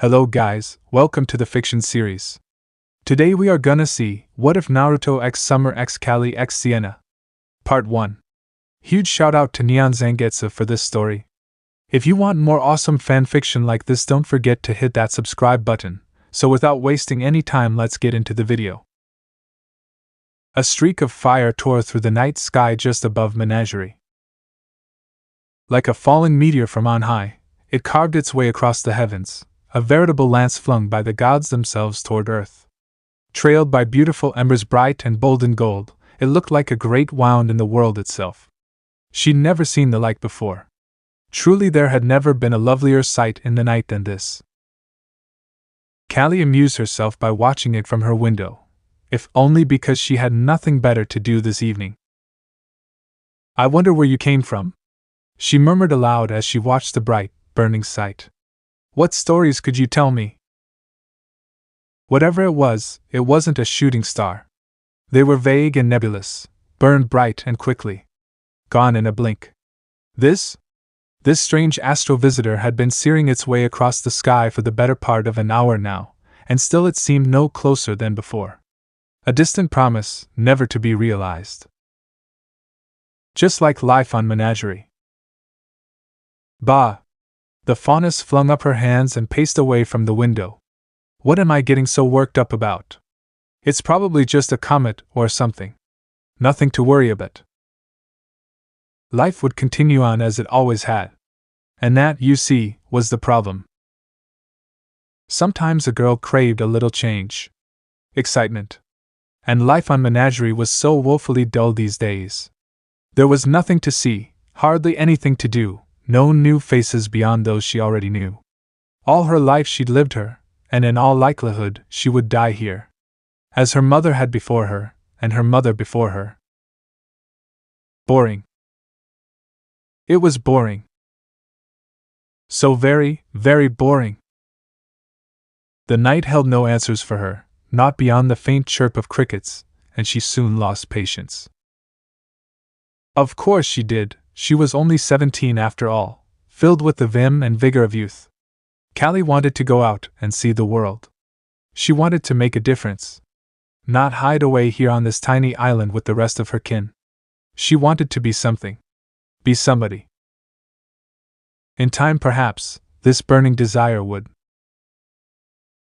Hello guys, welcome to the fiction series. Today we are gonna see, what if Naruto x Summer x Kali x Sienna? Part 1. Huge shout out to NeonZangetsu for this story. If you want more awesome fanfiction like this, don't forget to hit that subscribe button. So without wasting any time, let's get into the video. A streak of fire tore through the night sky just above Menagerie. Like a falling meteor from on high, it carved its way across the heavens, a veritable lance flung by the gods themselves toward earth. Trailed by beautiful embers bright and bold in gold, it looked like a great wound in the world itself. She'd never seen the like before. Truly there had never been a lovelier sight in the night than this. Kali amused herself by watching it from her window, if only because she had nothing better to do this evening. "I wonder where you came from," she murmured aloud as she watched the bright, burning sight. "What stories could you tell me?" Whatever it wasn't a shooting star. They were vague and nebulous, burned bright and quickly, gone in a blink. This strange astro visitor had been searing its way across the sky for the better part of an hour now, and still it seemed no closer than before. A distant promise, never to be realized. Just like life on Menagerie. Bah! The fauness flung up her hands and paced away from the window. "What am I getting so worked up about? It's probably just a comet or something. Nothing to worry about." Life would continue on as it always had. And that, you see, was the problem. Sometimes a girl craved a little change. Excitement. And life on Menagerie was so woefully dull these days. There was nothing to see, hardly anything to do. No new faces beyond those she already knew. All her life she'd lived her, and in all likelihood she would die here. As her mother had before her, and her mother before her. Boring. It was boring. So very, very boring. The night held no answers for her, not beyond the faint chirp of crickets, and she soon lost patience. Of course she did. She was only 17 after all, filled with the vim and vigor of youth. Kali wanted to go out and see the world. She wanted to make a difference. Not hide away here on this tiny island with the rest of her kin. She wanted to be something. Be somebody. In time, perhaps, this burning desire would.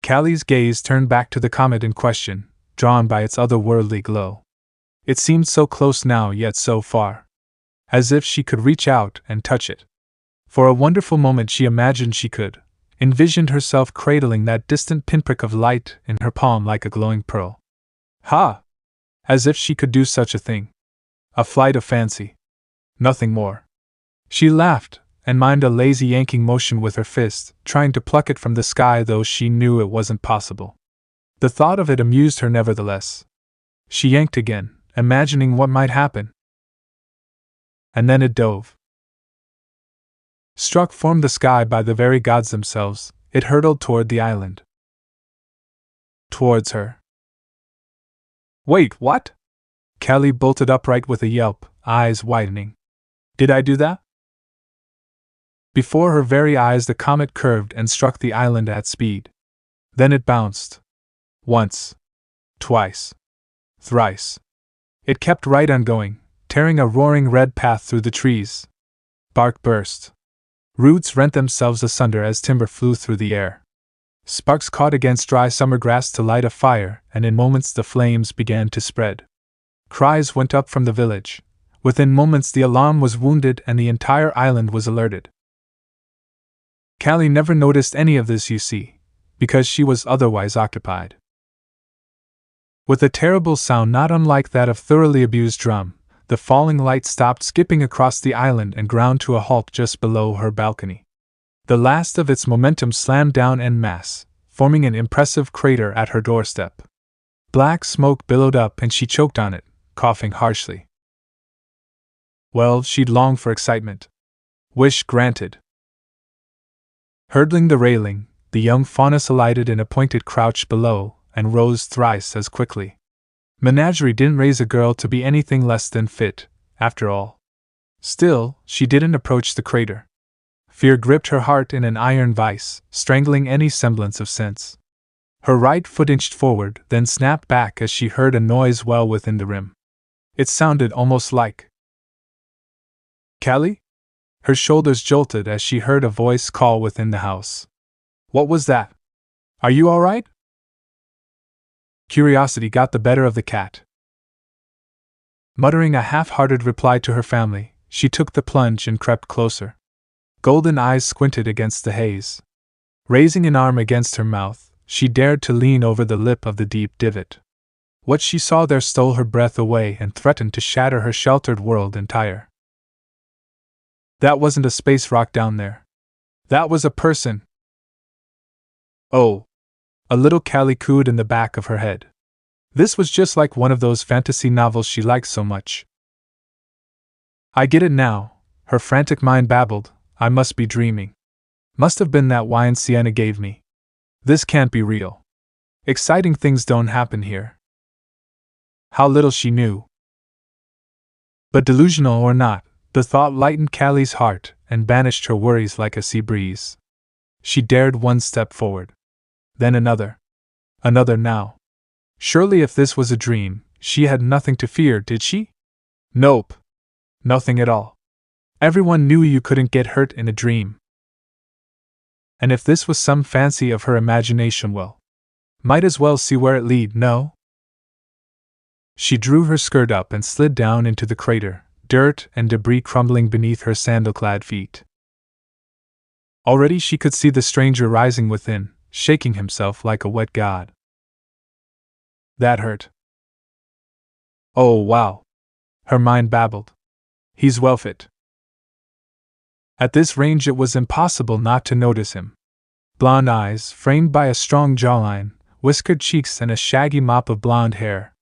Kali's gaze turned back to the comet in question, drawn by its otherworldly glow. It seemed so close now, yet so far. As if she could reach out and touch it. For a wonderful moment she imagined she could, envisioned herself cradling that distant pinprick of light in her palm like a glowing pearl. Ha! As if she could do such a thing. A flight of fancy. Nothing more. She laughed, and mimed a lazy yanking motion with her fist, trying to pluck it from the sky, though she knew it wasn't possible. The thought of it amused her nevertheless. She yanked again, imagining what might happen. And then it dove. Struck from the sky by the very gods themselves, it hurtled toward the island. Towards her. "Wait, what?" Kali bolted upright with a yelp, eyes widening. "Did I do that?" Before her very eyes the comet curved and struck the island at speed. Then it bounced. Once. Twice. Thrice. It kept right on going, tearing a roaring red path through the trees. Bark burst. Roots rent themselves asunder as timber flew through the air. Sparks caught against dry summer grass to light a fire, and in moments the flames began to spread. Cries went up from the village. Within moments the alarm was wounded and the entire island was alerted. Kali never noticed any of this, you see, because she was otherwise occupied. With a terrible sound not unlike that of thoroughly abused drum, the falling light stopped skipping across the island and ground to a halt just below her balcony. The last of its momentum slammed down en masse, forming an impressive crater at her doorstep. Black smoke billowed up and she choked on it, coughing harshly. Well, she'd longed for excitement. Wish granted. Hurdling the railing, the young fauness alighted in a pointed crouch below, and rose thrice as quickly. Menagerie didn't raise a girl to be anything less than fit, after all. Still, she didn't approach the crater. Fear gripped her heart in an iron vice, strangling any semblance of sense. Her right foot inched forward, then snapped back as she heard a noise well within the rim. It sounded almost like Kali? Her shoulders jolted as she heard a voice call within the house. What was that? Are you all right? Curiosity got the better of the cat. Muttering a half-hearted reply to her family, she took the plunge and crept closer. Golden eyes squinted against the haze. Raising an arm against her mouth, she dared to lean over the lip of the deep divot. What she saw there stole her breath away and threatened to shatter her sheltered world entire. That wasn't a space rock down there. That was a person. Oh! A little Kali cooed in the back of her head. This was just like one of those fantasy novels she liked so much. I get it now, her frantic mind babbled. I must be dreaming. Must have been that wine Sienna gave me. This can't be real. Exciting things don't happen here. How little she knew. But delusional or not, the thought lightened Kali's heart and banished her worries like a sea breeze. She dared one step forward. Then another. Another now. Surely if this was a dream, she had nothing to fear, did she? Nope. Nothing at all. Everyone knew you couldn't get hurt in a dream. And if this was some fancy of her imagination, well, might as well see where it lead, no? She drew her skirt up and slid down into the crater, dirt and debris crumbling beneath her sandal-clad feet. Already she could see the stranger rising within, shaking himself like a wet god. That hurt. Oh, wow. Her mind babbled. He's well fit. At this range it was impossible not to notice him. Blonde eyes, framed by a strong jawline, whiskered cheeks and a shaggy mop of blonde hair.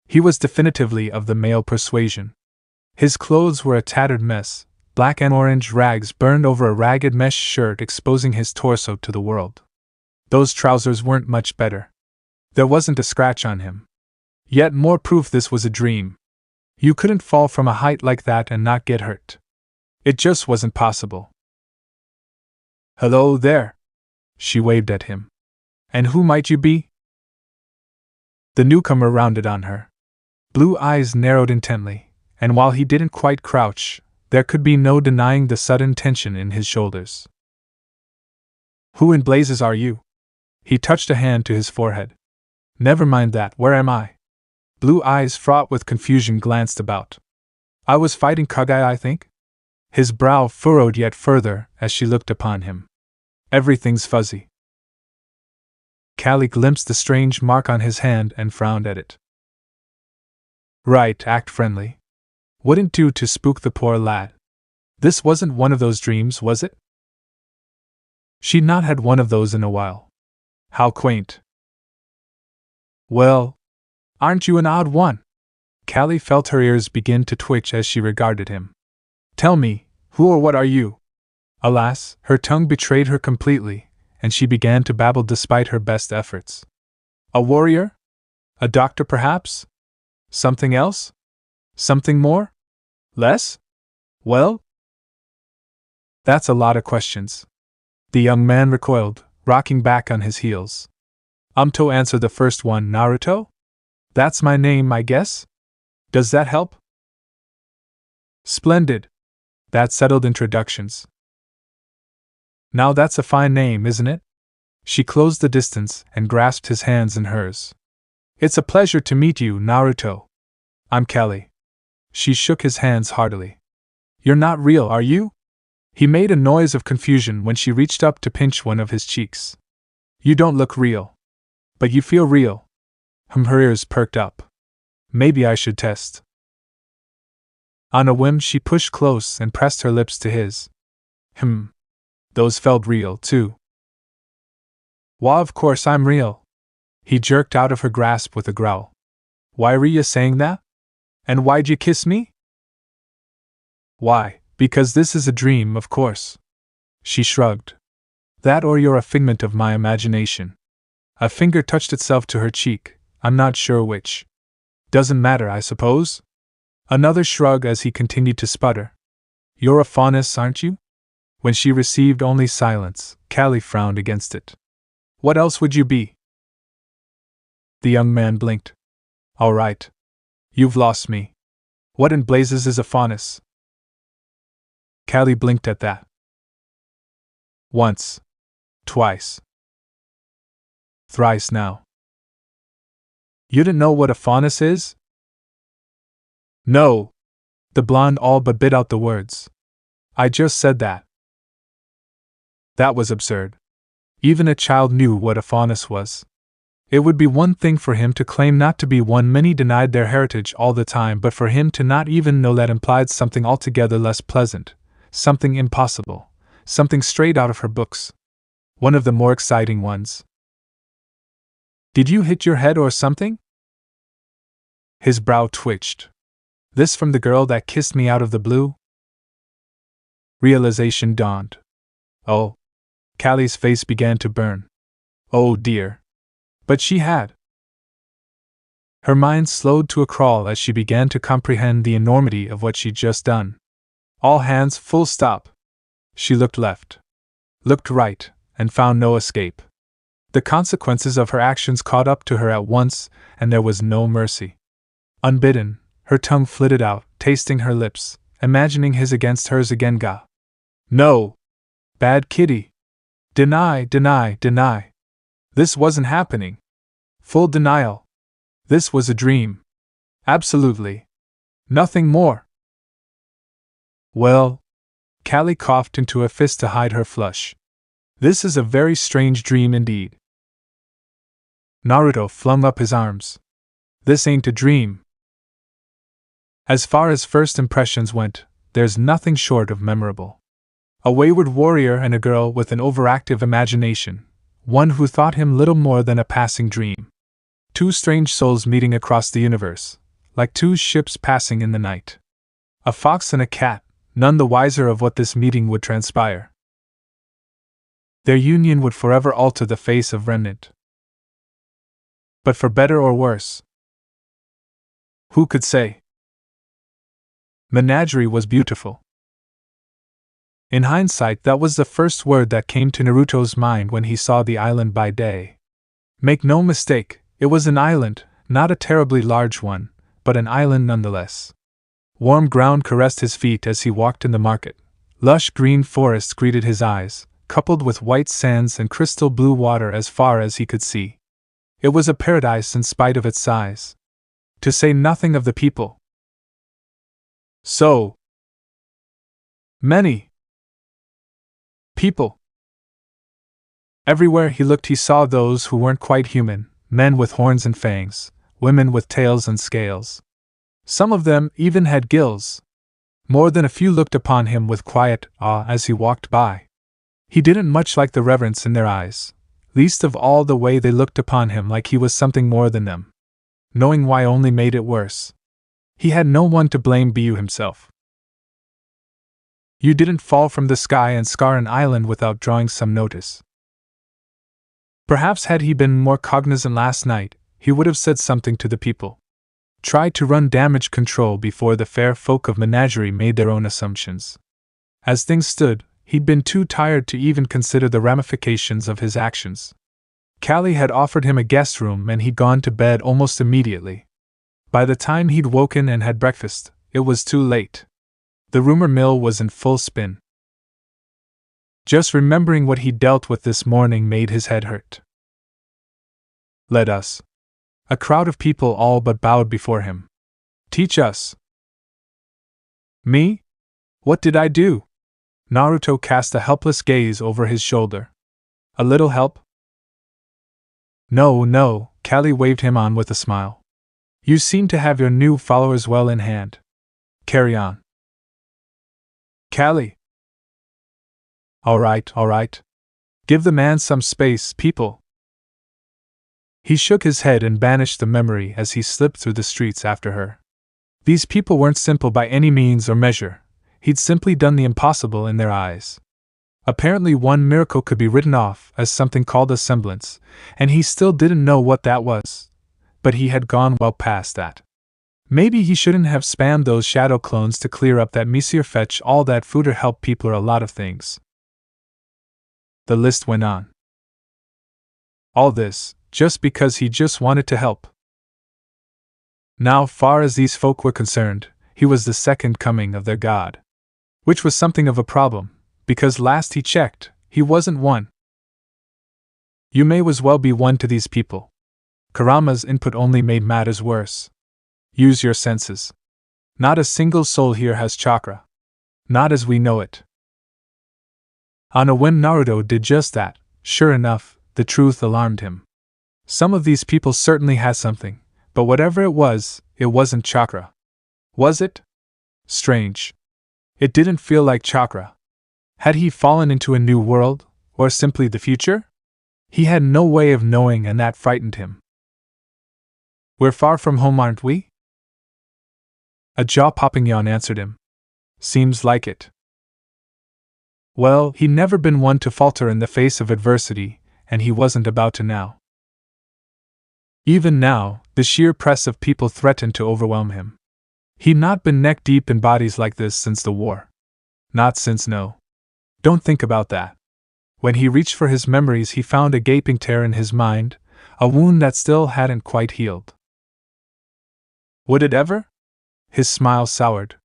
He was definitively of the male persuasion. His clothes were a tattered mess, black and orange rags burned over a ragged mesh shirt exposing his torso to the world. Those trousers weren't much better. There wasn't a scratch on him. Yet more proof this was a dream. You couldn't fall from a height like that and not get hurt. It just wasn't possible. Hello there. She waved at him. And who might you be? The newcomer rounded on her. Blue eyes narrowed intently, and while he didn't quite crouch, there could be no denying the sudden tension in his shoulders. Who in blazes are you? He touched a hand to his forehead. Never mind that, where am I? Blue eyes fraught with confusion glanced about. I was fighting Kagai, I think? His brow furrowed yet further as she looked upon him. Everything's fuzzy. Kali glimpsed the strange mark on his hand and frowned at it. Right, act friendly. Wouldn't do to spook the poor lad. This wasn't one of those dreams, was it? She'd not had one of those in a while. How quaint. Well, aren't you an odd one? Kali felt her ears begin to twitch as she regarded him. Tell me, who or what are you? Alas, her tongue betrayed her completely, and she began to babble despite her best efforts. A warrior? A doctor, perhaps? Something else? Something more? Less? Well? That's a lot of questions. The young man recoiled, rocking back on his heels. To answer the first one, Naruto? That's my name, I guess? Does that help? Splendid. That settled introductions. Now that's a fine name, isn't it? She closed the distance and grasped his hands in hers. It's a pleasure to meet you, Naruto. I'm Kali. She shook his hands heartily. You're not real, are you? He made a noise of confusion when she reached up to pinch one of his cheeks. You don't look real. But you feel real. Her ears perked up. Maybe I should test. On a whim she pushed close and pressed her lips to his. Those felt real, too. Why, of course I'm real. He jerked out of her grasp with a growl. Why were you saying that? And why'd you kiss me? Why, because this is a dream, of course. She shrugged. That or you're a figment of my imagination. A finger touched itself to her cheek, I'm not sure which. Doesn't matter, I suppose? Another shrug as he continued to sputter. You're a faunus, aren't you? When she received only silence, Kali frowned against it. What else would you be? The young man blinked. All right. You've lost me. What in blazes is a faunus? Kali blinked at that. Once. Twice. Thrice now. You didn't know what a faunus is? No. The blonde all but bit out the words. I just said that. That was absurd. Even a child knew what a faunus was. It would be one thing for him to claim not to be one. Many denied their heritage all the time, but for him to not even know that implied something altogether less pleasant, something impossible, something straight out of her books. One of the more exciting ones. Did you hit your head or something? His brow twitched. This from the girl that kissed me out of the blue? Realization dawned. Oh. Kali's face began to burn. Oh dear. But she had. Her mind slowed to a crawl as she began to comprehend the enormity of what she'd just done. All hands, full stop. She looked left. Looked right, and found no escape. The consequences of her actions caught up to her at once, and there was no mercy. Unbidden, her tongue flitted out, tasting her lips, imagining his against hers again. Gah. No! Bad kitty! Deny, deny, deny! This wasn't happening. Full denial. This was a dream. Absolutely. Nothing more. Well. Kali coughed into a fist to hide her flush. This is a very strange dream indeed. Naruto flung up his arms. This ain't a dream. As far as first impressions went, there's nothing short of memorable. A wayward warrior and a girl with an overactive imagination, one who thought him little more than a passing dream. Two strange souls meeting across the universe, like two ships passing in the night. A fox and a cat, none the wiser of what this meeting would transpire. Their union would forever alter the face of Remnant. But for better or worse? Who could say? Menagerie was beautiful. In hindsight, that was the first word that came to Naruto's mind when he saw the island by day. Make no mistake, it was an island, not a terribly large one, but an island nonetheless. Warm ground caressed his feet as he walked in the market. Lush green forests greeted his eyes, coupled with white sands and crystal blue water as far as he could see. It was a paradise in spite of its size. To say nothing of the people. So many people. Everywhere he looked he saw those who weren't quite human, men with horns and fangs, women with tails and scales. Some of them even had gills. More than a few looked upon him with quiet awe as he walked by. He didn't much like the reverence in their eyes, least of all the way they looked upon him like he was something more than them. Knowing why only made it worse. He had no one to blame but himself. You didn't fall from the sky and scar an island without drawing some notice. Perhaps had he been more cognizant last night, he would have said something to the people. Tried to run damage control before the fair folk of Menagerie made their own assumptions. As things stood, he'd been too tired to even consider the ramifications of his actions. Kali had offered him a guest room and he'd gone to bed almost immediately. By the time he'd woken and had breakfast, it was too late. The rumor mill was in full spin. Just remembering what he'd dealt with this morning made his head hurt. Let us. A crowd of people all but bowed before him. Teach us. Me? What did I do? Naruto cast a helpless gaze over his shoulder. A little help? No, no, Kali waved him on with a smile. You seem to have your new followers well in hand. Carry on. Kali. All right. Give the man some space, people. He shook his head and banished the memory as he slipped through the streets after her. These people weren't simple by any means or measure. He'd simply done the impossible in their eyes. Apparently one miracle could be written off as something called a semblance, and he still didn't know what that was. But he had gone well past that. Maybe he shouldn't have spammed those shadow clones to clear up that Monsieur fetch all that food or help people or a lot of things. The list went on. All this, just because he just wanted to help. Now, far as these folk were concerned, he was the second coming of their god. Which was something of a problem, because last he checked, he wasn't one. You may as well be one to these people. Kurama's input only made matters worse. Use your senses. Not a single soul here has chakra. Not as we know it. On a whim, Naruto did just that. Sure enough, the truth alarmed him. Some of these people certainly had something, but whatever it wasn't chakra. Was it? Strange. It didn't feel like chakra. Had he fallen into a new world, or simply the future? He had no way of knowing, and that frightened him. We're far from home, aren't we? A jaw-popping yawn answered him. Seems like it. Well, he'd never been one to falter in the face of adversity, and he wasn't about to now. Even now, the sheer press of people threatened to overwhelm him. He'd not been neck-deep in bodies like this since the war. Not since no. Don't think about that. When he reached for his memories, he found a gaping tear in his mind, a wound that still hadn't quite healed. Would it ever? His smile soured.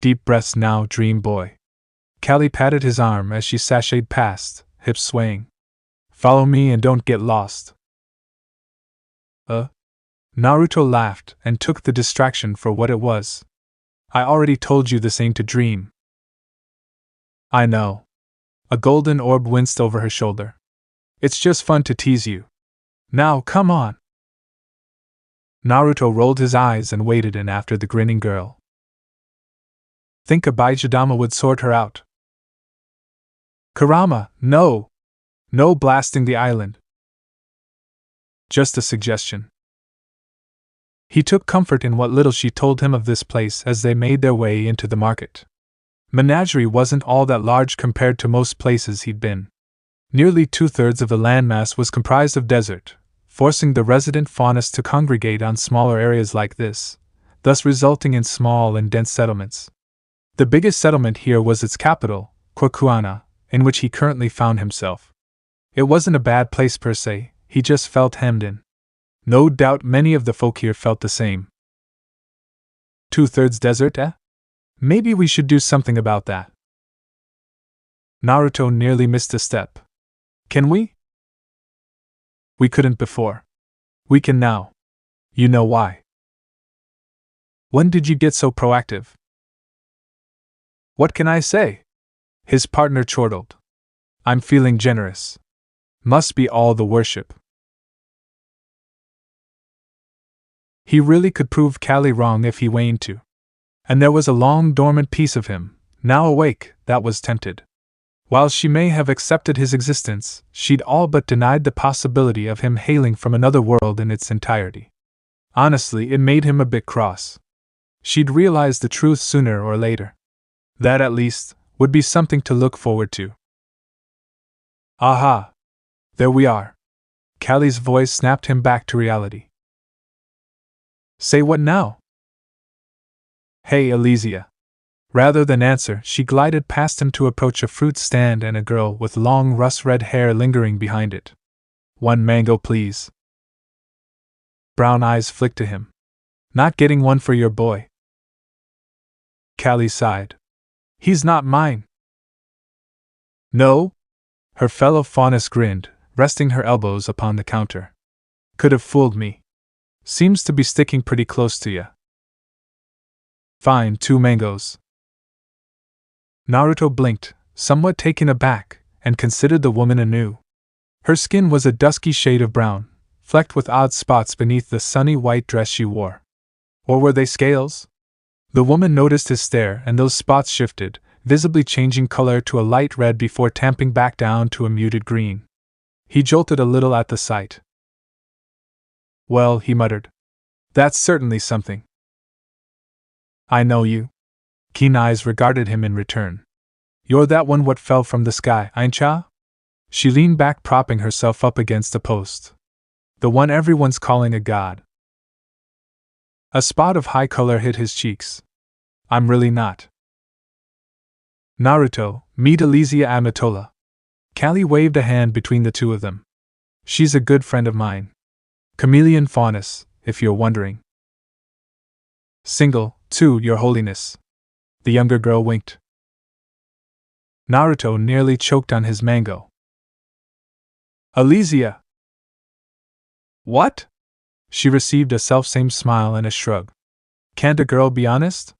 Deep breaths now, dream boy. Kali patted his arm as she sashayed past, hips swaying. Follow me and don't get lost. Naruto laughed and took the distraction for what it was. I already told you this ain't a dream. I know. A golden orb winced over her shoulder. It's just fun to tease you. Now, come on. Naruto rolled his eyes and waded in after the grinning girl. Think Abijadama would sort her out. Kurama, no! No blasting the island. Just a suggestion. He took comfort in what little she told him of this place as they made their way into the market. Menagerie wasn't all that large compared to most places he'd been. Nearly 2/3 of the landmass was comprised of desert, forcing the resident faunas to congregate on smaller areas like this, thus resulting in small and dense settlements. The biggest settlement here was its capital, Kokuana, in which he currently found himself. It wasn't a bad place per se, he just felt hemmed in. No doubt many of the folk here felt the same. 2/3 desert, eh? Maybe we should do something about that. Naruto nearly missed a step. Can we? We couldn't before. We can now. You know why. When did you get so proactive? What can I say? His partner chortled. I'm feeling generous. Must be all the worship. He really could prove Kali wrong if he wanted to. And there was a long dormant piece of him, now awake, that was tempted. While she may have accepted his existence, she'd all but denied the possibility of him hailing from another world in its entirety. Honestly, it made him a bit cross. She'd realize the truth sooner or later. That, at least, would be something to look forward to. Aha! There we are. Kali's voice snapped him back to reality. Say what now? Hey, Elysia. Rather than answer, she glided past him to approach a fruit stand and a girl with long rust-red hair lingering behind it. One mango, please. Brown eyes flicked to him. Not getting one for your boy? Kali sighed. He's not mine. No? Her fellow faunus grinned, resting her elbows upon the counter. Could have fooled me. Seems to be sticking pretty close to ya. Fine, 2 mangoes. Naruto blinked, somewhat taken aback, and considered the woman anew. Her skin was a dusky shade of brown, flecked with odd spots beneath the sunny white dress she wore. Or were they scales? The woman noticed his stare, and those spots shifted, visibly changing color to a light red before tamping back down to a muted green. He jolted a little at the sight. Well, he muttered. That's certainly something. I know you. Keen eyes regarded him in return. You're that one what fell from the sky, ain't ya? She leaned back, propping herself up against a post. The one everyone's calling a god. A spot of high color hit his cheeks. I'm really not. Naruto, meet Elysia Amatola. Kali waved a hand between the two of them. She's a good friend of mine. Chameleon Faunus, if you're wondering. Single, too, Your Holiness. The younger girl winked. Naruto nearly choked on his mango. Elysia! What? She received a self-same smile and a shrug. Can't a girl be honest?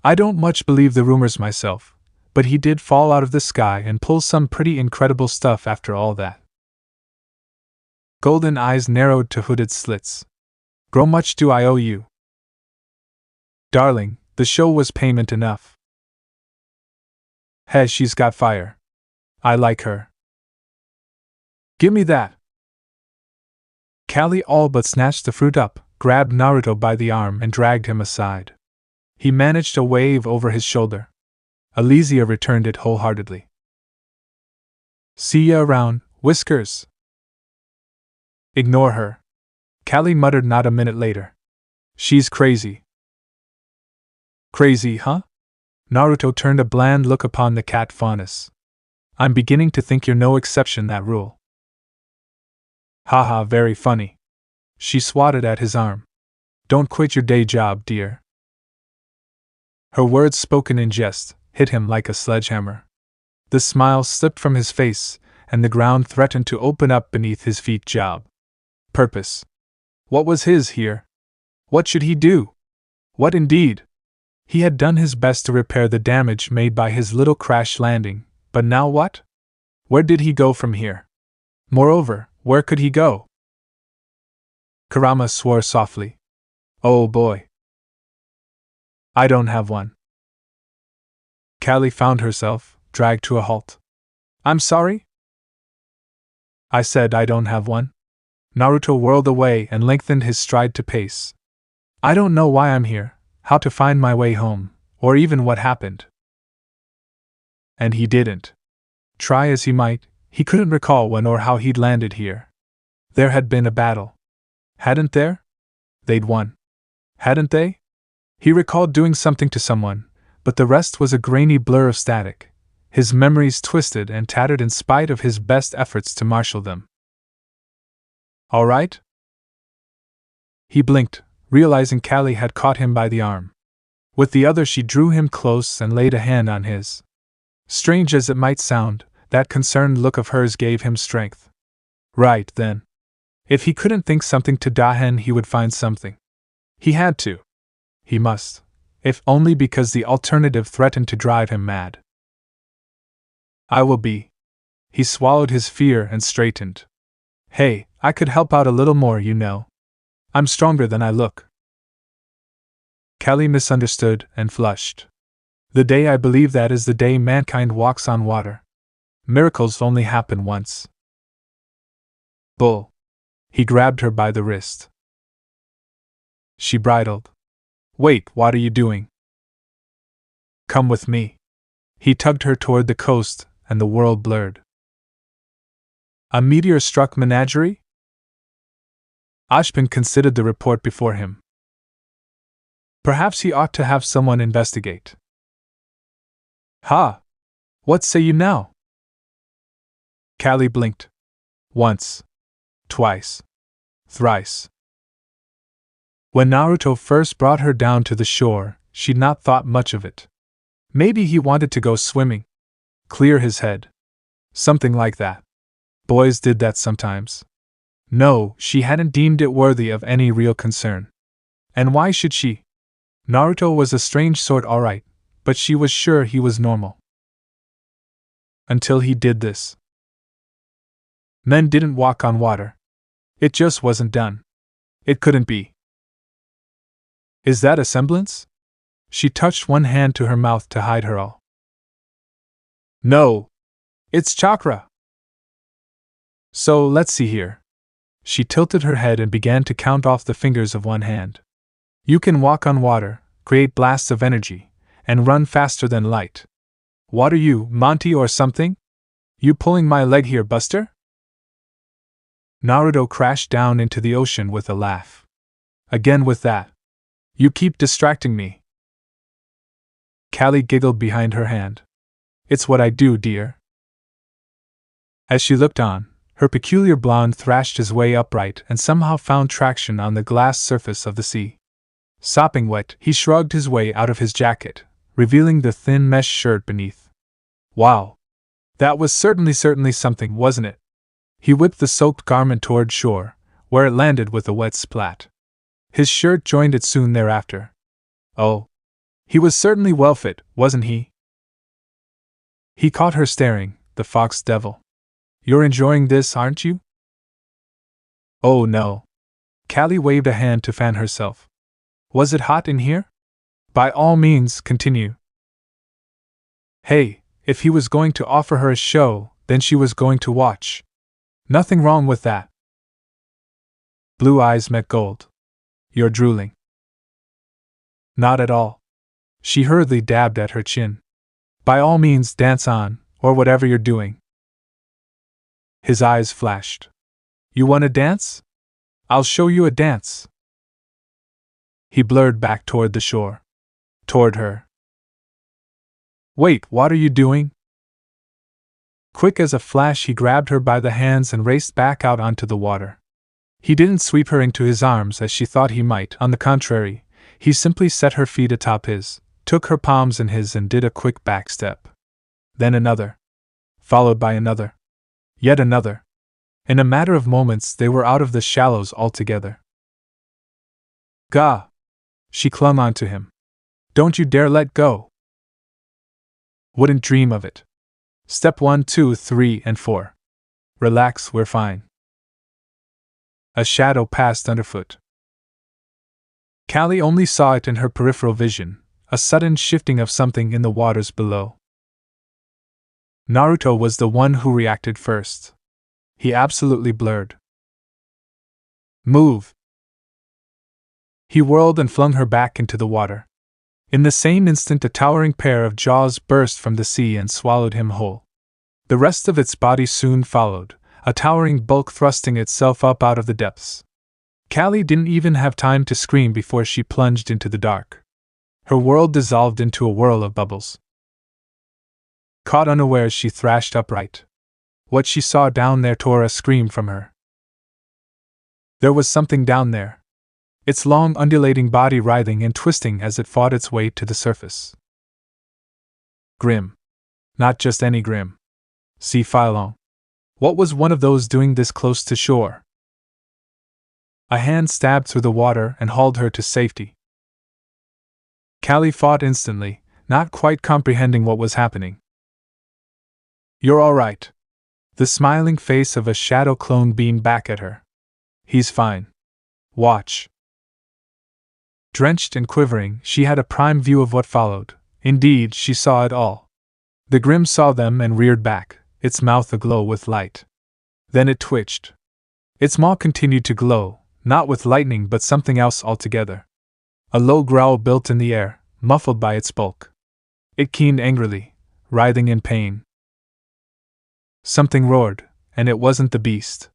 I don't much believe the rumors myself, but he did fall out of the sky and pull some pretty incredible stuff after all that. Golden eyes narrowed to hooded slits. Grow much do I owe you? Darling, the show was payment enough. Hey, she's got fire. I like her. Give me that. Kali all but snatched the fruit up, grabbed Naruto by the arm and dragged him aside. He managed a wave over his shoulder. Elysia returned it wholeheartedly. See ya around, Whiskers. Ignore her. Kali muttered not a minute later. She's crazy. Crazy, huh? Naruto turned a bland look upon the cat Faunus. I'm beginning to think you're no exception that rule. Haha, very funny. She swatted at his arm. Don't quit your day job, dear. Her words spoken in jest hit him like a sledgehammer. The smile slipped from his face, and the ground threatened to open up beneath his feet. Job. Purpose. What was his here? What should he do? What indeed? He had done his best to repair the damage made by his little crash landing, but now what? Where did he go from here? Moreover, where could he go? Kurama swore softly. Oh boy. I don't have one. Kali found herself, dragged to a halt. I'm sorry? I said I don't have one. Naruto whirled away and lengthened his stride to pace. I don't know why I'm here, how to find my way home, or even what happened. And he didn't. Try as he might, he couldn't recall when or how he'd landed here. There had been a battle. Hadn't there? They'd won. Hadn't they? He recalled doing something to someone, but the rest was a grainy blur of static, his memories twisted and tattered in spite of his best efforts to marshal them. All right? He blinked, realizing Kali had caught him by the arm. With the other she drew him close and laid a hand on his. Strange as it might sound, that concerned look of hers gave him strength. Right, then. If he couldn't think something to Dahen, he would find something. He had to. He must, if only because the alternative threatened to drive him mad. I will be. He swallowed his fear and straightened. Hey, I could help out a little more, you know. I'm stronger than I look. Kali misunderstood and flushed. The day I believe that is the day mankind walks on water. Miracles only happen once. Bull. He grabbed her by the wrist. She bridled. Wait, what are you doing? Come with me. He tugged her toward the coast, and the world blurred. A meteor struck Menagerie? Ashpin considered the report before him. Perhaps he ought to have someone investigate. Ha! What say you now? Kali blinked. Once. Twice. Thrice. When Naruto first brought her down to the shore, she'd not thought much of it. Maybe he wanted to go swimming. Clear his head. Something like that. Boys did that sometimes. No, she hadn't deemed it worthy of any real concern. And why should she? Naruto was a strange sort, all right, but she was sure he was normal. Until he did this. Men didn't walk on water. It just wasn't done. It couldn't be. Is that a semblance? She touched one hand to her mouth to hide her awe. No. It's chakra. So let's see here. She tilted her head and began to count off the fingers of one hand. You can walk on water, create blasts of energy, and run faster than light. What are you, Monty or something? You pulling my leg here, Buster? Naruto crashed down into the ocean with a laugh. Again with that. You keep distracting me. Kali giggled behind her hand. It's what I do, dear. As she looked on, her peculiar blonde thrashed his way upright and somehow found traction on the glass surface of the sea. Sopping wet, he shrugged his way out of his jacket, revealing the thin mesh shirt beneath. Wow! That was certainly something, wasn't it? He whipped the soaked garment toward shore, where it landed with a wet splat. His shirt joined it soon thereafter. Oh! He was certainly well fit, wasn't he? He caught her staring, the fox devil. You're enjoying this, aren't you? Oh no. Kali waved a hand to fan herself. Was it hot in here? By all means, continue. Hey, if he was going to offer her a show, then she was going to watch. Nothing wrong with that. Blue eyes met gold. You're drooling. Not at all. She hurriedly dabbed at her chin. By all means, dance on, or whatever you're doing. His eyes flashed. You want to dance? I'll show you a dance. He blurred back toward the shore. Toward her. Wait, what are you doing? Quick as a flash, he grabbed her by the hands and raced back out onto the water. He didn't sweep her into his arms as she thought he might. On the contrary, he simply set her feet atop his, took her palms in his and did a quick back step. Then another. Followed by another. Yet another. In a matter of moments they were out of the shallows altogether. Gah! She clung onto him. Don't you dare let go! Wouldn't dream of it. Step 1, 2, 3, and 4. Relax, we're fine. A shadow passed underfoot. Kali only saw it in her peripheral vision, a sudden shifting of something in the waters below. Naruto was the one who reacted first. He absolutely blurred. Move! He whirled and flung her back into the water. In the same instant, a towering pair of jaws burst from the sea and swallowed him whole. The rest of its body soon followed, a towering bulk thrusting itself up out of the depths. Kali didn't even have time to scream before she plunged into the dark. Her world dissolved into a whirl of bubbles. Caught unawares, she thrashed upright. What she saw down there tore a scream from her. There was something down there. Its long undulating body writhing and twisting as it fought its way to the surface. Grimm. Not just any Grimm. See Phylon. What was one of those doing this close to shore? A hand stabbed through the water and hauled her to safety. Kali fought instantly, not quite comprehending what was happening. You're all right. The smiling face of a shadow clone beamed back at her. He's fine. Watch. Drenched and quivering, she had a prime view of what followed. Indeed, she saw it all. The Grimm saw them and reared back, its mouth aglow with light. Then it twitched. Its maw continued to glow, not with lightning but something else altogether. A low growl built in the air, muffled by its bulk. It keened angrily, writhing in pain. Something roared, and it wasn't the beast.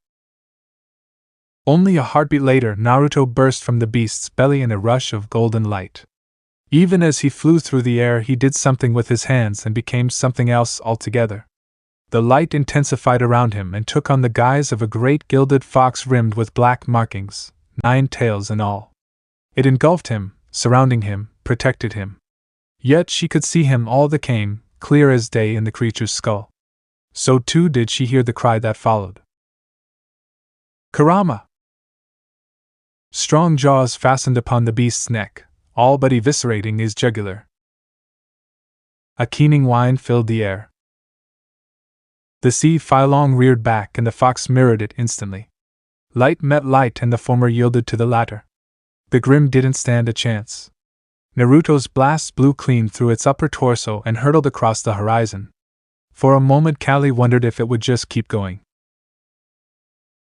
Only a heartbeat later, Naruto burst from the beast's belly in a rush of golden light. Even as he flew through the air, he did something with his hands and became something else altogether. The light intensified around him and took on the guise of a great gilded fox rimmed with black markings, 9 tails in all. It engulfed him, surrounding him, protected him. Yet she could see him all the same, clear as day in the creature's skull. So too did she hear the cry that followed. Kurama! Strong jaws fastened upon the beast's neck, all but eviscerating his jugular. A keening whine filled the air. The sea Phylong reared back and the fox mirrored it instantly. Light met light and the former yielded to the latter. The Grimm didn't stand a chance. Naruto's blast blew clean through its upper torso and hurtled across the horizon. For a moment Kali wondered if it would just keep going.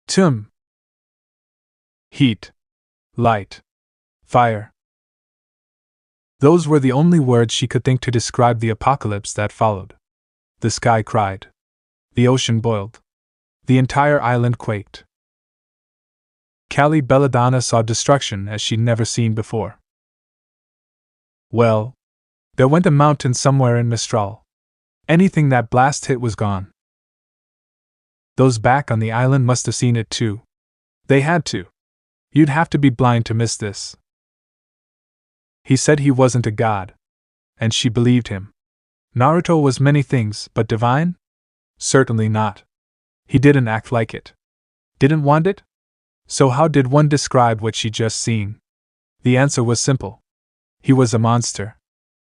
Tum! Heat. Light. Fire. Those were the only words she could think to describe the apocalypse that followed. The sky cried. The ocean boiled. The entire island quaked. Kali Belladonna saw destruction as she'd never seen before. Well, there went a mountain somewhere in Mistral. Anything that blast hit was gone. Those back on the island must have seen it too. They had to. You'd have to be blind to miss this. He said he wasn't a god. And she believed him. Naruto was many things, but divine? Certainly not. He didn't act like it. Didn't want it? So how did one describe what she'd just seen? The answer was simple. He was a monster.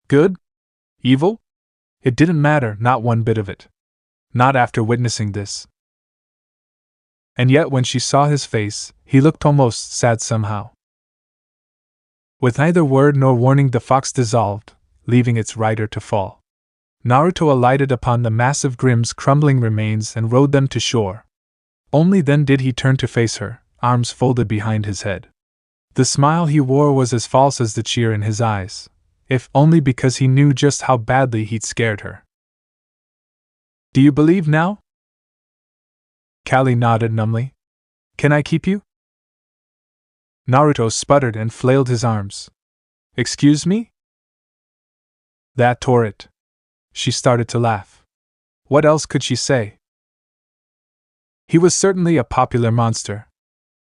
Good? Evil? It didn't matter, not one bit of it. Not after witnessing this. And yet when she saw his face, he looked almost sad somehow. With neither word nor warning, the fox dissolved, leaving its rider to fall. Naruto alighted upon the massive Grimm's crumbling remains and rode them to shore. Only then did he turn to face her, arms folded behind his head. The smile he wore was as false as the cheer in his eyes, if only because he knew just how badly he'd scared her. Do you believe now? Kali nodded numbly. Can I keep you? Naruto sputtered and flailed his arms. Excuse me? That tore it. She started to laugh. What else could she say? He was certainly a popular monster,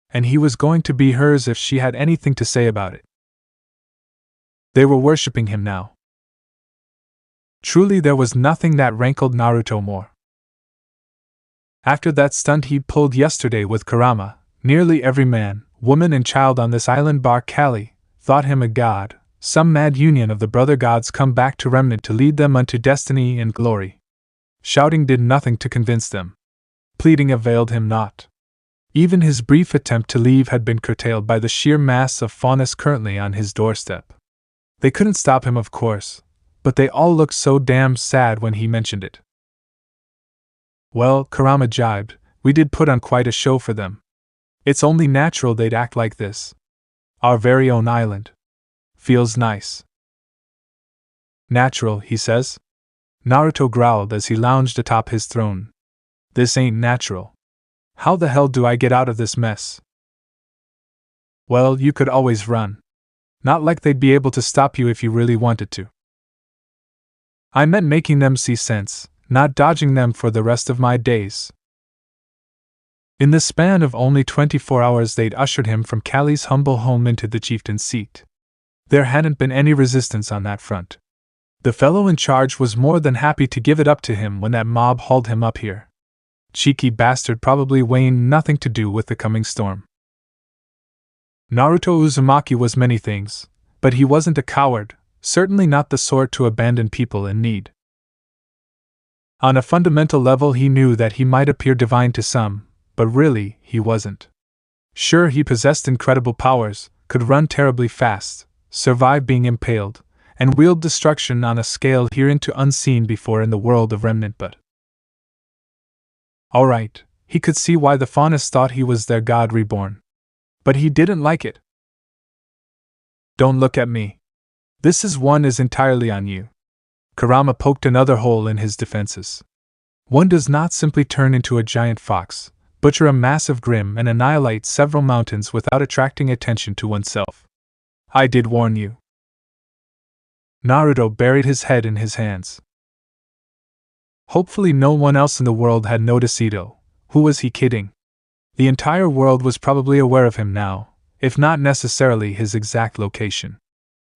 and he was going to be hers if she had anything to say about it. They were worshipping him now. Truly, there was nothing that rankled Naruto more. After that stunt he'd pulled yesterday with Kurama, nearly every man, woman, and child on this island bar Kali thought him a god, some mad union of the brother gods come back to remnant to lead them unto destiny and glory. Shouting did nothing to convince them. Pleading availed him not. Even his brief attempt to leave had been curtailed by the sheer mass of faunus currently on his doorstep. They couldn't stop him, of course, but they all looked so damn sad when he mentioned it. Well, Kurama jibed, we did put on quite a show for them. It's only natural they'd act like this. Our very own island. Feels nice. Natural, he says? Naruto growled as he lounged atop his throne. This ain't natural. How the hell do I get out of this mess? Well, you could always run. Not like they'd be able to stop you if you really wanted to. I meant making them see sense, not dodging them for the rest of my days. In the span of only 24 hours they'd ushered him from Kali's humble home into the chieftain's seat. There hadn't been any resistance on that front. The fellow in charge was more than happy to give it up to him when that mob hauled him up here. Cheeky bastard, probably weighing nothing to do with the coming storm. Naruto Uzumaki was many things, but he wasn't a coward, certainly not the sort to abandon people in need. On a fundamental level he knew that he might appear divine to some, but really, he wasn't. Sure, he possessed incredible powers, could run terribly fast, survive being impaled, and wield destruction on a scale hereunto unseen before in the world of remnant, but... Alright, he could see why the faunus thought he was their god reborn. But he didn't like it. Don't look at me. This is entirely on you. Kurama poked another hole in his defenses. One does not simply turn into a giant fox, butcher a massive Grimm, and annihilate several mountains without attracting attention to oneself. I did warn you. Naruto buried his head in his hands. Hopefully no one else in the world had noticed Ito. Who was he kidding? The entire world was probably aware of him now, if not necessarily his exact location.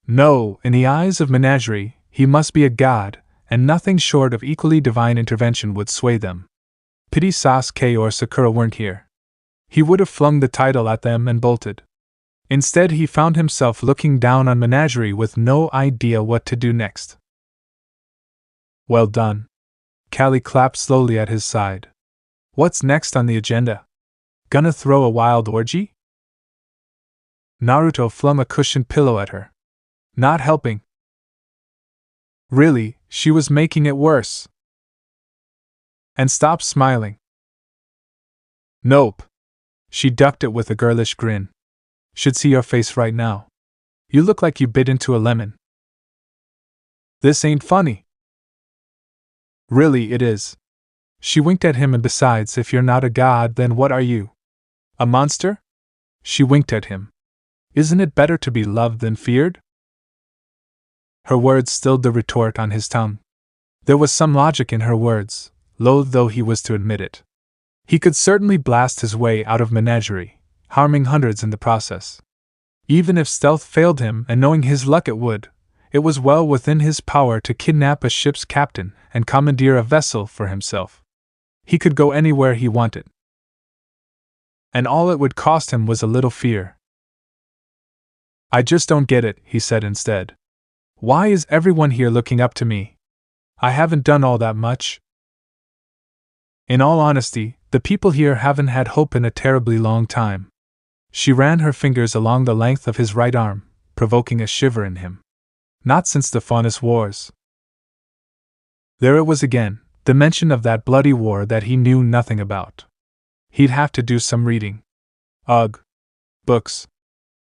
No, in the eyes of Menagerie, he must be a god, and nothing short of equally divine intervention would sway them. Pity Sasuke or Sakura weren't here. He would have flung the title at them and bolted. Instead, he found himself looking down on Menagerie with no idea what to do next. Well done. Kali clapped slowly at his side. What's next on the agenda? Gonna throw a wild orgy? Naruto flung a cushioned pillow at her. Not helping. Really, she was making it worse. And stopped smiling. Nope. She ducked it with a girlish grin. Should see your face right now. You look like you bit into a lemon. This ain't funny. Really, it is. She winked at him, and besides, if you're not a god, then what are you? A monster? She winked at him. Isn't it better to be loved than feared? Her words stilled the retort on his tongue. There was some logic in her words, loath though he was to admit it. He could certainly blast his way out of Menagerie, harming hundreds in the process. Even if stealth failed him, and knowing his luck it would, it was well within his power to kidnap a ship's captain and commandeer a vessel for himself. He could go anywhere he wanted. And all it would cost him was a little fear. "I just don't get it," he said instead. "Why is everyone here looking up to me? I haven't done all that much." In all honesty, the people here haven't had hope in a terribly long time. She ran her fingers along the length of his right arm, provoking a shiver in him. Not since the Faunus Wars. There it was again, the mention of that bloody war that he knew nothing about. He'd have to do some reading. Ugh. Books.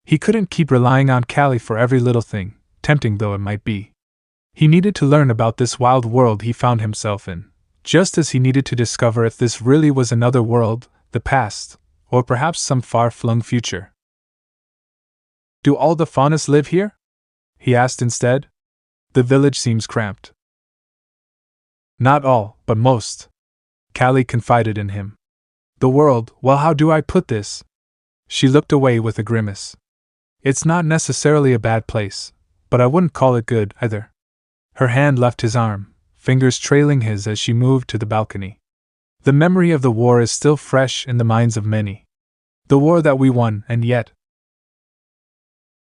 He couldn't keep relying on Kali for every little thing, tempting though it might be. He needed to learn about this wild world he found himself in, just as he needed to discover if this really was another world, the past, or perhaps some far-flung future. "Do all the Faunus live here?" he asked instead. "The village seems cramped." "Not all, but most," Kali confided in him. "The world, well, how do I put this?" She looked away with a grimace. "It's not necessarily a bad place, but I wouldn't call it good, either." Her hand left his arm, fingers trailing his as she moved to the balcony. "The memory of the war is still fresh in the minds of many. The war that we won, and yet—"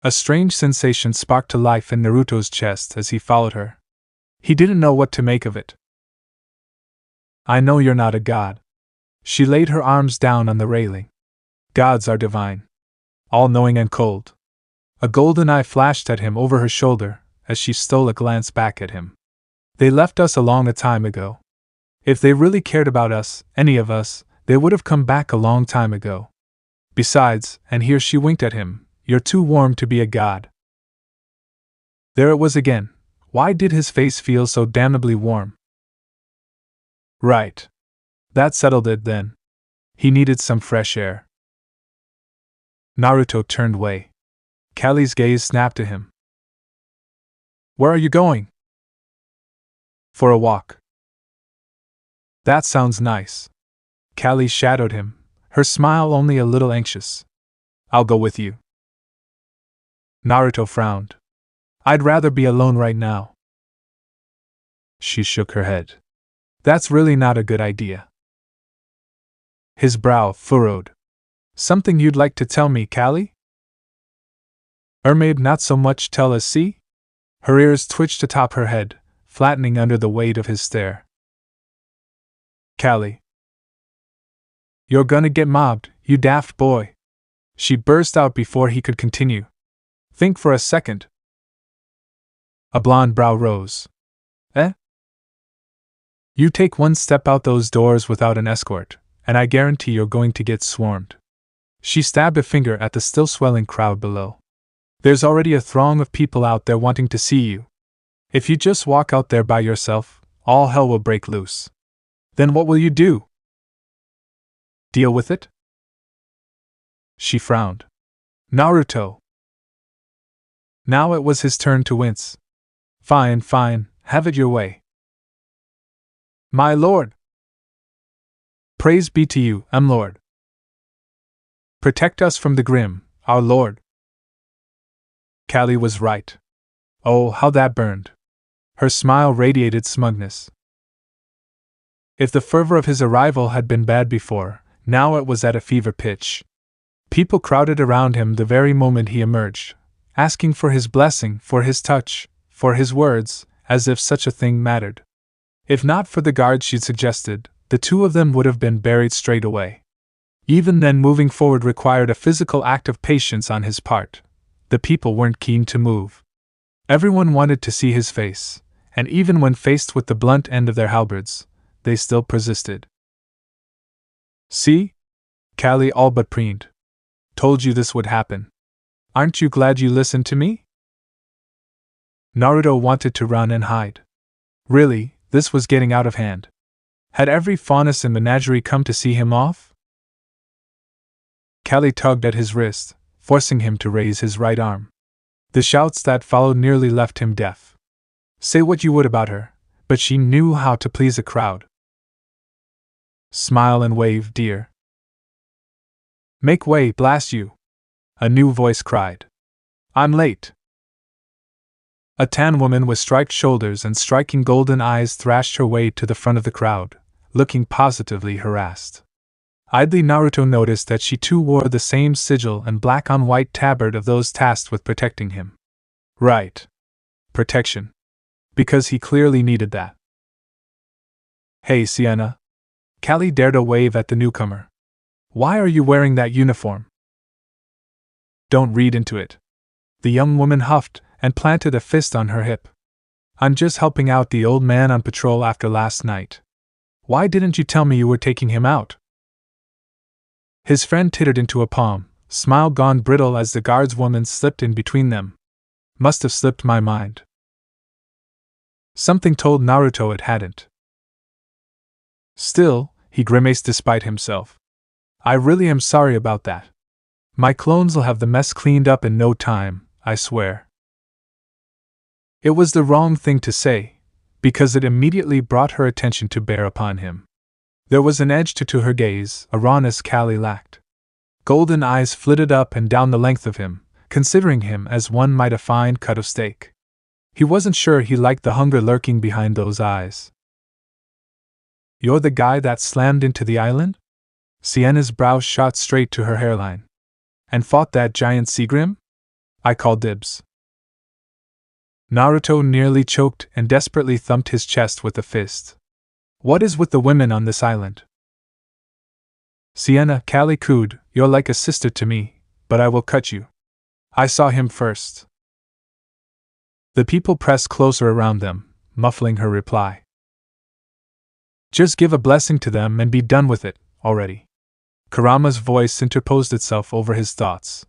A strange sensation sparked to life in Naruto's chest as he followed her. He didn't know what to make of it. "I know you're not a god." She laid her arms down on the railing. "Gods are divine. All-knowing and cold." A golden eye flashed at him over her shoulder as she stole a glance back at him. "They left us a long time ago. If they really cared about us, any of us, they would have come back a long time ago. Besides," and here she winked at him, "you're too warm to be a god." There it was again. Why did his face feel so damnably warm? Right. That settled it then. He needed some fresh air. Naruto turned away. Kali's gaze snapped to him. "Where are you going?" "For a walk." "That sounds nice." Kali shadowed him, her smile only a little anxious. "I'll go with you." Naruto frowned. "I'd rather be alone right now." She shook her head. "That's really not a good idea." His brow furrowed. "Something you'd like to tell me, Kali?" "Maybe not so much tell as see?" Her ears twitched atop her head, flattening under the weight of his stare. "Kali. You're gonna get mobbed, you daft boy!" She burst out before he could continue. "Think for a second." A blonde brow rose. "Eh?" "You take one step out those doors without an escort, and I guarantee you're going to get swarmed." She stabbed a finger at the still swelling crowd below. "There's already a throng of people out there wanting to see you. If you just walk out there by yourself, all hell will break loose. Then what will you do? Deal with it?" She frowned. "Naruto." Now it was his turn to wince. "Fine, fine, have it your way." "My lord!" "Praise be to you, Lord. Protect us from the Grimm, our lord." Kali was right. Oh, how that burned. Her smile radiated smugness. If the fervor of his arrival had been bad before, now it was at a fever pitch. People crowded around him the very moment he emerged, asking for his blessing, for his touch, for his words, as if such a thing mattered. If not for the guards she'd suggested, the two of them would have been buried straight away. Even then, moving forward required a physical act of patience on his part. The people weren't keen to move. Everyone wanted to see his face, and even when faced with the blunt end of their halberds, they still persisted. "See?" Kali all but preened. "Told you this would happen. Aren't you glad you listened to me?" Naruto wanted to run and hide. Really, this was getting out of hand. Had every Faunus in Menagerie come to see him off? Kali tugged at his wrist, forcing him to raise his right arm. The shouts that followed nearly left him deaf. Say what you would about her, but she knew how to please a crowd. Smile and wave, dear. Make way, blast you! A new voice cried. I'm late. A tan woman with striped shoulders and striking golden eyes thrashed her way to the front of the crowd, looking positively harassed. Idly Naruto noticed that she too wore the same sigil and black-on-white tabard of those tasked with protecting him. Right. Protection. Because he clearly needed that. Hey, Sienna. Kali dared a wave at the newcomer. Why are you wearing that uniform? Don't read into it. The young woman huffed and planted a fist on her hip. I'm just helping out the old man on patrol after last night. Why didn't you tell me you were taking him out? His friend tittered into a palm, smile gone brittle as the guardswoman slipped in between them. Must have slipped my mind. Something told Naruto it hadn't. Still, he grimaced despite himself. I really am sorry about that. My clones'll have the mess cleaned up in no time, I swear. It was the wrong thing to say, because it immediately brought her attention to bear upon him. There was an edge to her gaze, a rawness Kali lacked. Golden eyes flitted up and down the length of him, considering him as one might a fine cut of steak. He wasn't sure he liked the hunger lurking behind those eyes. You're the guy that slammed into the island? Sienna's brow shot straight to her hairline. And fought that giant sea Grimm? I call dibs. Naruto nearly choked and desperately thumped his chest with a fist. What is with the women on this island? Sienna, Kali cooed, you're like a sister to me, but I will cut you. I saw him first. The people pressed closer around them, muffling her reply. Just give a blessing to them and be done with it, already. Kurama's voice interposed itself over his thoughts.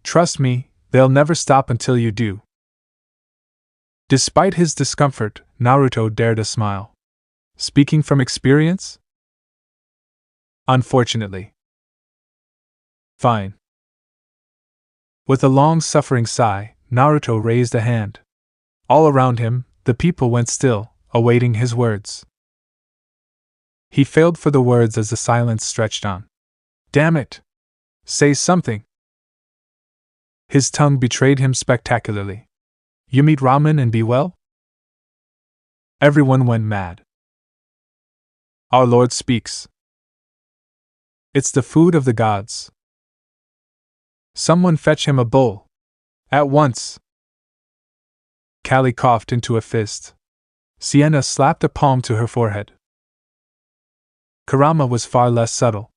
Trust me, they'll never stop until you do. Despite his discomfort, Naruto dared a smile. Speaking from experience? Unfortunately. Fine. With a long-suffering sigh, Naruto raised a hand. All around him, the people went still, awaiting his words. He failed for the words as the silence stretched on. Damn it! Say something! His tongue betrayed him spectacularly. You meet ramen and be well? Everyone went mad. Our Lord speaks. It's the food of the gods. Someone fetch him a bowl. At once. Kali coughed into a fist. Sienna slapped a palm to her forehead. Kurama was far less subtle.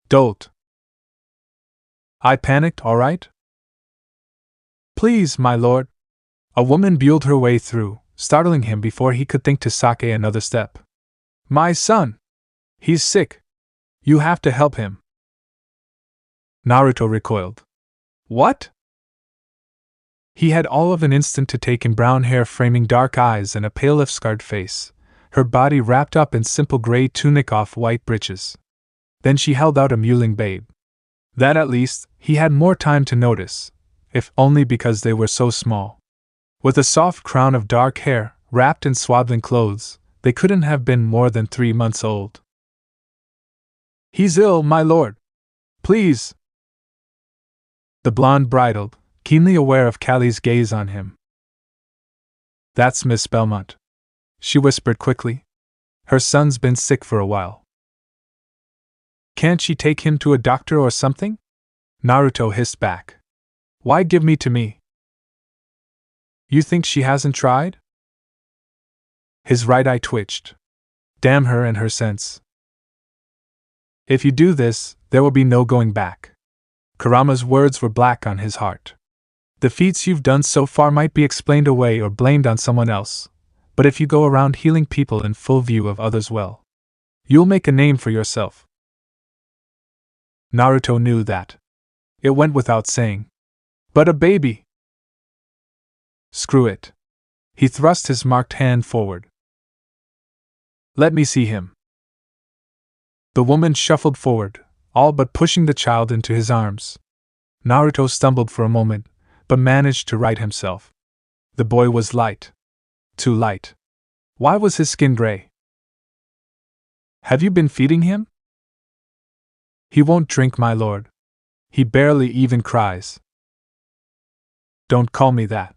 Dolt. I panicked, all right? Please, my lord. A woman buelled her way through, startling him before he could think to Sasuke another step. My son! He's sick. You have to help him. Naruto recoiled. What? He had all of an instant to take in brown hair framing dark eyes and a pale scarred face, her body wrapped up in simple gray tunic off white breeches. Then she held out a mewling babe. That at least, he had more time to notice, if only because they were so small. With a soft crown of dark hair, wrapped in swaddling clothes, they couldn't have been more than 3 months old. He's ill, my lord. Please. The blonde bridled, keenly aware of Kali's gaze on him. That's Miss Belmont, she whispered quickly. Her son's been sick for a while. Can't she take him to a doctor or something? Naruto hissed back. Why give me to me? You think she hasn't tried? His right eye twitched. Damn her and her sense. If you do this, there will be no going back. Kurama's words were black on his heart. The feats you've done so far might be explained away or blamed on someone else, but if you go around healing people in full view of others, well, you'll make a name for yourself. Naruto knew that. It went without saying. But a baby! Screw it. He thrust his marked hand forward. Let me see him. The woman shuffled forward, all but pushing the child into his arms. Naruto stumbled for a moment, but managed to right himself. The boy was light. Too light. Why was his skin gray? Have you been feeding him? He won't drink, my lord. He barely even cries. Don't call me that,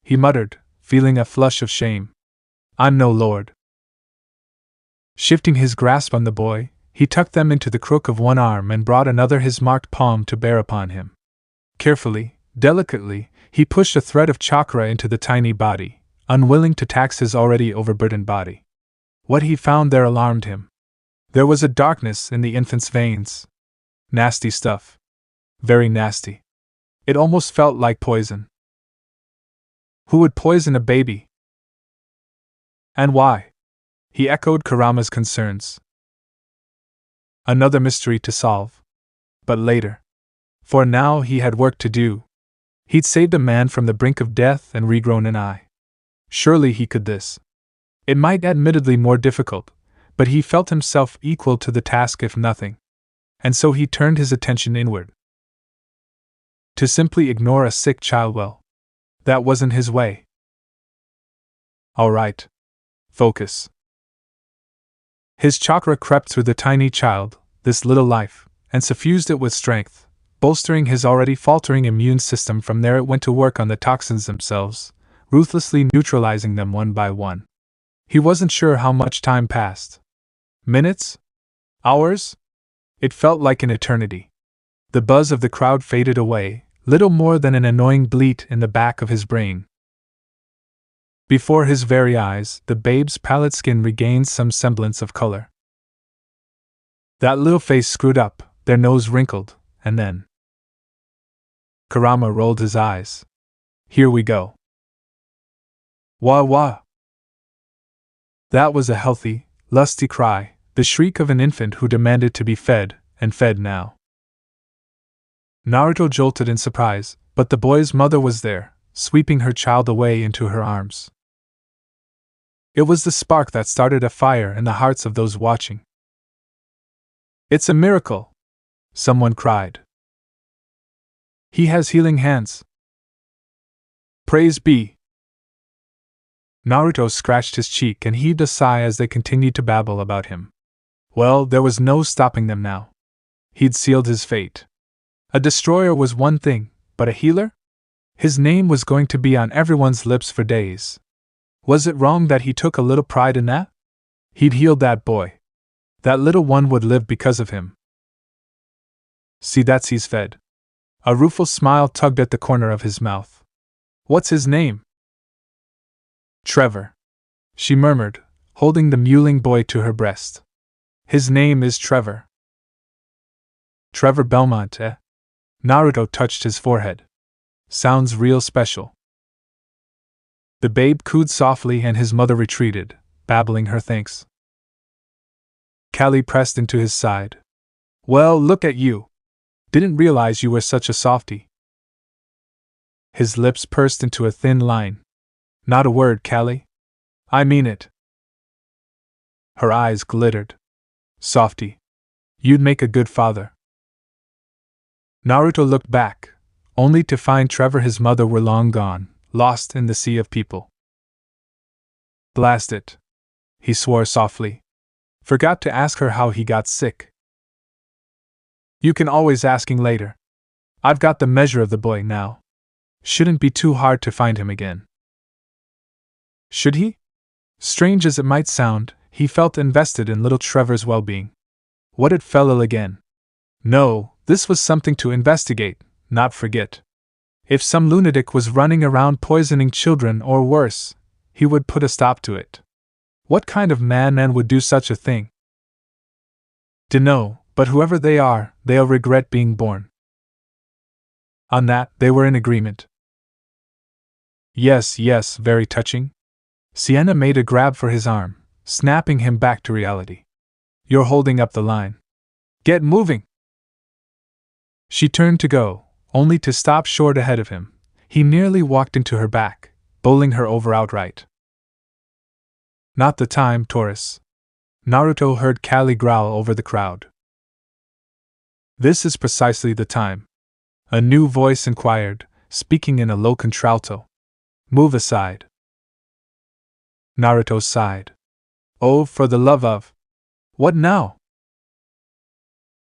he muttered, feeling a flush of shame. I'm no lord. Shifting his grasp on the boy, he tucked them into the crook of one arm and brought another, his marked palm, to bear upon him. Carefully, delicately, he pushed a thread of chakra into the tiny body, unwilling to tax his already overburdened body. What he found there alarmed him. There was a darkness in the infant's veins. Nasty stuff. Very nasty. It almost felt like poison. Who would poison a baby? And why? He echoed Kurama's concerns. Another mystery to solve. But later. For now he had work to do. He'd saved a man from the brink of death and regrown an eye. Surely he could this. It might admittedly more difficult, but he felt himself equal to the task if nothing. And so he turned his attention inward. To simply ignore a sick child, well, that wasn't his way. All right. Focus. His chakra crept through the tiny child, this little life, and suffused it with strength, bolstering his already faltering immune system. From there it went to work on the toxins themselves, ruthlessly neutralizing them one by one. He wasn't sure how much time passed. Minutes? Hours? It felt like an eternity. The buzz of the crowd faded away, little more than an annoying bleat in the back of his brain. Before his very eyes, the babe's pallid skin regained some semblance of color. That little face screwed up, their nose wrinkled, and then Kurama rolled his eyes. Here we go. Wah wah! That was a healthy, lusty cry, the shriek of an infant who demanded to be fed, and fed now. Naruto jolted in surprise, but the boy's mother was there, sweeping her child away into her arms. It was the spark that started a fire in the hearts of those watching. It's a miracle! Someone cried. He has healing hands. Praise be! Naruto scratched his cheek and heaved a sigh as they continued to babble about him. Well, there was no stopping them now. He'd sealed his fate. A destroyer was one thing, but a healer? His name was going to be on everyone's lips for days. Was it wrong that he took a little pride in that? He'd healed that boy. That little one would live because of him. See, that's he's fed. A rueful smile tugged at the corner of his mouth. What's his name? Trevor, she murmured, holding the mewling boy to her breast. His name is Trevor. Trevor Belmont, eh? Naruto touched his forehead. Sounds real special. The babe cooed softly and his mother retreated, babbling her thanks. Kali pressed into his side. Well, look at you. Didn't realize you were such a softie. His lips pursed into a thin line. Not a word, Kali. I mean it. Her eyes glittered. Softie. You'd make a good father. Naruto looked back, only to find Trevor and his mother were long gone, lost in the sea of people. Blast it, he swore softly. Forgot to ask her how he got sick. You can always asking later. I've got the measure of the boy now. Shouldn't be too hard to find him again. Should he? Strange as it might sound, he felt invested in little Trevor's well-being. What it fell again? No, this was something to investigate, not forget. If some lunatic was running around poisoning children or worse, he would put a stop to it. What kind of man would do such a thing? Dunno, but whoever they are, they'll regret being born. On that, they were in agreement. Yes, very touching. Sienna made a grab for his arm, snapping him back to reality. You're holding up the line. Get moving! She turned to go, only to stop short ahead of him. He nearly walked into her back, bowling her over outright. Not the time, Taurus. Naruto heard Kali growl over the crowd. This is precisely the time. A new voice inquired, speaking in a low contralto. Move aside. Naruto sighed. Oh, for the love of... What now?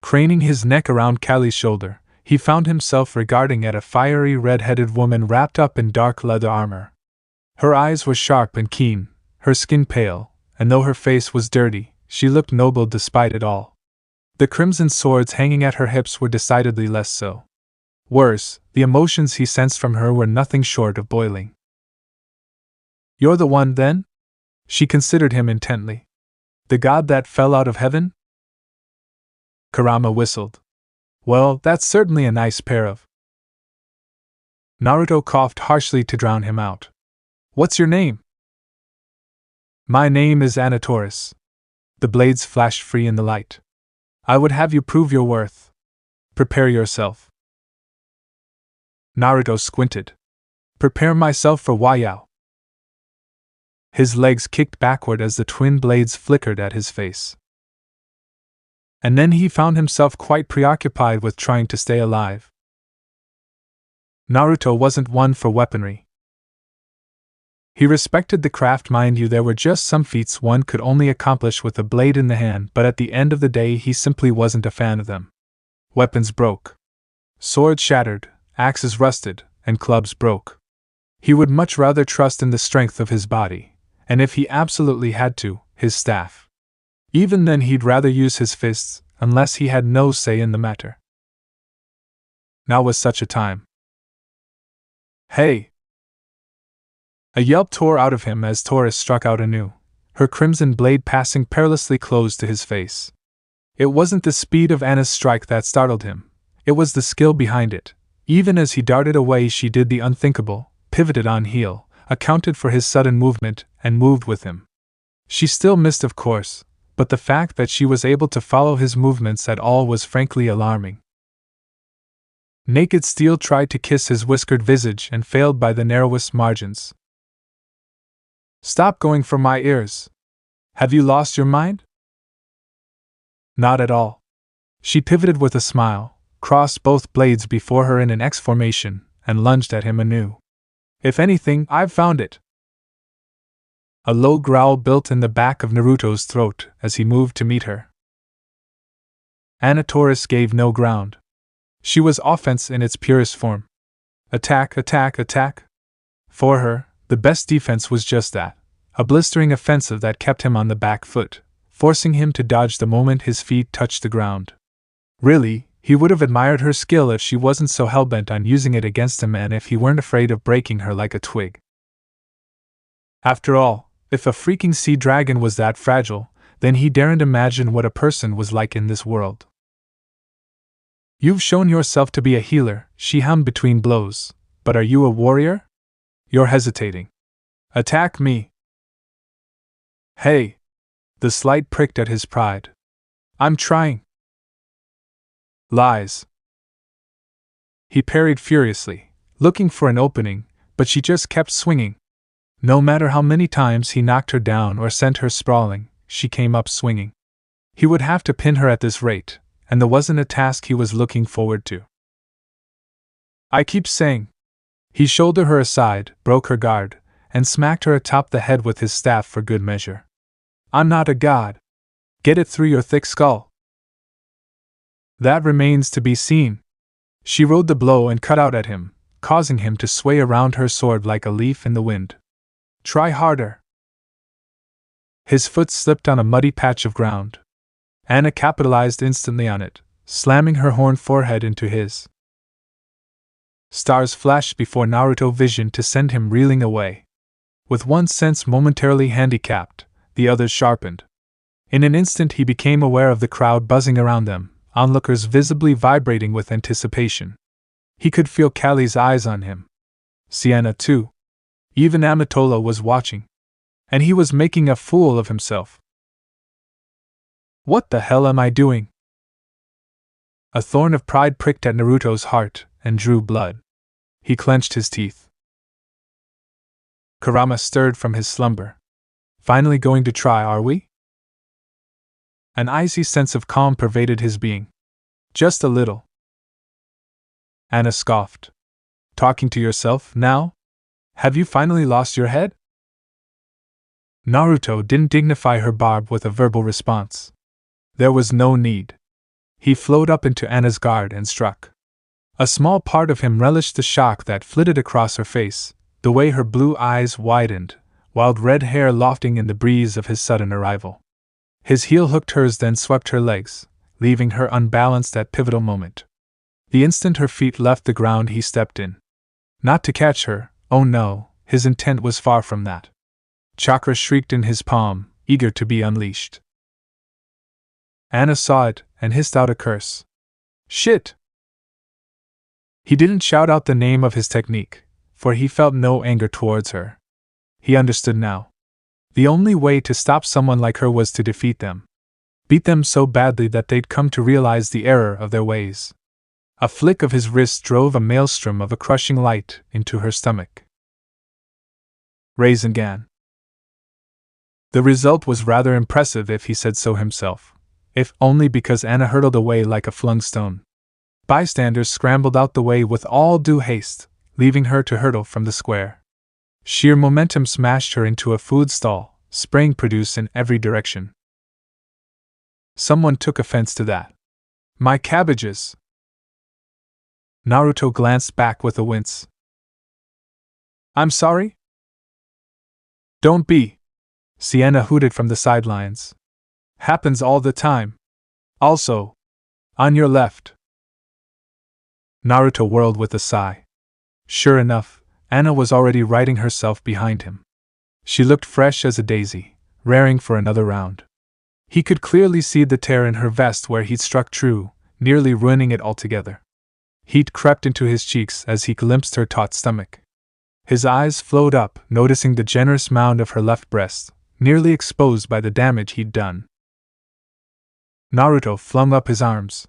Craning his neck around Kali's shoulder, he found himself regarding at a fiery red-headed woman wrapped up in dark leather armor. Her eyes were sharp and keen, her skin pale, and though her face was dirty, she looked noble despite it all. The crimson swords hanging at her hips were decidedly less so. Worse, the emotions he sensed from her were nothing short of boiling. You're the one, then? She considered him intently. The god that fell out of heaven? Kurama whistled. Well, that's certainly a nice pair of. Naruto coughed harshly to drown him out. What's your name? My name is Taurus. The blades flashed free in the light. I would have you prove your worth. Prepare yourself. Naruto squinted. Prepare myself for Wayao. His legs kicked backward as the twin blades flickered at his face. And then he found himself quite preoccupied with trying to stay alive. Naruto wasn't one for weaponry. He respected the craft, mind you, there were just some feats one could only accomplish with a blade in the hand, but at the end of the day he simply wasn't a fan of them. Weapons broke. Swords shattered, axes rusted, and clubs broke. He would much rather trust in the strength of his body, and if he absolutely had to, his staff. Even then he'd rather use his fists, unless he had no say in the matter. Now was such a time. Hey! A yelp tore out of him as Taurus struck out anew, her crimson blade passing perilously close to his face. It wasn't the speed of Anna's strike that startled him, it was the skill behind it. Even as he darted away she did the unthinkable, pivoted on heel, accounted for his sudden movement, and moved with him. She still missed, of course, but the fact that she was able to follow his movements at all was frankly alarming. Naked steel tried to kiss his whiskered visage and failed by the narrowest margins. Stop going for my ears. Have you lost your mind? Not at all. She pivoted with a smile, crossed both blades before her in an X formation, and lunged at him anew. If anything, I've found it. A low growl built in the back of Naruto's throat as he moved to meet her. Taurus gave no ground. She was offense in its purest form. Attack, attack, attack. For her, the best defense was just that, a blistering offensive that kept him on the back foot, forcing him to dodge the moment his feet touched the ground. Really, he would have admired her skill if she wasn't so hellbent on using it against him and if he weren't afraid of breaking her like a twig. After all, if a freaking sea dragon was that fragile, then he daren't imagine what a person was like in this world. You've shown yourself to be a healer, she hummed between blows, but are you a warrior? You're hesitating. Attack me. Hey! The slight pricked at his pride. I'm trying. Lies. He parried furiously, looking for an opening, but she just kept swinging. No matter how many times he knocked her down or sent her sprawling, she came up swinging. He would have to pin her at this rate, and there wasn't a task he was looking forward to. I keep saying. He shouldered her aside, broke her guard, and smacked her atop the head with his staff for good measure. I'm not a god. Get it through your thick skull. That remains to be seen. She rode the blow and cut out at him, causing him to sway around her sword like a leaf in the wind. Try harder. His foot slipped on a muddy patch of ground. Anna capitalized instantly on it, slamming her horned forehead into his. Stars flashed before Naruto's vision to send him reeling away. With one sense momentarily handicapped, the other sharpened. In an instant he became aware of the crowd buzzing around them, onlookers visibly vibrating with anticipation. He could feel Kali's eyes on him. Sienna too. Even Amatola was watching. And he was making a fool of himself. What the hell am I doing? A thorn of pride pricked at Naruto's heart and drew blood. He clenched his teeth. Kurama stirred from his slumber. Finally going to try, are we? An icy sense of calm pervaded his being. Just a little. Anna scoffed. Talking to yourself, now? Have you finally lost your head? Naruto didn't dignify her barb with a verbal response. There was no need. He flowed up into Anna's guard and struck. A small part of him relished the shock that flitted across her face, the way her blue eyes widened, wild red hair lofting in the breeze of his sudden arrival. His heel hooked hers, then swept her legs, leaving her unbalanced at pivotal moment. The instant her feet left the ground, he stepped in. Not to catch her, oh no, his intent was far from that. Chakra shrieked in his palm, eager to be unleashed. Anna saw it and hissed out a curse. Shit! He didn't shout out the name of his technique, for he felt no anger towards her. He understood now. The only way to stop someone like her was to defeat them. Beat them so badly that they'd come to realize the error of their ways. A flick of his wrist drove a maelstrom of a crushing light into her stomach. Rasengan. The result was rather impressive if he said so himself, if only because Anna hurtled away like a flung stone. Bystanders scrambled out the way with all due haste, leaving her to hurtle from the square. Sheer momentum smashed her into a food stall, spraying produce in every direction. Someone took offense to that. My cabbages! Naruto glanced back with a wince. I'm sorry? Don't be! Sienna hooted from the sidelines. Happens all the time. Also, on your left. Naruto whirled with a sigh. Sure enough, Anna was already riding herself behind him. She looked fresh as a daisy, raring for another round. He could clearly see the tear in her vest where he'd struck true, nearly ruining it altogether. Heat crept into his cheeks as he glimpsed her taut stomach. His eyes flowed up, noticing the generous mound of her left breast, nearly exposed by the damage he'd done. Naruto flung up his arms.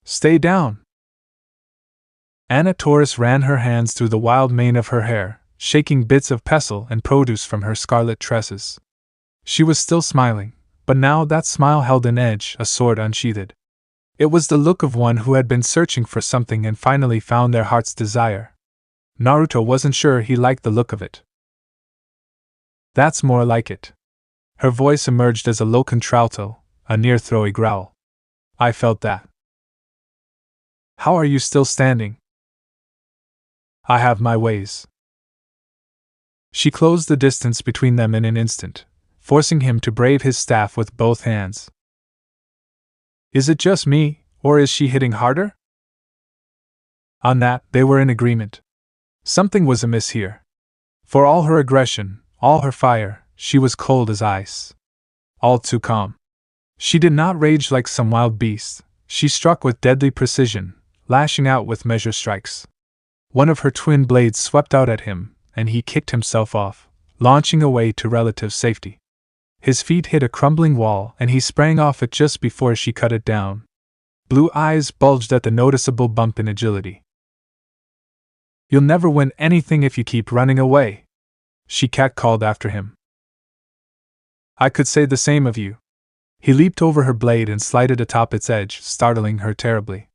Stay down! Anna Taurus ran her hands through the wild mane of her hair, shaking bits of pestle and produce from her scarlet tresses. She was still smiling, but now that smile held an edge, a sword unsheathed. It was the look of one who had been searching for something and finally found their heart's desire. Naruto wasn't sure he liked the look of it. That's more like it. Her voice emerged as a low contralto, a near-throaty growl. I felt that. How are you still standing? I have my ways. She closed the distance between them in an instant, forcing him to brave his staff with both hands. Is it just me, or is she hitting harder? On that, they were in agreement. Something was amiss here. For all her aggression, all her fire, she was cold as ice. All too calm. She did not rage like some wild beast. She struck with deadly precision, lashing out with measure strikes. One of her twin blades swept out at him, and he kicked himself off, launching away to relative safety. His feet hit a crumbling wall, and he sprang off it just before she cut it down. Blue eyes bulged at the noticeable bump in agility. You'll never win anything if you keep running away, she catcalled after him. I could say the same of you. He leaped over her blade and slided atop its edge, startling her terribly.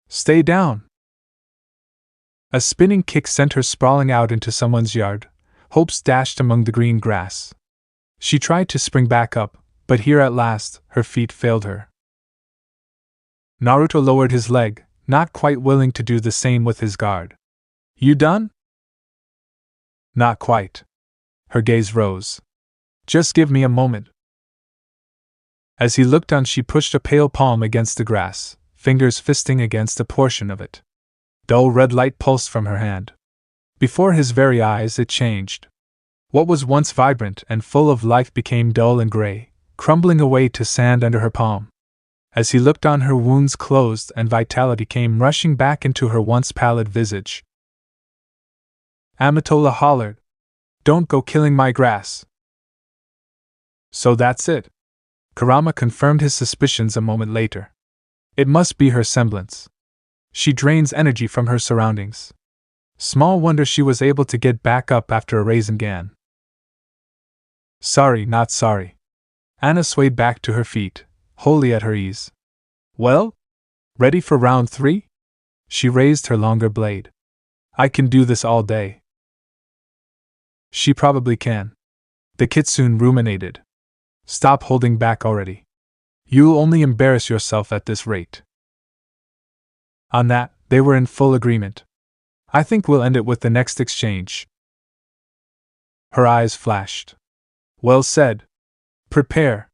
Stay down! A spinning kick sent her sprawling out into someone's yard, hopes dashed among the green grass. She tried to spring back up, but here at last, her feet failed her. Naruto lowered his leg, not quite willing to do the same with his guard. You done? Not quite. Her gaze rose. Just give me a moment. As he looked on, she pushed a pale palm against the grass, fingers fisting against a portion of it. Dull red light pulsed from her hand. Before his very eyes it changed. What was once vibrant and full of life became dull and gray, crumbling away to sand under her palm. As he looked on, her wounds closed and vitality came rushing back into her once pallid visage. Amatola hollered, "Don't go killing my grass." So that's it. Kurama confirmed his suspicions a moment later. It must be her semblance. She drains energy from her surroundings. Small wonder she was able to get back up after a Rasengan. Sorry, not sorry. Anna swayed back to her feet, wholly at her ease. Well? Ready for round 3? She raised her longer blade. I can do this all day. She probably can. The kitsune ruminated. Stop holding back already. You'll only embarrass yourself at this rate. On that, they were in full agreement. I think we'll end it with the next exchange. Her eyes flashed. Well said. Prepare.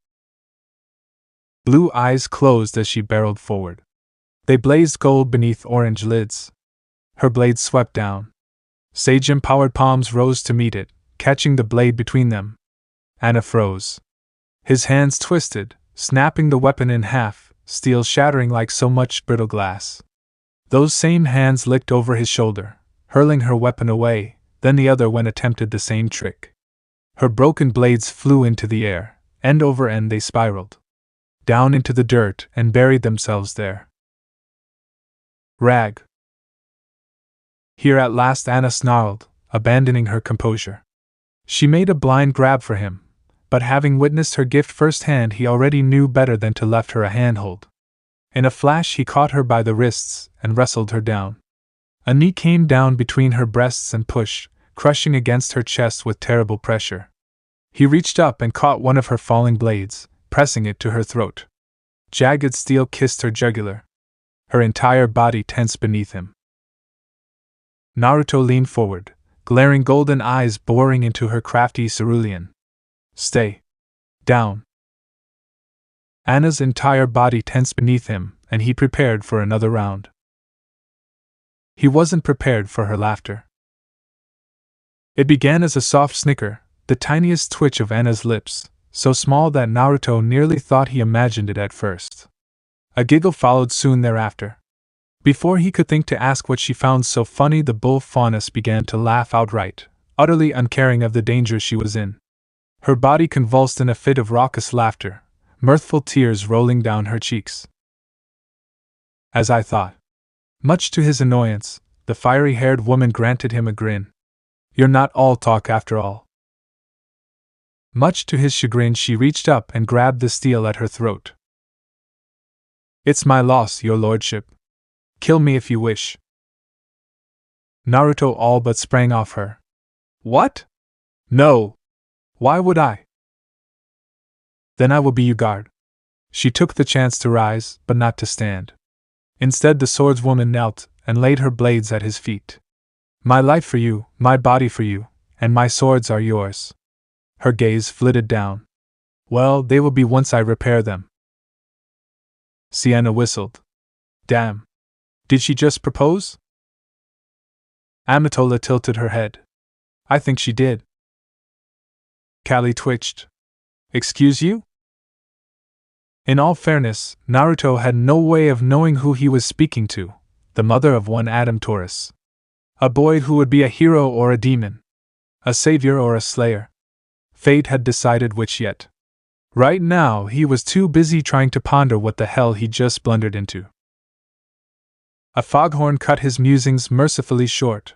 Blue eyes closed as she barreled forward. They blazed gold beneath orange lids. Her blade swept down. Sage-empowered palms rose to meet it, catching the blade between them. Anna froze. His hands twisted, snapping the weapon in half, steel shattering like so much brittle glass. Those same hands licked over his shoulder, hurling her weapon away, then the other one attempted the same trick. Her broken blades flew into the air, end over end they spiraled. Down into the dirt and buried themselves there. Rag. Here at last Anna snarled, abandoning her composure. She made a blind grab for him, but having witnessed her gift firsthand he already knew better than to left her a handhold. In a flash he caught her by the wrists and wrestled her down. A knee came down between her breasts and pushed, crushing against her chest with terrible pressure. He reached up and caught one of her falling blades, pressing it to her throat. Jagged steel kissed her jugular. Her entire body tensed beneath him. Naruto leaned forward, glaring golden eyes boring into her crafty cerulean. Stay down. Anna's entire body tensed beneath him, and he prepared for another round. He wasn't prepared for her laughter. It began as a soft snicker, the tiniest twitch of Anna's lips, so small that Naruto nearly thought he imagined it at first. A giggle followed soon thereafter. Before he could think to ask what she found so funny, the bull fauness began to laugh outright, utterly uncaring of the danger she was in. Her body convulsed in a fit of raucous laughter, mirthful tears rolling down her cheeks. As I thought. Much to his annoyance, the fiery-haired woman granted him a grin. You're not all talk after all. Much to his chagrin she reached up and grabbed the steel at her throat. It's my loss, your lordship. Kill me if you wish. Naruto all but sprang off her. What? No! Why would I? Then I will be your guard. She took the chance to rise, but not to stand. Instead the swordswoman knelt and laid her blades at his feet. My life for you, my body for you, and my swords are yours. Her gaze flitted down. Well, they will be once I repair them. Sienna whistled. Damn. Did she just propose? Amatola tilted her head. I think she did. Kali twitched. Excuse you? In all fairness, Naruto had no way of knowing who he was speaking to, the mother of one Adam Taurus. A boy who would be a hero or a demon. A savior or a slayer. Fate had decided which yet. Right now he was too busy trying to ponder what the hell he just blundered into. A foghorn cut his musings mercifully short.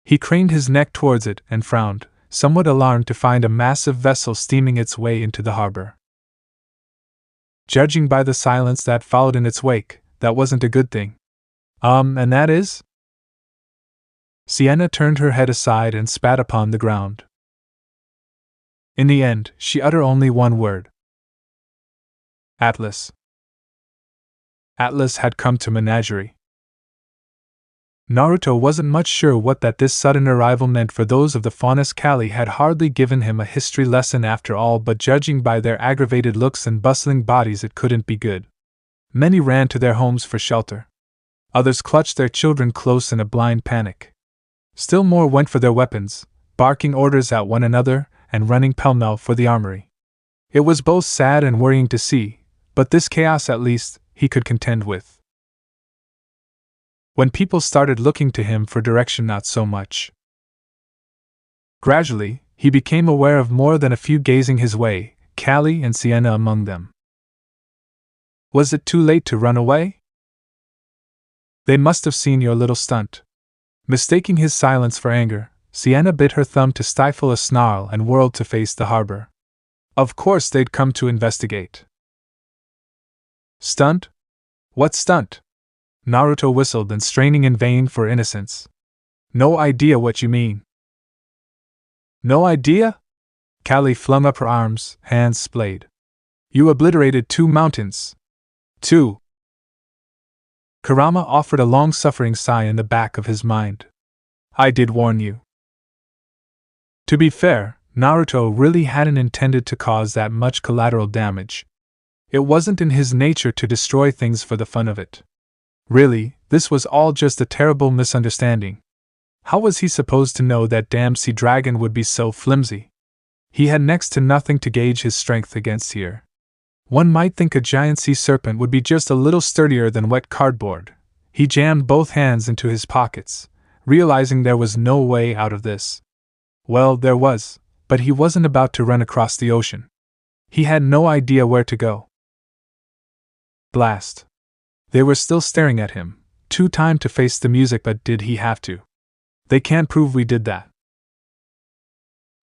He craned his neck towards it and frowned, somewhat alarmed to find a massive vessel steaming its way into the harbor. Judging by the silence that followed in its wake, that wasn't a good thing. And that is? Sienna turned her head aside and spat upon the ground. In the end, she uttered only one word. Atlas. Atlas had come to Menagerie. Naruto wasn't much sure what that this sudden arrival meant, for those of the Faunus Kali had hardly given him a history lesson after all, but judging by their aggravated looks and bustling bodies it couldn't be good. Many ran to their homes for shelter. Others clutched their children close in a blind panic. Still more went for their weapons, barking orders at one another and running pell-mell for the armory. It was both sad and worrying to see, but this chaos at least he could contend with. When people started looking to him for direction, not so much. Gradually, he became aware of more than a few gazing his way, Kali and Sienna among them. Was it too late to run away? They must have seen your little stunt. Mistaking his silence for anger, Sienna bit her thumb to stifle a snarl and whirled to face the harbor. Of course they'd come to investigate. Stunt? What stunt? Naruto whistled and straining in vain for innocence. No idea what you mean. No idea? Kali flung up her arms, hands splayed. You obliterated 2 mountains. 2. Kurama offered a long-suffering sigh in the back of his mind. I did warn you. To be fair, Naruto really hadn't intended to cause that much collateral damage. It wasn't in his nature to destroy things for the fun of it. Really, this was all just a terrible misunderstanding. How was he supposed to know that damn sea dragon would be so flimsy? He had next to nothing to gauge his strength against here. One might think a giant sea serpent would be just a little sturdier than wet cardboard. He jammed both hands into his pockets, realizing there was no way out of this. Well, there was, but he wasn't about to run across the ocean. He had no idea where to go. Blast. They were still staring at him, too timed to face the music, but did he have to? They can't prove we did that.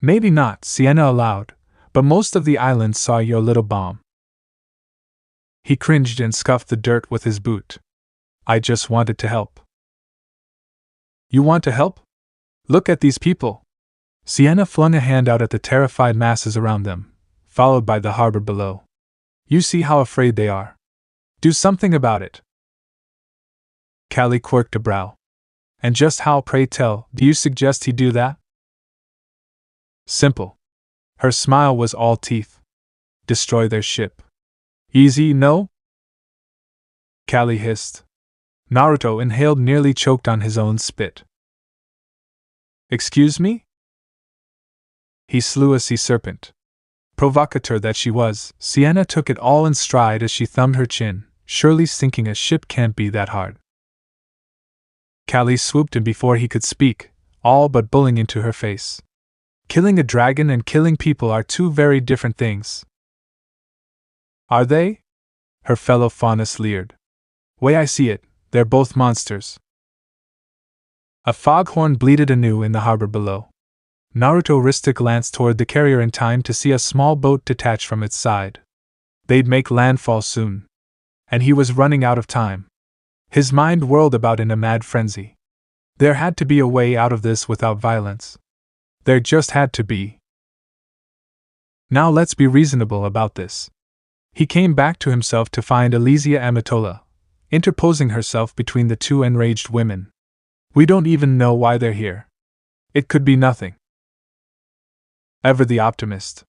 Maybe not, Sienna allowed, but most of the island saw your little bomb. He cringed and scuffed the dirt with his boot. I just wanted to help. You want to help? Look at these people. Sienna flung a hand out at the terrified masses around them, followed by the harbor below. You see how afraid they are. Do something about it. Kali quirked a brow. And just how, pray tell, do you suggest he do that? Simple. Her smile was all teeth. Destroy their ship. Easy, no? Kali hissed. Naruto inhaled, nearly choked on his own spit. Excuse me? He slew a sea serpent. Provocateur that she was, Sienna took it all in stride as she thumbed her chin. Surely sinking a ship can't be that hard. Kali swooped in before he could speak, all but bullying into her face. Killing a dragon and killing people are 2 very different things. Are they? Her fellow faunus leered. Way I see it, they're both monsters. A foghorn bleated anew in the harbor below. Naruto risked a glance toward the carrier in time to see a small boat detach from its side. They'd make landfall soon. And he was running out of time. His mind whirled about in a mad frenzy. There had to be a way out of this without violence. There just had to be. Now let's be reasonable about this. He came back to himself to find Elysia Amatola, interposing herself between the 2 enraged women. We don't even know why they're here. It could be nothing. Ever the optimist.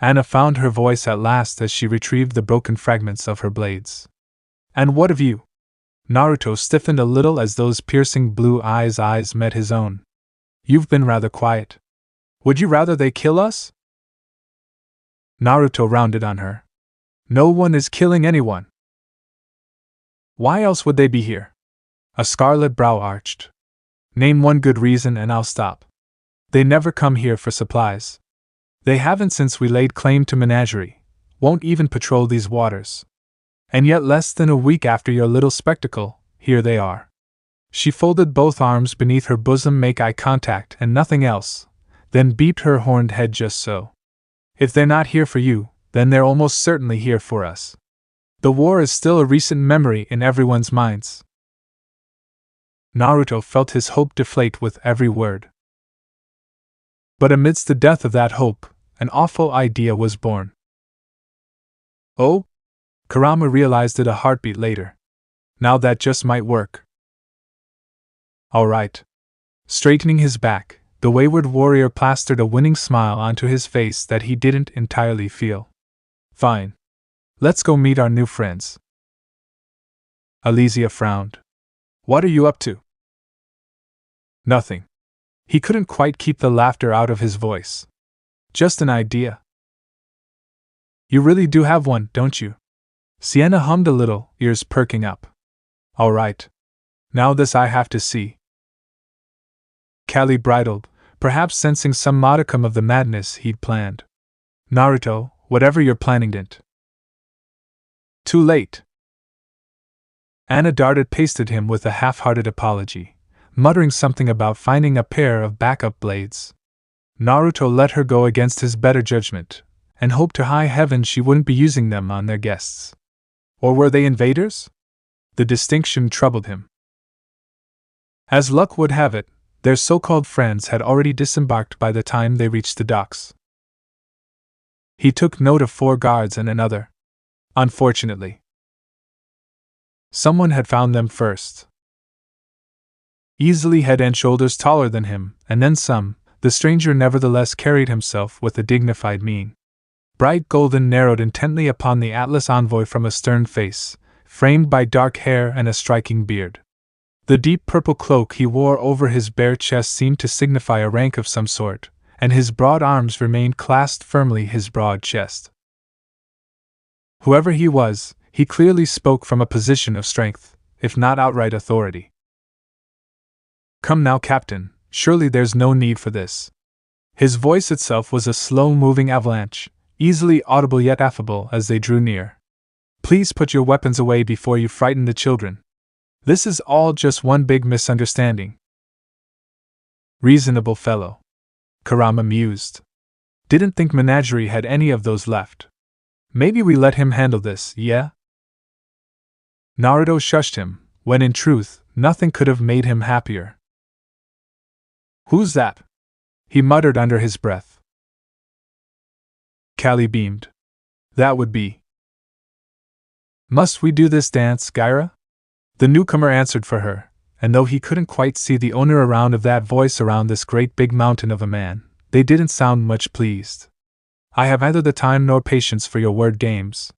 Anna found her voice at last as she retrieved the broken fragments of her blades. And what of you? Naruto stiffened a little as those piercing blue eyes met his own. You've been rather quiet. Would you rather they kill us? Naruto rounded on her. No one is killing anyone. Why else would they be here? A scarlet brow arched. Name one good reason and I'll stop. They never come here for supplies. They haven't since we laid claim to Menagerie, won't even patrol these waters. And yet less than a week after your little spectacle, here they are. She folded both arms beneath her bosom, make eye contact and nothing else, then beeped her horned head just so. If they're not here for you, then they're almost certainly here for us. The war is still a recent memory in everyone's minds. Naruto felt his hope deflate with every word. But amidst the death of that hope, an awful idea was born. Oh? Kurama realized it a heartbeat later. Now that just might work. All right. Straightening his back, the wayward warrior plastered a winning smile onto his face that he didn't entirely feel. Fine. Let's go meet our new friends. Elysia frowned. What are you up to? Nothing. He couldn't quite keep the laughter out of his voice. Just an idea. You really do have one, don't you? Sienna hummed a little, ears perking up. All right. Now this I have to see. Kali bridled, perhaps sensing some modicum of the madness he'd planned. Naruto, whatever you're planning didn't. Too late. Anna darted pasted him with a half-hearted apology, muttering something about finding a pair of backup blades. Naruto let her go against his better judgment, and hoped to high heaven she wouldn't be using them on their guests. Or were they invaders? The distinction troubled him. As luck would have it, their so-called friends had already disembarked by the time they reached the docks. He took note of 4 guards and another. Unfortunately, someone had found them first. Easily head and shoulders taller than him, and then some, the stranger nevertheless carried himself with a dignified mien. Bright golden narrowed intently upon the Atlas envoy from a stern face, framed by dark hair and a striking beard. The deep purple cloak he wore over his bare chest seemed to signify a rank of some sort, and his broad arms remained clasped firmly his broad chest. Whoever he was, he clearly spoke from a position of strength, if not outright authority. "Come now, Captain, surely there's no need for this." His voice itself was a slow-moving avalanche, easily audible yet affable as they drew near. "Please put your weapons away before you frighten the children. This is all just one big misunderstanding." Reasonable fellow, Kurama mused. Didn't think Menagerie had any of those left. Maybe we let him handle this, yeah? Naruto shushed him, when in truth, nothing could have made him happier. "Who's that?" he muttered under his breath. Kali beamed. "That would be." "Must we do this dance, Gaira?" The newcomer answered for her, and though he couldn't quite see the owner around of that voice around this great big mountain of a man, they didn't sound much pleased. "I have neither the time nor patience for your word games."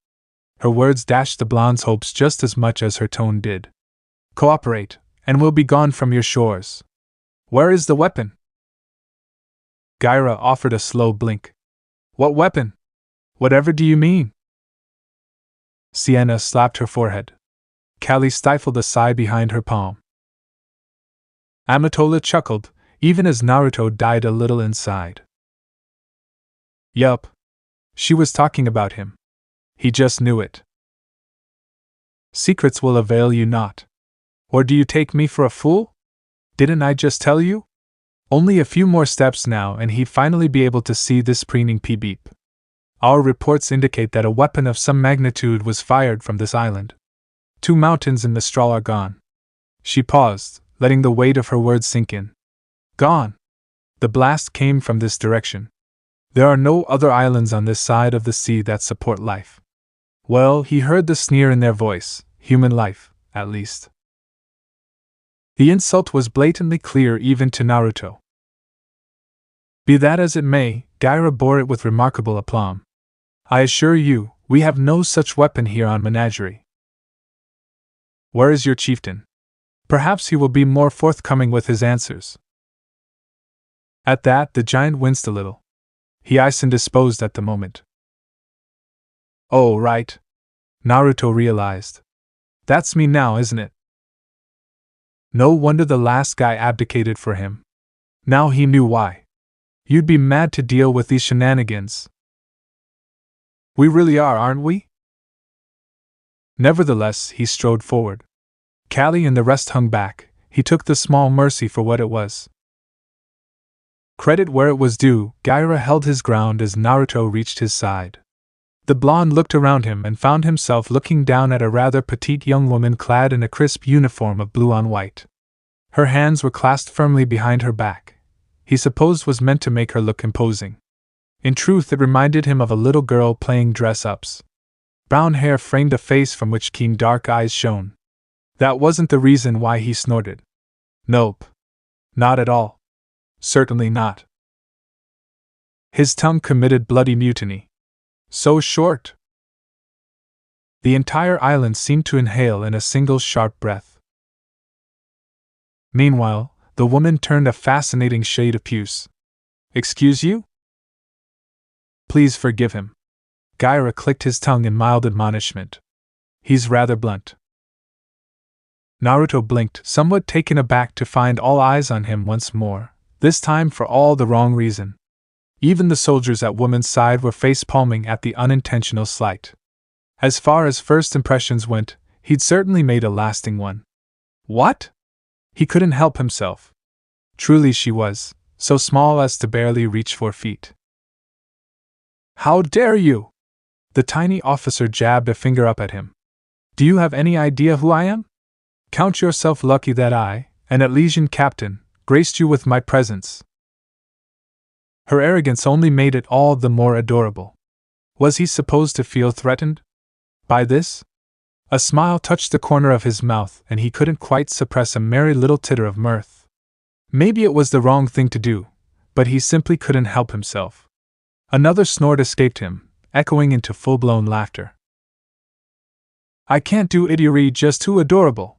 Her words dashed the blonde's hopes just as much as her tone did. "Cooperate, and we'll be gone from your shores." "Where is the weapon?" Gaira offered a slow blink. "What weapon? Whatever do you mean?" Sienna slapped her forehead. Kali stifled a sigh behind her palm. Amatola chuckled, even as Naruto died a little inside. Yup. She was talking about him. He just knew it. "Secrets will avail you not. Or do you take me for a fool? Didn't I just tell you? Only a few more steps now and he'd finally be able to see this preening P-beep. Our reports indicate that a weapon of some magnitude was fired from this island. 2 mountains in the straw are gone." She paused, letting the weight of her words sink in. "Gone. The blast came from this direction. There are no other islands on this side of the sea that support life." Well, he heard the sneer in their voice, human life, at least. The insult was blatantly clear even to Naruto. Be that as it may, Gaira bore it with remarkable aplomb. "I assure you, we have no such weapon here on Menagerie." "Where is your chieftain? Perhaps he will be more forthcoming with his answers." At that, the giant winced a little. He is indisposed at the moment. "Oh, right," Naruto realized. "That's me now, isn't it?" No wonder the last guy abdicated for him. Now he knew why. You'd be mad to deal with these shenanigans. "We really are, aren't we?" Nevertheless, he strode forward. Kali and the rest hung back. He took the small mercy for what it was. Credit where it was due, Gaira held his ground as Naruto reached his side. The blonde looked around him and found himself looking down at a rather petite young woman clad in a crisp uniform of blue on white. Her hands were clasped firmly behind her back. He supposed was meant to make her look imposing. In truth, it reminded him of a little girl playing dress-ups. Brown hair framed a face from which keen dark eyes shone. That wasn't the reason why he snorted. Nope. Not at all. Certainly not. His tongue committed bloody mutiny. So short. The entire island seemed to inhale in a single sharp breath. Meanwhile, the woman turned a fascinating shade of puce. "Excuse you?" "Please forgive him." Gaira clicked his tongue in mild admonishment. "He's rather blunt." Naruto blinked, somewhat taken aback to find all eyes on him once more, this time for all the wrong reason. Even the soldiers at woman's side were face-palming at the unintentional slight. As far as first impressions went, he'd certainly made a lasting one. What? He couldn't help himself. Truly she was, so small as to barely reach 4 feet. "How dare you!" The tiny officer jabbed a finger up at him. "Do you have any idea who I am? Count yourself lucky that I, an Atlesian captain, graced you with my presence." Her arrogance only made it all the more adorable. Was he supposed to feel threatened? By this? A smile touched the corner of his mouth and he couldn't quite suppress a merry little titter of mirth. Maybe it was the wrong thing to do, but he simply couldn't help himself. Another snort escaped him, echoing into full-blown laughter. I can't do idiory, just too adorable.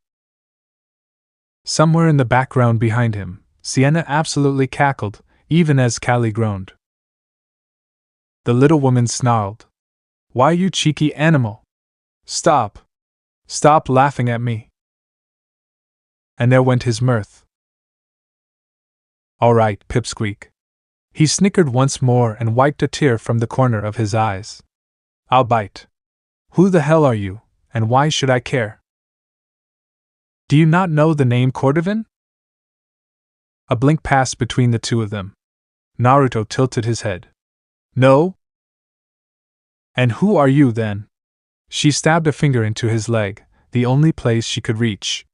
Somewhere in the background behind him, Sienna absolutely cackled, even as Kali groaned. The little woman snarled. Why, you cheeky animal! Stop! Stop laughing at me! And there went his mirth. All right, pipsqueak. He snickered once more and wiped a tear from the corner of his eyes. I'll bite. Who the hell are you, and why should I care? Do you not know the name Cordovan? A blink passed between the two of them. Naruto tilted his head. No? And who are you then? She stabbed a finger into his leg, the only place she could reach.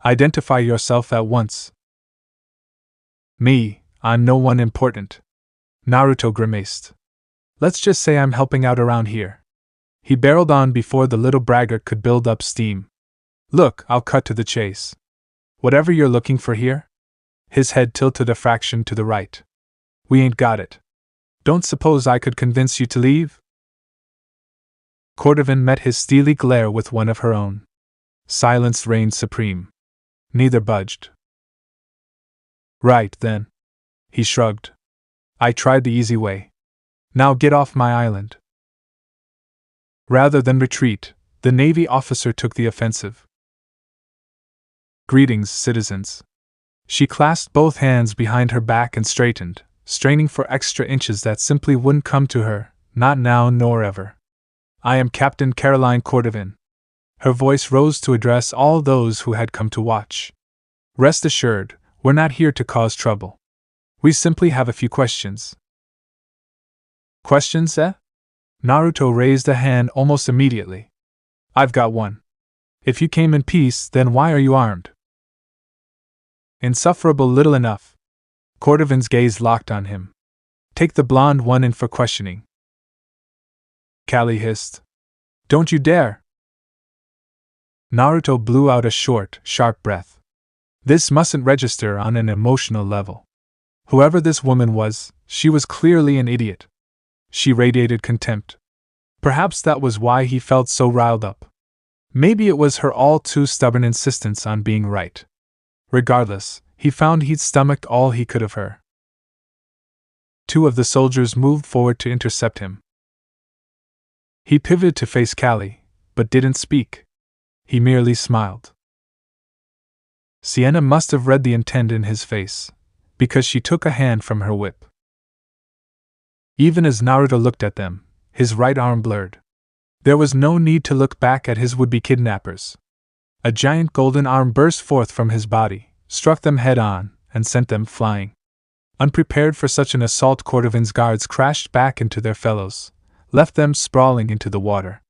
Identify yourself at once. Me, I'm no one important. Naruto grimaced. Let's just say I'm helping out around here. He barreled on before the little braggart could build up steam. Look, I'll cut to the chase. Whatever you're looking for here? His head tilted a fraction to the right. We ain't got it. Don't suppose I could convince you to leave? Cordovan met his steely glare with one of her own. Silence reigned supreme. Neither budged. Right, then. He shrugged. I tried the easy way. Now get off my island. Rather than retreat, the Navy officer took the offensive. Greetings, citizens. She clasped both hands behind her back and straightened, straining for extra inches that simply wouldn't come to her, not now nor ever. I am Captain Caroline Cordovan. Her voice rose to address all those who had come to watch. Rest assured, we're not here to cause trouble. We simply have a few questions. Questions, eh? Naruto raised a hand almost immediately. I've got one. If you came in peace, then why are you armed? Insufferable little enough. Cordovan's gaze locked on him. Take the blonde one in for questioning. Kali hissed. Don't you dare! Naruto blew out a short, sharp breath. This mustn't register on an emotional level. Whoever this woman was, she was clearly an idiot. She radiated contempt. Perhaps that was why he felt so riled up. Maybe it was her all-too-stubborn insistence on being right. Regardless, he found he'd stomached all he could of her. Two of the soldiers moved forward to intercept him. He pivoted to face Kali, but didn't speak. He merely smiled. Sienna must have read the intent in his face, because she took a hand from her whip. Even as Naruto looked at them, his right arm blurred. There was no need to look back at his would-be kidnappers. A giant golden arm burst forth from his body, struck them head-on, and sent them flying. Unprepared for such an assault, Cordovan's guards crashed back into their fellows, left them sprawling into the water.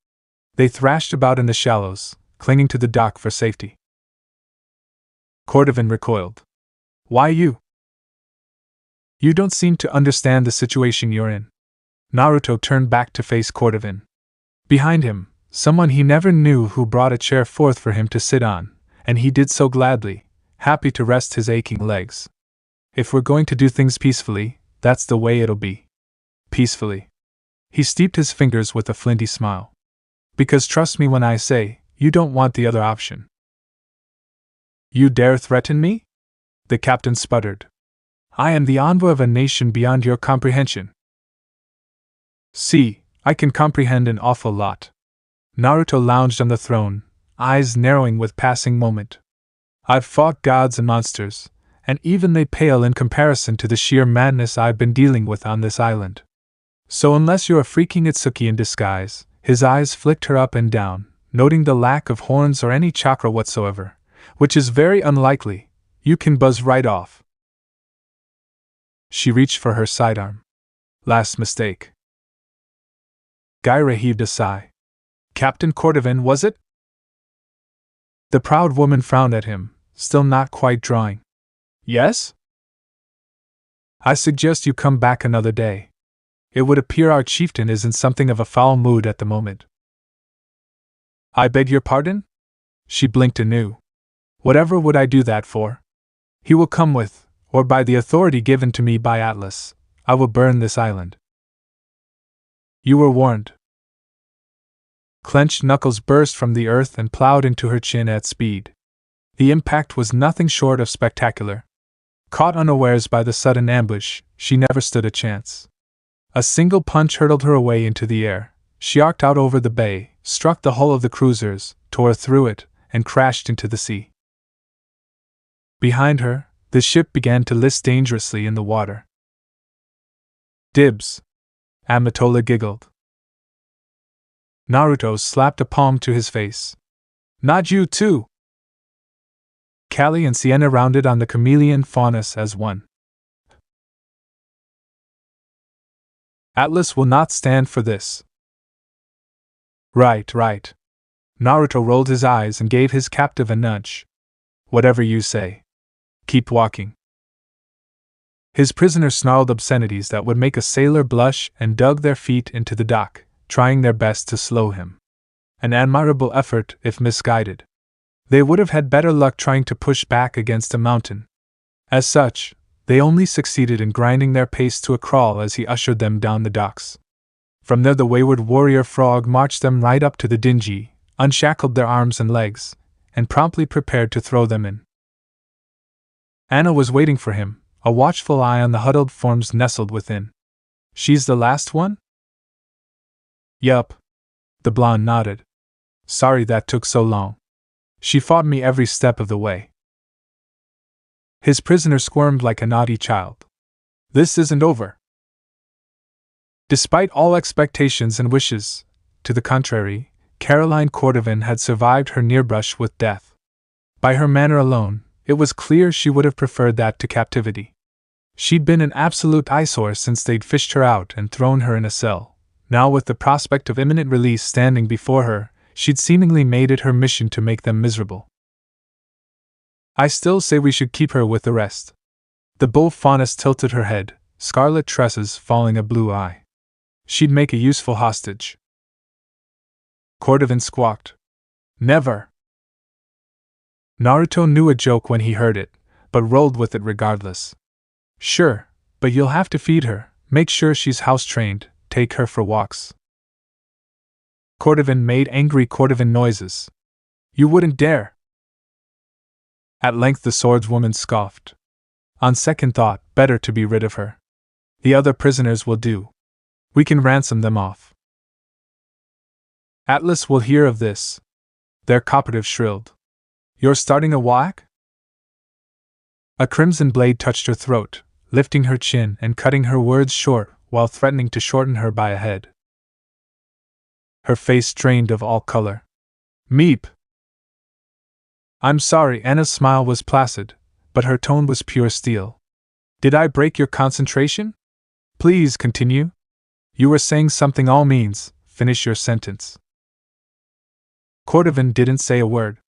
They thrashed about in the shallows, clinging to the dock for safety. Cordovan recoiled. Why you? You don't seem to understand the situation you're in. Naruto turned back to face Cordovan. Behind him, someone he never knew who brought a chair forth for him to sit on, and he did so gladly, happy to rest his aching legs. If we're going to do things peacefully, that's the way it'll be. Peacefully. He steeped his fingers with a flinty smile. Because trust me when I say, you don't want the other option. You dare threaten me? The captain sputtered. I am the envoy of a nation beyond your comprehension. See, I can comprehend an awful lot. Naruto lounged on the throne, eyes narrowing with passing moment. I've fought gods and monsters, and even they pale in comparison to the sheer madness I've been dealing with on this island. So unless you're a freaking Itsuki in disguise, his eyes flicked her up and down, noting the lack of horns or any chakra whatsoever, which is very unlikely, you can buzz right off. She reached for her sidearm. Last mistake. Gaira heaved a sigh. Captain Cordovan, was it? The proud woman frowned at him, still not quite drawing. Yes? I suggest you come back another day. It would appear our chieftain is in something of a foul mood at the moment. I beg your pardon? She blinked anew. Whatever would I do that for? He will come with, or by the authority given to me by Atlas, I will burn this island. You were warned. Clenched knuckles burst from the earth and plowed into her chin at speed. The impact was nothing short of spectacular. Caught unawares by the sudden ambush, she never stood a chance. A single punch hurtled her away into the air. She arced out over the bay, struck the hull of the cruisers, tore through it, and crashed into the sea. Behind her, the ship began to list dangerously in the water. Dibs! Amatola giggled. Naruto slapped a palm to his face. Not you too! Kali and Sienna rounded on the chameleon faunus as one. Atlas will not stand for this. Right. Naruto rolled his eyes and gave his captive a nudge. Whatever you say. Keep walking. His prisoner snarled obscenities that would make a sailor blush and dug their feet into the dock, trying their best to slow him. An admirable effort if misguided. They would have had better luck trying to push back against a mountain. As such, they only succeeded in grinding their pace to a crawl as he ushered them down the docks. From there the wayward warrior frog marched them right up to the dingy, unshackled their arms and legs, and promptly prepared to throw them in. Anna was waiting for him, a watchful eye on the huddled forms nestled within. She's the last one? Yup. The blonde nodded. Sorry that took so long. She fought me every step of the way. His prisoner squirmed like a naughty child. This isn't over. Despite all expectations and wishes, to the contrary, Caroline Cordovan had survived her near brush with death. By her manner alone, it was clear she would have preferred that to captivity. She'd been an absolute eyesore since they'd fished her out and thrown her in a cell. Now, with the prospect of imminent release standing before her, she'd seemingly made it her mission to make them miserable. I still say we should keep her with the rest. The bull faunus tilted her head, scarlet tresses falling a blue eye. She'd make a useful hostage. Cordovan squawked. Never! Naruto knew a joke when he heard it, but rolled with it regardless. Sure, but you'll have to feed her, make sure she's house-trained, take her for walks. Cordovan made angry Cordovan noises. You wouldn't dare! At length the swordswoman scoffed. On second thought, better to be rid of her. The other prisoners will do. We can ransom them off. Atlas will hear of this. Their cooperative shrilled. You're starting a whack? A crimson blade touched her throat, lifting her chin and cutting her words short while threatening to shorten her by a head. Her face drained of all color. Meep! I'm sorry, Anna's smile was placid, but her tone was pure steel. Did I break your concentration? Please continue. You were saying something all means, finish your sentence. Cordovan didn't say a word.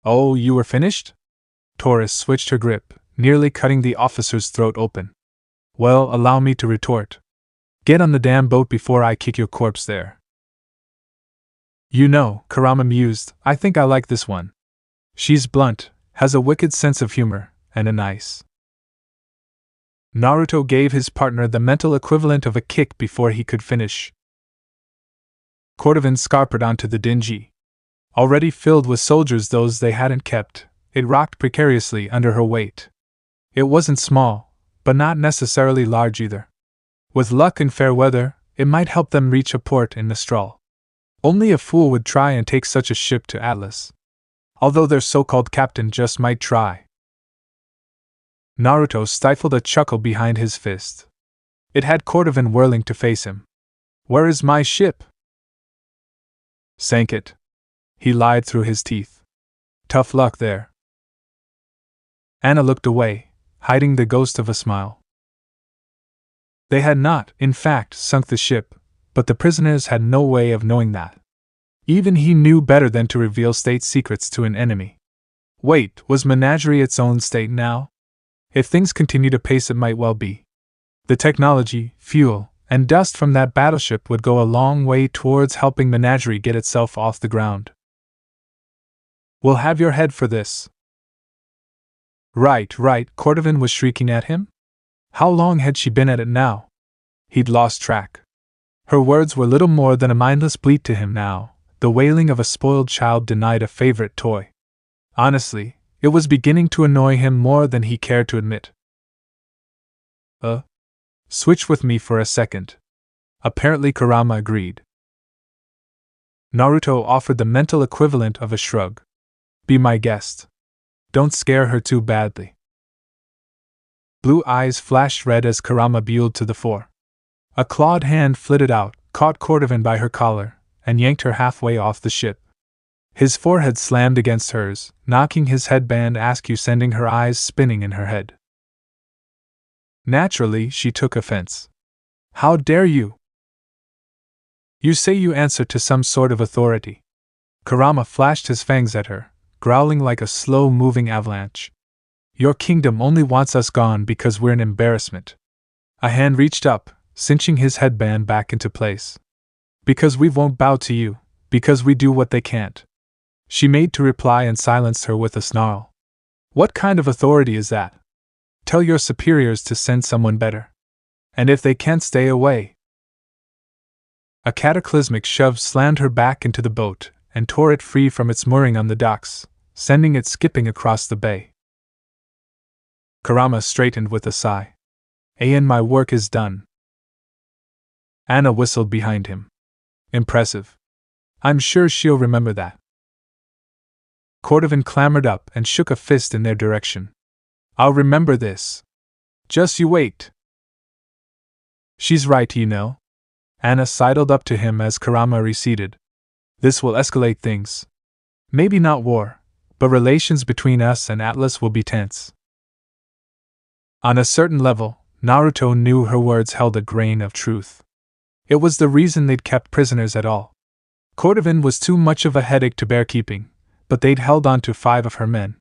Oh, you were finished? Taurus switched her grip, nearly cutting the officer's throat open. Well, allow me to retort. Get on the damn boat before I kick your corpse there. You know, Kurama mused, I think I like this one. She's blunt, has a wicked sense of humor, and a nice. Naruto gave his partner the mental equivalent of a kick before he could finish. Cordovan scarpered onto the dingy. Already filled with soldiers those they hadn't kept, it rocked precariously under her weight. It wasn't small, but not necessarily large either. With luck and fair weather, it might help them reach a port in Nostral. Only a fool would try and take such a ship to Atlas. Although their so-called captain just might try. Naruto stifled a chuckle behind his fist. It had Cordovan whirling to face him. Where is my ship? Sank it. He lied through his teeth. Tough luck there. Anna looked away, hiding the ghost of a smile. They had not, in fact, sunk the ship, but the prisoners had no way of knowing that. Even he knew better than to reveal state secrets to an enemy. Wait, was Menagerie its own state now? If things continued apace, it might well be. The technology, fuel, and dust from that battleship would go a long way towards helping Menagerie get itself off the ground. We'll have your head for this. Right, Cordovan was shrieking at him. How long had she been at it now? He'd lost track. Her words were little more than a mindless bleat to him now, the wailing of a spoiled child denied a favorite toy. Honestly, it was beginning to annoy him more than he cared to admit. Switch with me for a second. Apparently Kurama agreed. Naruto offered the mental equivalent of a shrug. Be my guest. Don't scare her too badly. Blue eyes flashed red as Kurama buelled to the fore. A clawed hand flitted out, caught Cordovan by her collar, and yanked her halfway off the ship. His forehead slammed against hers, knocking his headband askew, sending her eyes spinning in her head. Naturally, she took offense. How dare you? You say you answer to some sort of authority. Kurama flashed his fangs at her, growling like a slow-moving avalanche. Your kingdom only wants us gone because we're an embarrassment. A hand reached up, cinching his headband back into place. Because we won't bow to you, because we do what they can't. She made to reply and silenced her with a snarl. What kind of authority is that? Tell your superiors to send someone better. And if they can't, stay away. A cataclysmic shove slammed her back into the boat and tore it free from its mooring on the docks, sending it skipping across the bay. Kurama straightened with a sigh. And my work is done. Anna whistled behind him. Impressive. I'm sure she'll remember that. Cordovan clambered up and shook a fist in their direction. I'll remember this. Just you wait. She's right, you know. Anna sidled up to him as Kurama receded. This will escalate things. Maybe not war, but relations between us and Atlas will be tense. On a certain level, Naruto knew her words held a grain of truth. It was the reason they'd kept prisoners at all. Cordovan was too much of a headache to bear keeping, but they'd held on to 5 of her men.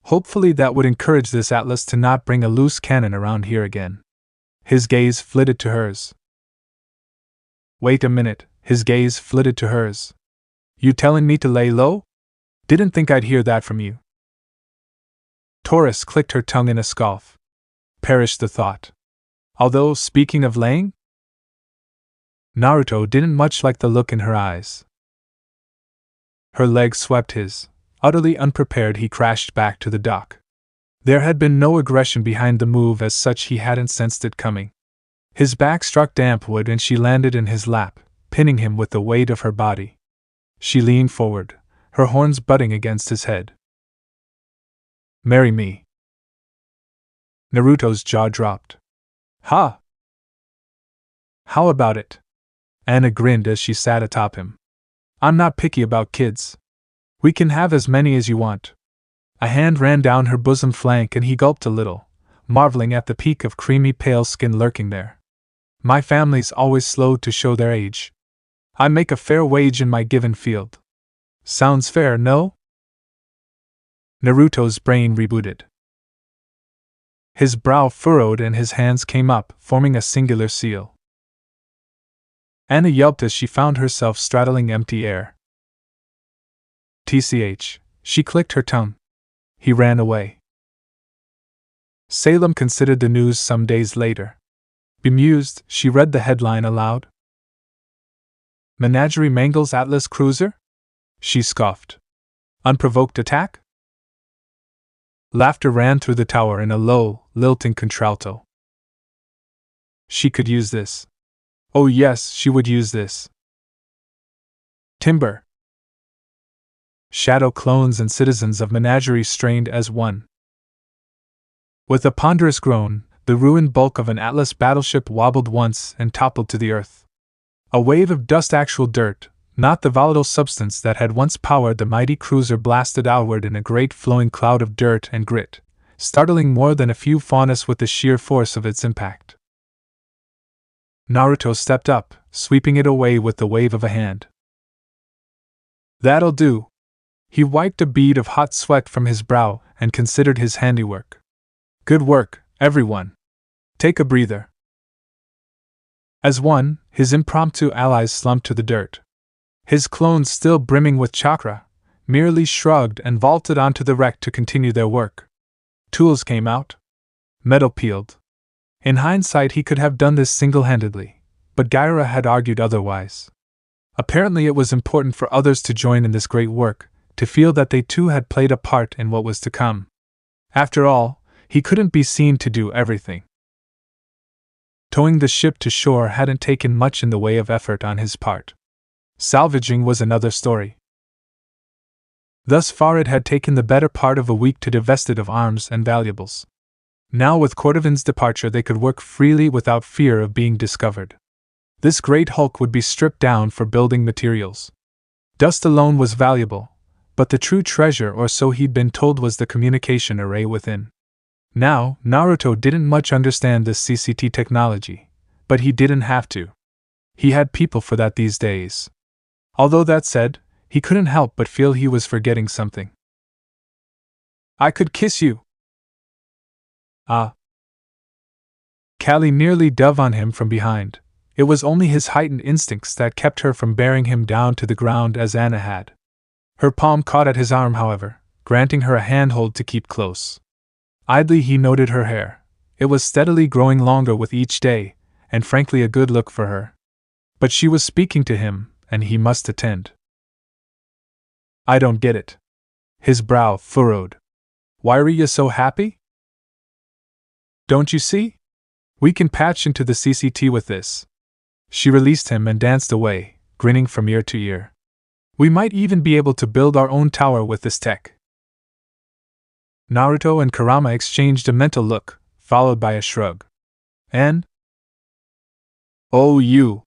Hopefully that would encourage this Atlas to not bring a loose cannon around here again. His gaze flitted to hers. Wait a minute, his gaze flitted to hers. You telling me to lay low? Didn't think I'd hear that from you. Taurus clicked her tongue in a scoff. Perish the thought. Although, speaking of laying, Naruto didn't much like the look in her eyes. Her leg swept his. Utterly unprepared, he crashed back to the dock. There had been no aggression behind the move, as such he hadn't sensed it coming. His back struck damp wood and she landed in his lap, pinning him with the weight of her body. She leaned forward, her horns butting against his head. Marry me. Naruto's jaw dropped. Ha! How about it? Anna grinned as she sat atop him. I'm not picky about kids. We can have as many as you want. A hand ran down her bosom flank and he gulped a little, marveling at the peak of creamy pale skin lurking there. My family's always slow to show their age. I make a fair wage in my given field. Sounds fair, no? Naruto's brain rebooted. His brow furrowed and his hands came up, forming a singular seal. Anna yelped as she found herself straddling empty air. TCH, she clicked her tongue. He ran away. Salem considered the news some days later. Bemused, she read the headline aloud. Menagerie mangles Atlas cruiser? She scoffed. Unprovoked attack? Laughter ran through the tower in a low, lilting contralto. She could use this. Oh yes, she would use this. Timber. Shadow clones and citizens of Menagerie strained as one. With a ponderous groan, the ruined bulk of an Atlas battleship wobbled once and toppled to the earth. A wave of dust, actual dirt, not the volatile substance that had once powered the mighty cruiser, blasted outward in a great flowing cloud of dirt and grit, startling more than a few faunus with the sheer force of its impact. Naruto stepped up, sweeping it away with the wave of a hand. That'll do. He wiped a bead of hot sweat from his brow and considered his handiwork. Good work, everyone. Take a breather. As one, his impromptu allies slumped to the dirt. His clones, still brimming with chakra, merely shrugged and vaulted onto the wreck to continue their work. Tools came out. Metal peeled. In hindsight, he could have done this single-handedly, but Gaira had argued otherwise. Apparently it was important for others to join in this great work, to feel that they too had played a part in what was to come. After all, he couldn't be seen to do everything. Towing the ship to shore hadn't taken much in the way of effort on his part. Salvaging was another story. Thus far it had taken the better part of a week to divest it of arms and valuables. Now with Cordovan's departure they could work freely without fear of being discovered. This great hulk would be stripped down for building materials. Dust alone was valuable, but the true treasure, or so he'd been told, was the communication array within. Now, Naruto didn't much understand this CCT technology, but he didn't have to. He had people for that these days. Although that said, he couldn't help but feel he was forgetting something. I could kiss you. Ah. Kali nearly dove on him from behind. It was only his heightened instincts that kept her from bearing him down to the ground as Anna had. Her palm caught at his arm, however, granting her a handhold to keep close. Idly he noted her hair. It was steadily growing longer with each day, and frankly a good look for her. But she was speaking to him, and he must attend. I don't get it. His brow furrowed. Why are you so happy? Don't you see? We can patch into the CCT with this. She released him and danced away, grinning from ear to ear. We might even be able to build our own tower with this tech. Naruto and Kurama exchanged a mental look, followed by a shrug. And? Oh, you.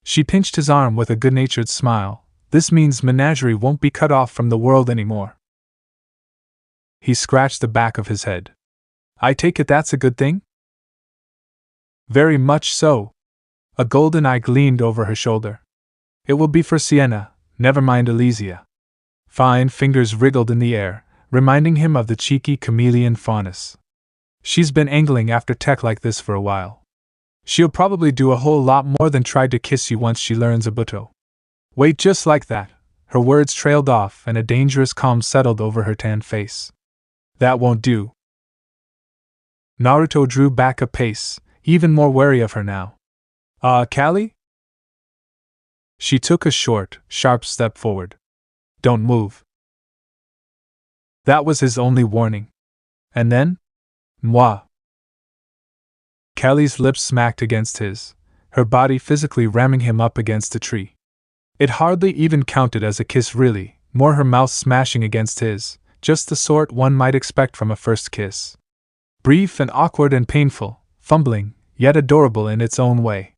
She pinched his arm with a good-natured smile. This means Menagerie won't be cut off from the world anymore. He scratched the back of his head. I take it that's a good thing? Very much so. A golden eye gleamed over her shoulder. It will be for Sienna, never mind Elysia. Fine fingers wriggled in the air, reminding him of the cheeky chameleon Faunus. She's been angling after tech like this for a while. She'll probably do a whole lot more than try to kiss you once she learns Obito. Wait, just like that. Her words trailed off and a dangerous calm settled over her tanned face. That won't do. Naruto drew back a pace, even more wary of her now. Kali? She took a short, sharp step forward. Don't move. That was his only warning. And then? Moi. Kali's lips smacked against his, her body physically ramming him up against a tree. It hardly even counted as a kiss really, more her mouth smashing against his, just the sort one might expect from a first kiss. Brief and awkward and painful, fumbling, yet adorable in its own way.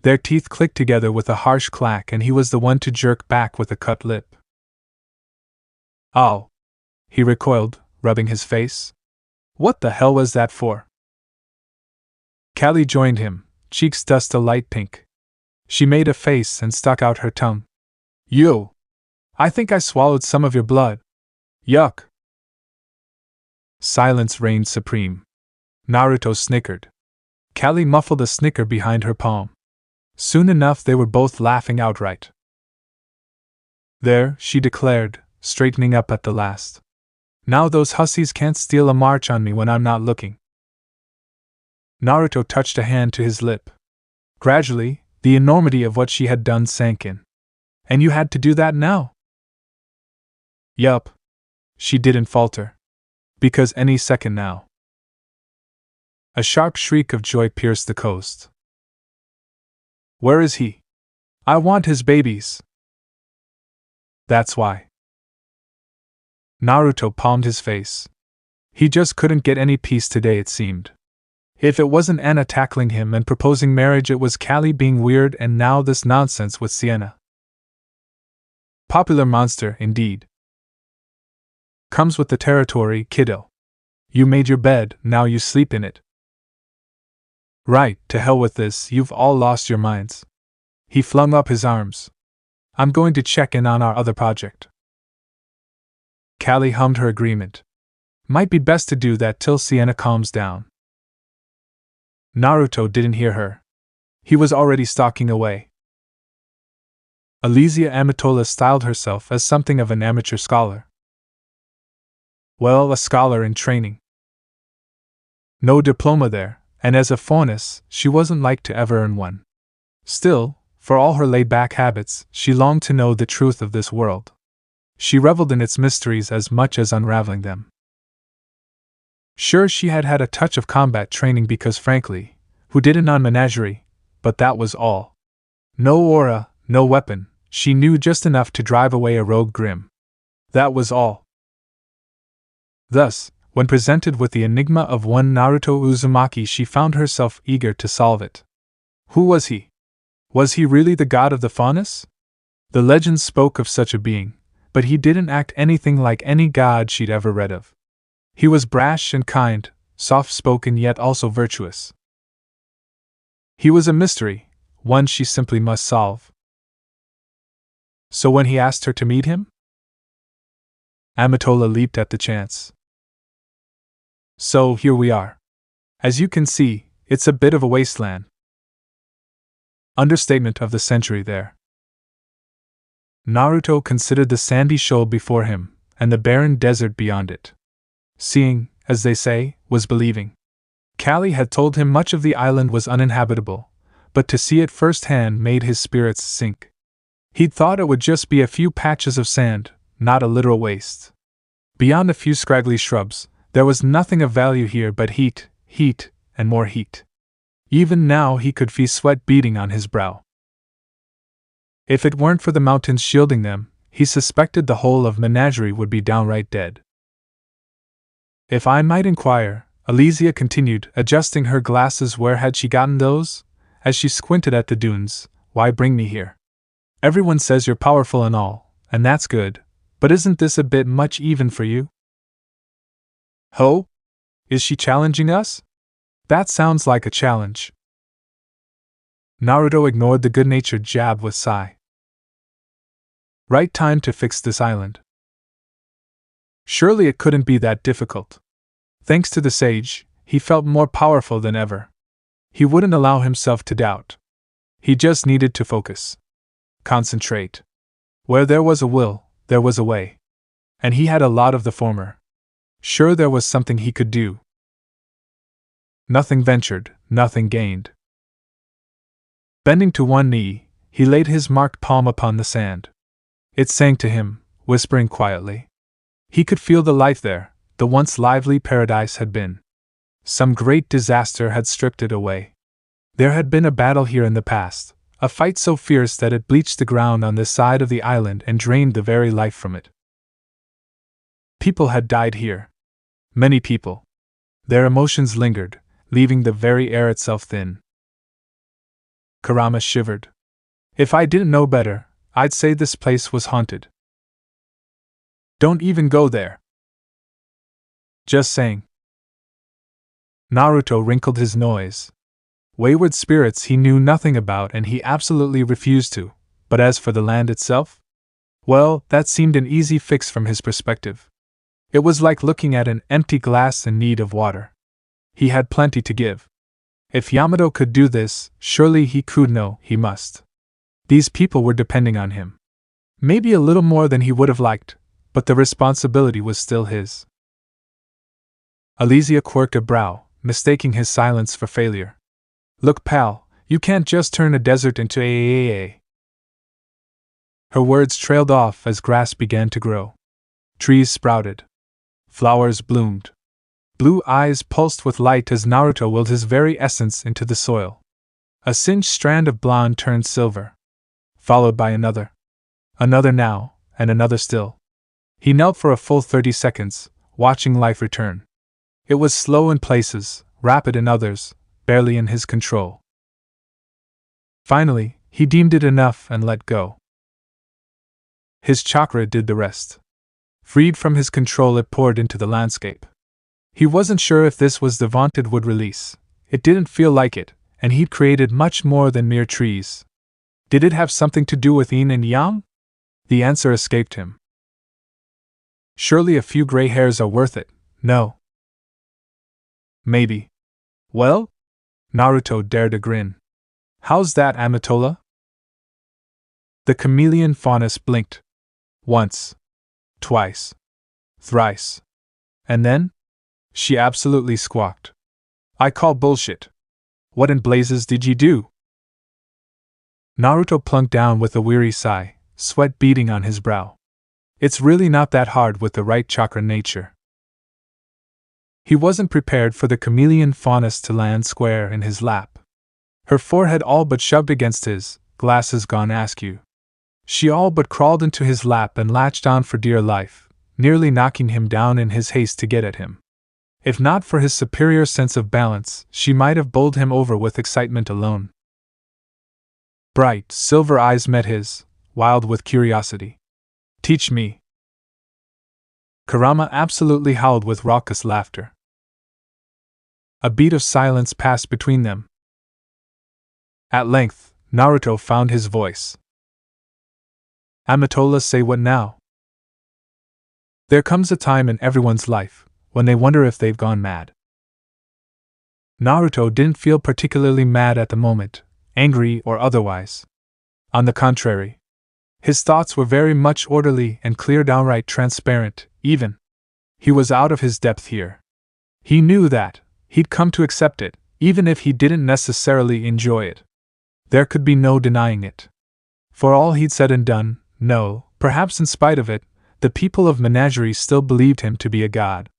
Their teeth clicked together with a harsh clack and he was the one to jerk back with a cut lip. Ow! He recoiled, rubbing his face. What the hell was that for? Kali joined him, cheeks dust a light pink. She made a face and stuck out her tongue. You! I think I swallowed some of your blood. Yuck! Silence reigned supreme. Naruto snickered. Kali muffled a snicker behind her palm. Soon enough they were both laughing outright. There, she declared, straightening up at the last. Now those hussies can't steal a march on me when I'm not looking. Naruto touched a hand to his lip. Gradually, the enormity of what she had done sank in. And you had to do that now? Yup. She didn't falter. Because any second now. A sharp shriek of joy pierced the coast. Where is he? I want his babies. That's why. Naruto palmed his face. He just couldn't get any peace today, it seemed. If it wasn't Anna tackling him and proposing marriage, it was Kali being weird, and now this nonsense with Sienna. Popular monster, indeed. Comes with the territory, kiddo. You made your bed, now you sleep in it. Right, to hell with this, you've all lost your minds. He flung up his arms. I'm going to check in on our other project. Kali hummed her agreement. Might be best to do that till Sienna calms down. Naruto didn't hear her. he was already stalking away. Alizia Amatola styled herself as something of an amateur scholar. Well, a scholar in training. No diploma there, and as a fauness, she wasn't like to ever earn one. Still, for all her laid-back habits, she longed to know the truth of this world. She reveled in its mysteries as much as unraveling them. Sure, she had had a touch of combat training because, frankly, who didn't on Menagerie? But that was all. No aura, no weapon, she knew just enough to drive away a rogue Grimm. That was all. Thus, when presented with the enigma of one Naruto Uzumaki, she found herself eager to solve it. Who was he? Was he really the god of the faunus? The legends spoke of such a being, but he didn't act anything like any god she'd ever read of. He was brash and kind, soft-spoken yet also virtuous. He was a mystery, one she simply must solve. So when he asked her to meet him? Amatola leaped at the chance. So here we are. As you can see, it's a bit of a wasteland. Understatement of the century there. Naruto considered the sandy shoal before him, and the barren desert beyond it. Seeing, as they say, was believing. Kali had told him much of the island was uninhabitable, but to see it firsthand made his spirits sink. He'd thought it would just be a few patches of sand, not a literal waste. Beyond a few scraggly shrubs, there was nothing of value here but heat, and more heat. Even now he could feel sweat beading on his brow. If it weren't for the mountains shielding them, he suspected the whole of Menagerie would be downright dead. If I might inquire, Alizia continued, adjusting her glasses, where had she gotten those? As she squinted at the dunes, why bring me here? Everyone says you're powerful and all, and that's good, but isn't this a bit much even for you? Ho? Is she challenging us? That sounds like a challenge. Naruto ignored the good-natured jab with sigh. Right time to fix this island. Surely it couldn't be that difficult. Thanks to the sage, he felt more powerful than ever. He wouldn't allow himself to doubt. He just needed to focus. Concentrate. Where there was a will, there was a way. And he had a lot of the former. Sure, there was something he could do. Nothing ventured, nothing gained. Bending to one knee, he laid his marked palm upon the sand. It sang to him, whispering quietly. He could feel the life there, the once lively paradise had been. Some great disaster had stripped it away. There had been a battle here in the past, a fight so fierce that it bleached the ground on this side of the island and drained the very life from it. People had died here. Many people. Their emotions lingered, leaving the very air itself thin. Kurama shivered. If I didn't know better, I'd say this place was haunted. Don't even go there. Just saying. Naruto wrinkled his nose. Wayward spirits he knew nothing about and he absolutely refused to, but as for the land itself? Well, that seemed an easy fix from his perspective. It was like looking at an empty glass in need of water. He had plenty to give. If Yamato could do this, surely he could. No, he must. These people were depending on him. Maybe a little more than he would have liked, but the responsibility was still his. Alizia quirked a brow, mistaking his silence for failure. Look, pal, you can't just turn a desert into a. Her words trailed off as grass began to grow. Trees sprouted. Flowers bloomed. Blue eyes pulsed with light as Naruto willed his very essence into the soil. A singed strand of blonde turned silver. Followed by another. Another now, and another still. He knelt for a full 30 seconds, watching life return. It was slow in places, rapid in others, barely in his control. Finally, he deemed it enough and let go. His chakra did the rest. Freed from his control, it poured into the landscape. He wasn't sure if this was the vaunted wood release. It didn't feel like it, and he'd created much more than mere trees. Did it have something to do with yin and yang? The answer escaped him. Surely a few gray hairs are worth it, no? Maybe. Well? Naruto dared a grin. How's that, Amatola? The chameleon faunus blinked. Once. Twice. Thrice. And then? She absolutely squawked. I call bullshit. What in blazes did you do? Naruto plunked down with a weary sigh, sweat beading on his brow. It's really not that hard with the right chakra nature. He wasn't prepared for the chameleon faunus to land square in his lap. Her forehead all but shoved against his, glasses gone askew. She all but crawled into his lap and latched on for dear life, nearly knocking him down in his haste to get at him. If not for his superior sense of balance, she might have bowled him over with excitement alone. Bright, silver eyes met his, wild with curiosity. Teach me. Kurama absolutely howled with raucous laughter. A beat of silence passed between them. At length, Naruto found his voice. Amatola, say what now? There comes a time in everyone's life when they wonder if they've gone mad. Naruto didn't feel particularly mad at the moment, angry or otherwise. On the contrary, his thoughts were very much orderly and clear, downright transparent, even. He was out of his depth here. He knew that, he'd come to accept it, even if he didn't necessarily enjoy it. There could be no denying it. For all he'd said and done, no, perhaps in spite of it, the people of Menagerie still believed him to be a god.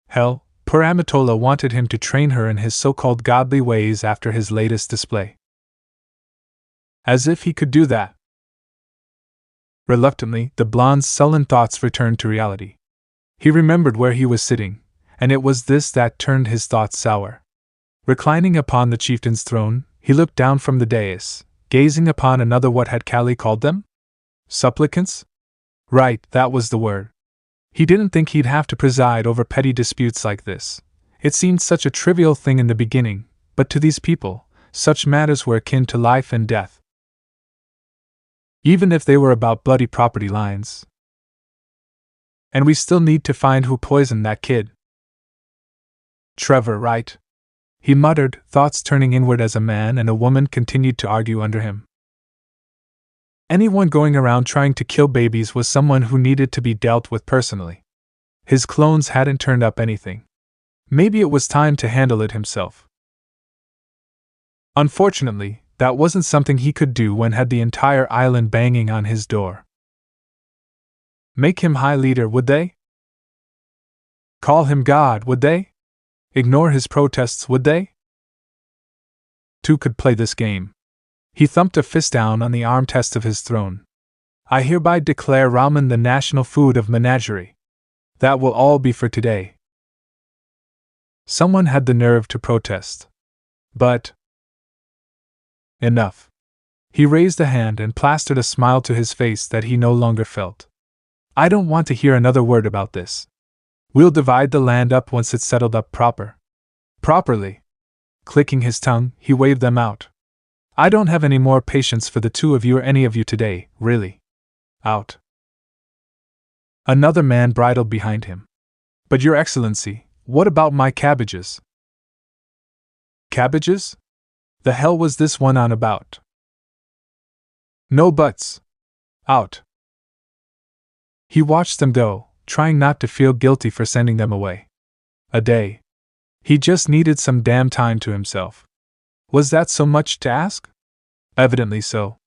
Hell, poor Amatola wanted him to train her in his so-called godly ways after his latest display. As if he could do that. Reluctantly, the blonde's sullen thoughts returned to reality. He remembered where he was sitting, and it was this that turned his thoughts sour. Reclining upon the chieftain's throne, he looked down from the dais, gazing upon another. What had Kali called them? Supplicants? Right, that was the word. He didn't think he'd have to preside over petty disputes like this. It seemed such a trivial thing in the beginning, but to these people, such matters were akin to life and death. Even if they were about bloody property lines. And we still need to find who poisoned that kid. Trevor, right? He muttered, thoughts turning inward as a man and a woman continued to argue under him. Anyone going around trying to kill babies was someone who needed to be dealt with personally. His clones hadn't turned up anything. Maybe it was time to handle it himself. Unfortunately, that wasn't something he could do when had the entire island banging on his door. Make him high leader, would they? Call him God, would they? Ignore his protests, would they? Two could play this game. He thumped a fist down on the arm test of his throne. I hereby declare ramen the national food of Menagerie. That will all be for today. Someone had the nerve to protest. But enough. He raised a hand and plastered a smile to his face that he no longer felt. I don't want to hear another word about this. We'll divide the land up once it's settled up properly. Clicking his tongue, he waved them out. I don't have any more patience for the two of you or any of you today, really. Out. Another man bridled behind him. But Your Excellency, what about my cabbages? Cabbages? The hell was this one on about? No buts. Out. He watched them go, trying not to feel guilty for sending them away. A day. He just needed some damn time to himself. Was that so much to ask? Evidently so.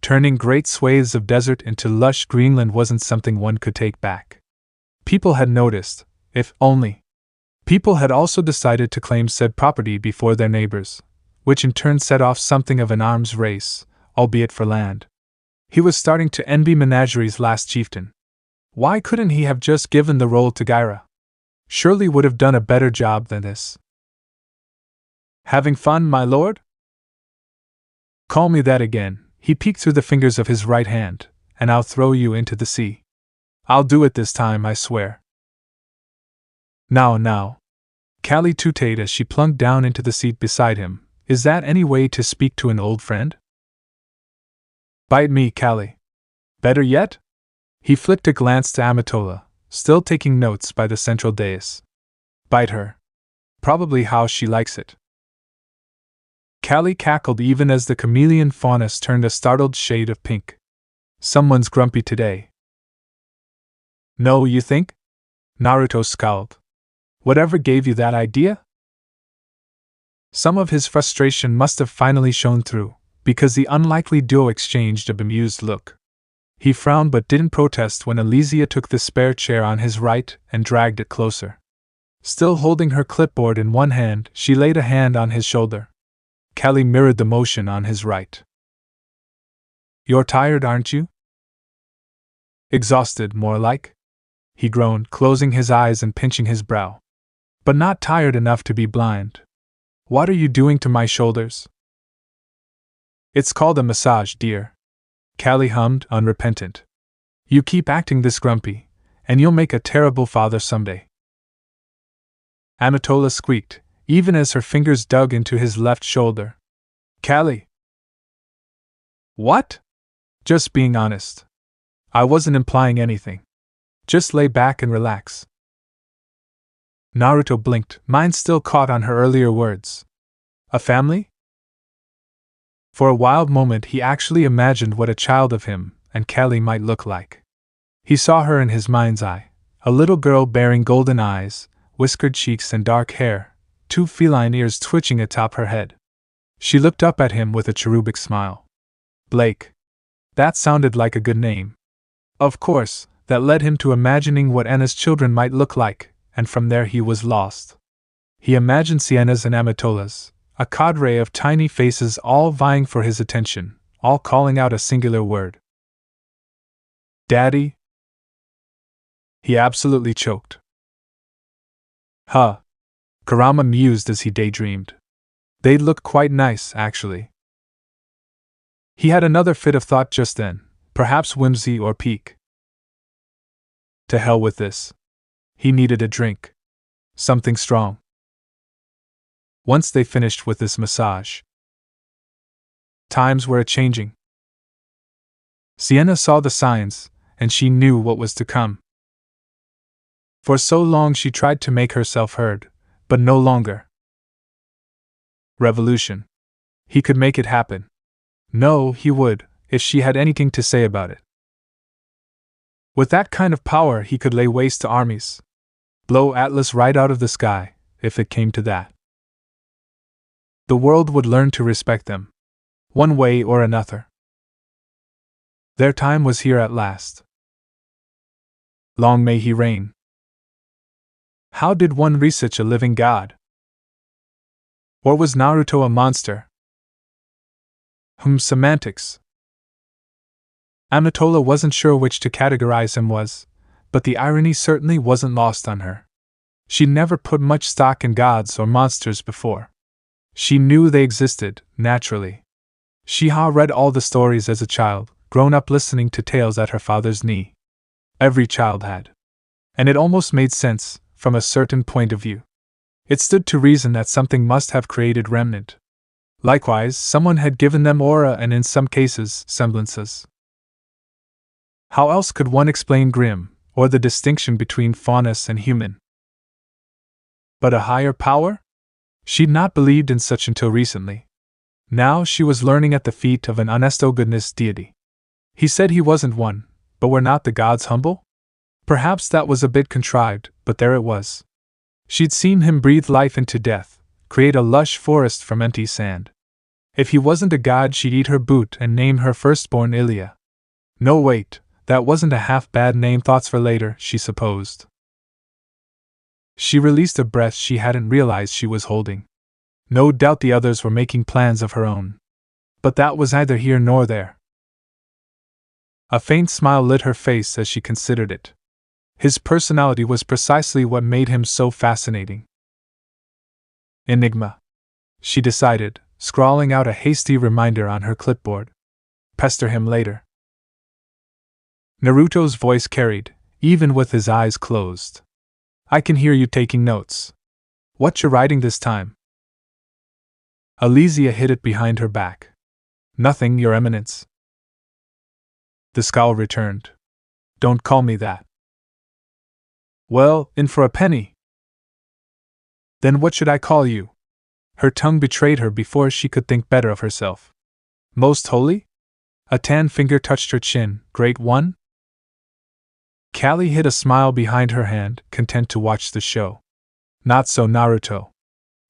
Turning great swathes of desert into lush Greenland wasn't something one could take back. People had noticed, if only. People had also decided to claim said property before their neighbors, which in turn set off something of an arms race, albeit for land. He was starting to envy Menagerie's last chieftain. Why couldn't he have just given the role to Gaira? Surely would have done a better job than this. Having fun, my lord? Call me that again. He peeked through the fingers of his right hand, and I'll throw you into the sea. I'll do it this time, I swear. Now. Kali tooted as she plunked down into the seat beside him. Is that any way to speak to an old friend? Bite me, Kali. Better yet? He flicked a glance to Amatola, still taking notes by the central dais. Bite her. Probably how she likes it. Kali cackled even as the chameleon faunus turned a startled shade of pink. Someone's grumpy today. No, you think? Naruto scowled. Whatever gave you that idea? Some of his frustration must have finally shown through, because the unlikely duo exchanged a bemused look. He frowned but didn't protest when Elysia took the spare chair on his right and dragged it closer. Still holding her clipboard in one hand, she laid a hand on his shoulder. Kali mirrored the motion on his right. You're tired, aren't you? Exhausted, more like? He groaned, closing his eyes and pinching his brow. But not tired enough to be blind. What are you doing to my shoulders? It's called a massage, dear. Kali hummed, unrepentant. You keep acting this grumpy, and you'll make a terrible father someday. Amatola squeaked, even as her fingers dug into his left shoulder. Kali! What? Just being honest. I wasn't implying anything. Just lay back and relax. Naruto blinked, mind still caught on her earlier words. A family? For a wild moment he actually imagined what a child of him and Kali might look like. He saw her in his mind's eye, a little girl bearing golden eyes, whiskered cheeks and dark hair, two feline ears twitching atop her head. She looked up at him with a cherubic smile. Blake. That sounded like a good name. Of course, that led him to imagining what Enna's children might look like, and from there he was lost. He imagined Sienna's and Amatola's, a cadre of tiny faces all vying for his attention, all calling out a singular word. Daddy? He absolutely choked. Huh. Kurama mused as he daydreamed. They'd look quite nice, actually. He had another fit of thought just then, perhaps whimsy or pique. To hell with this. He needed a drink. Something strong. Once they finished with this massage. Times were a-changing. Sienna saw the signs, and she knew what was to come. For so long she tried to make herself heard, but no longer. Revolution. He could make it happen. No, he would, if she had anything to say about it. With that kind of power he could lay waste to armies. Blow Atlas right out of the sky, if it came to that. The world would learn to respect them, one way or another. Their time was here at last. Long may he reign. How did one research a living god? Or was Naruto a monster? Semantics. Amatola wasn't sure which to categorize him was, but the irony certainly wasn't lost on her. She'd never put much stock in gods or monsters before. She knew they existed, naturally. She had read all the stories as a child, grown up listening to tales at her father's knee. Every child had. And it almost made sense, from a certain point of view. It stood to reason that something must have created remnant. Likewise, someone had given them aura and in some cases, semblances. How else could one explain Grimm, or the distinction between faunus and human? But a higher power? She'd not believed in such until recently. Now she was learning at the feet of an honesto-goodness deity. He said he wasn't one, but were not the gods humble? Perhaps that was a bit contrived, but there it was. She'd seen him breathe life into death, create a lush forest from empty sand. If he wasn't a god, she'd eat her boot and name her firstborn Ilya. No, wait, that wasn't a half-bad name. Thoughts for later, she supposed. She released a breath she hadn't realized she was holding. No doubt the others were making plans of her own. But that was neither here nor there. A faint smile lit her face as she considered it. His personality was precisely what made him so fascinating. Enigma. She decided, scrawling out a hasty reminder on her clipboard. Pester him later. Naruto's voice carried, even with his eyes closed. I can hear you taking notes. What you writing this time? Elysia hid it behind her back. Nothing, Your Eminence. The scowl returned. Don't call me that. Well, in for a penny. Then what should I call you? Her tongue betrayed her before she could think better of herself. Most holy? A tan finger touched her chin. Great one? Kali hid a smile behind her hand, content to watch the show. Not so Naruto.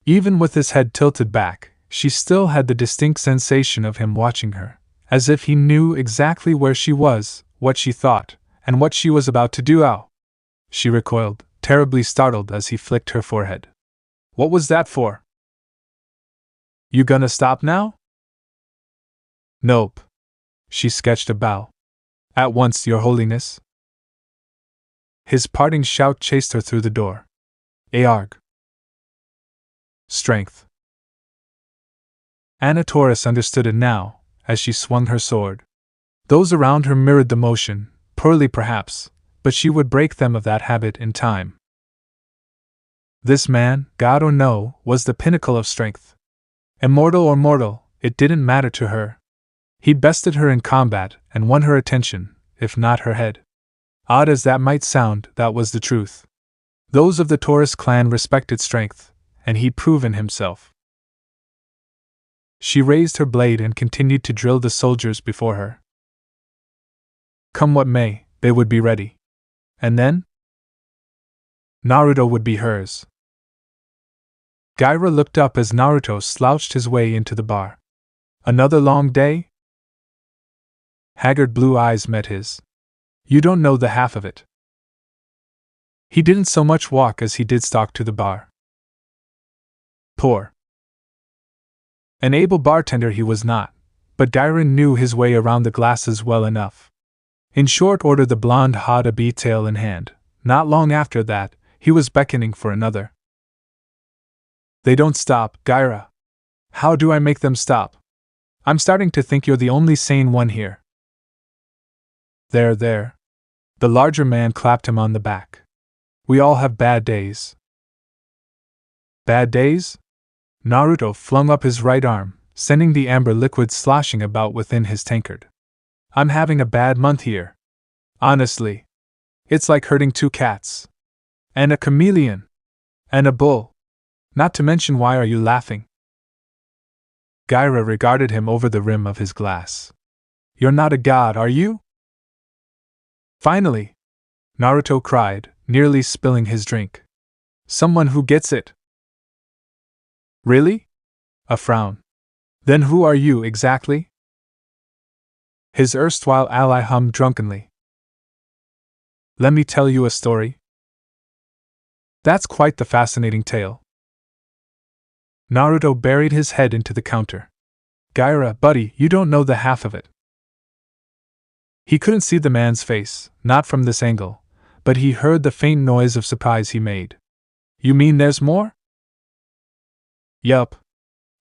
Even with his head tilted back, she still had the distinct sensation of him watching her, as if he knew exactly where she was, what she thought, and what she was about to do. Ow! She recoiled, terribly startled as he flicked her forehead. What was that for? You gonna stop now? Nope. She sketched a bow. At once, Your Holiness. His parting shout chased her through the door. Arg. Strength. Taurus understood it now, as she swung her sword. Those around her mirrored the motion, poorly perhaps, but she would break them of that habit in time. This man, god or no, was the pinnacle of strength. Immortal or mortal, it didn't matter to her. He bested her in combat and won her attention, if not her head. Odd as that might sound, that was the truth. Those of the Taurus clan respected strength, and he'd proven himself. She raised her blade and continued to drill the soldiers before her. Come what may, they would be ready. And then? Naruto would be hers. Gaira looked up as Naruto slouched his way into the bar. Another long day? Haggard blue eyes met his. You don't know the half of it. He didn't so much walk as he did stalk to the bar. Poor. An able bartender he was not, but Gaira knew his way around the glasses well enough. In short order the blonde had a beetail in hand. Not long after that, he was beckoning for another. They don't stop, Gaira. How do I make them stop? I'm starting to think you're the only sane one here. There. The larger man clapped him on the back. We all have bad days. Bad days? Naruto flung up his right arm, sending the amber liquid sloshing about within his tankard. I'm having a bad month here. Honestly. It's like herding two cats. And a chameleon. And a bull. Not to mention, why are you laughing? Gaira regarded him over the rim of his glass. You're not a god, are you? Finally! Naruto cried, nearly spilling his drink. Someone who gets it. Really? A frown. Then who are you exactly? His erstwhile ally hummed drunkenly. Let me tell you a story. That's quite the fascinating tale. Naruto buried his head into the counter. Gaira, buddy, you don't know the half of it. He couldn't see the man's face, not from this angle, but he heard the faint noise of surprise he made. You mean there's more? Yup.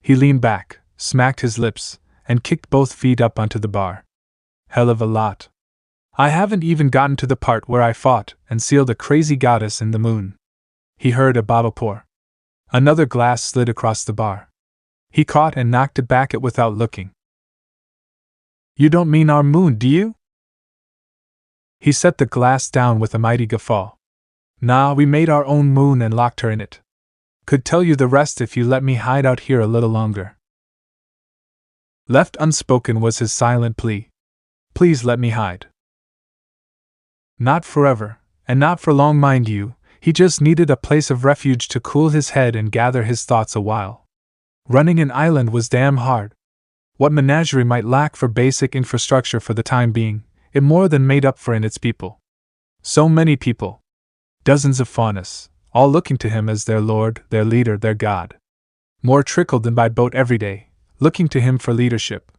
He leaned back, smacked his lips, and kicked both feet up onto the bar. Hell of a lot. I haven't even gotten to the part where I fought and sealed a crazy goddess in the moon. He heard a bottle pour. Another glass slid across the bar. He caught and knocked it back without looking. You don't mean our moon, do you? He set the glass down with a mighty guffaw. Nah, we made our own moon and locked her in it. Could tell you the rest if you let me hide out here a little longer. Left unspoken was his silent plea. Please let me hide. Not forever, and not for long, mind you. He just needed a place of refuge to cool his head and gather his thoughts a while. Running an island was damn hard. What Menagerie might lack for basic infrastructure for the time being, it more than made up for in its people. So many people. Dozens of faunas, all looking to him as their lord, their leader, their god. More trickled in by boat every day, looking to him for leadership.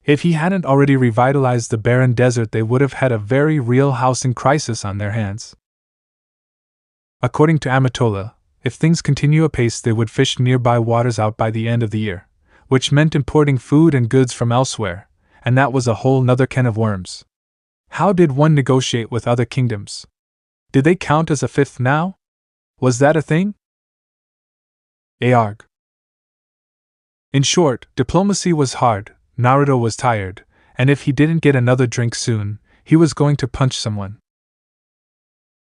If he hadn't already revitalized the barren desert, they would have had a very real housing crisis on their hands. According to Amatola, if things continue apace, they would fish nearby waters out by the end of the year, which meant importing food and goods from elsewhere, and that was a whole nother can of worms. How did one negotiate with other kingdoms? Did they count as a fifth now? Was that a thing? Arg. In short, diplomacy was hard, Naruto was tired, and if he didn't get another drink soon, he was going to punch someone.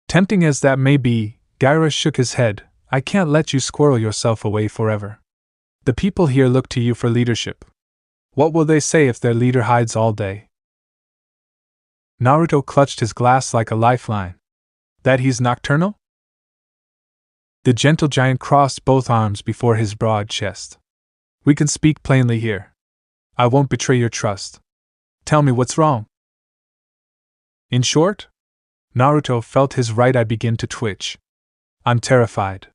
Tempting as that may be, Gaira shook his head. I can't let you squirrel yourself away forever. The people here look to you for leadership. What will they say if their leader hides all day? Naruto clutched his glass like a lifeline. That he's nocturnal? The gentle giant crossed both arms before his broad chest. We can speak plainly here. I won't betray your trust. Tell me what's wrong. In short? Naruto felt his right eye begin to twitch. I'm terrified.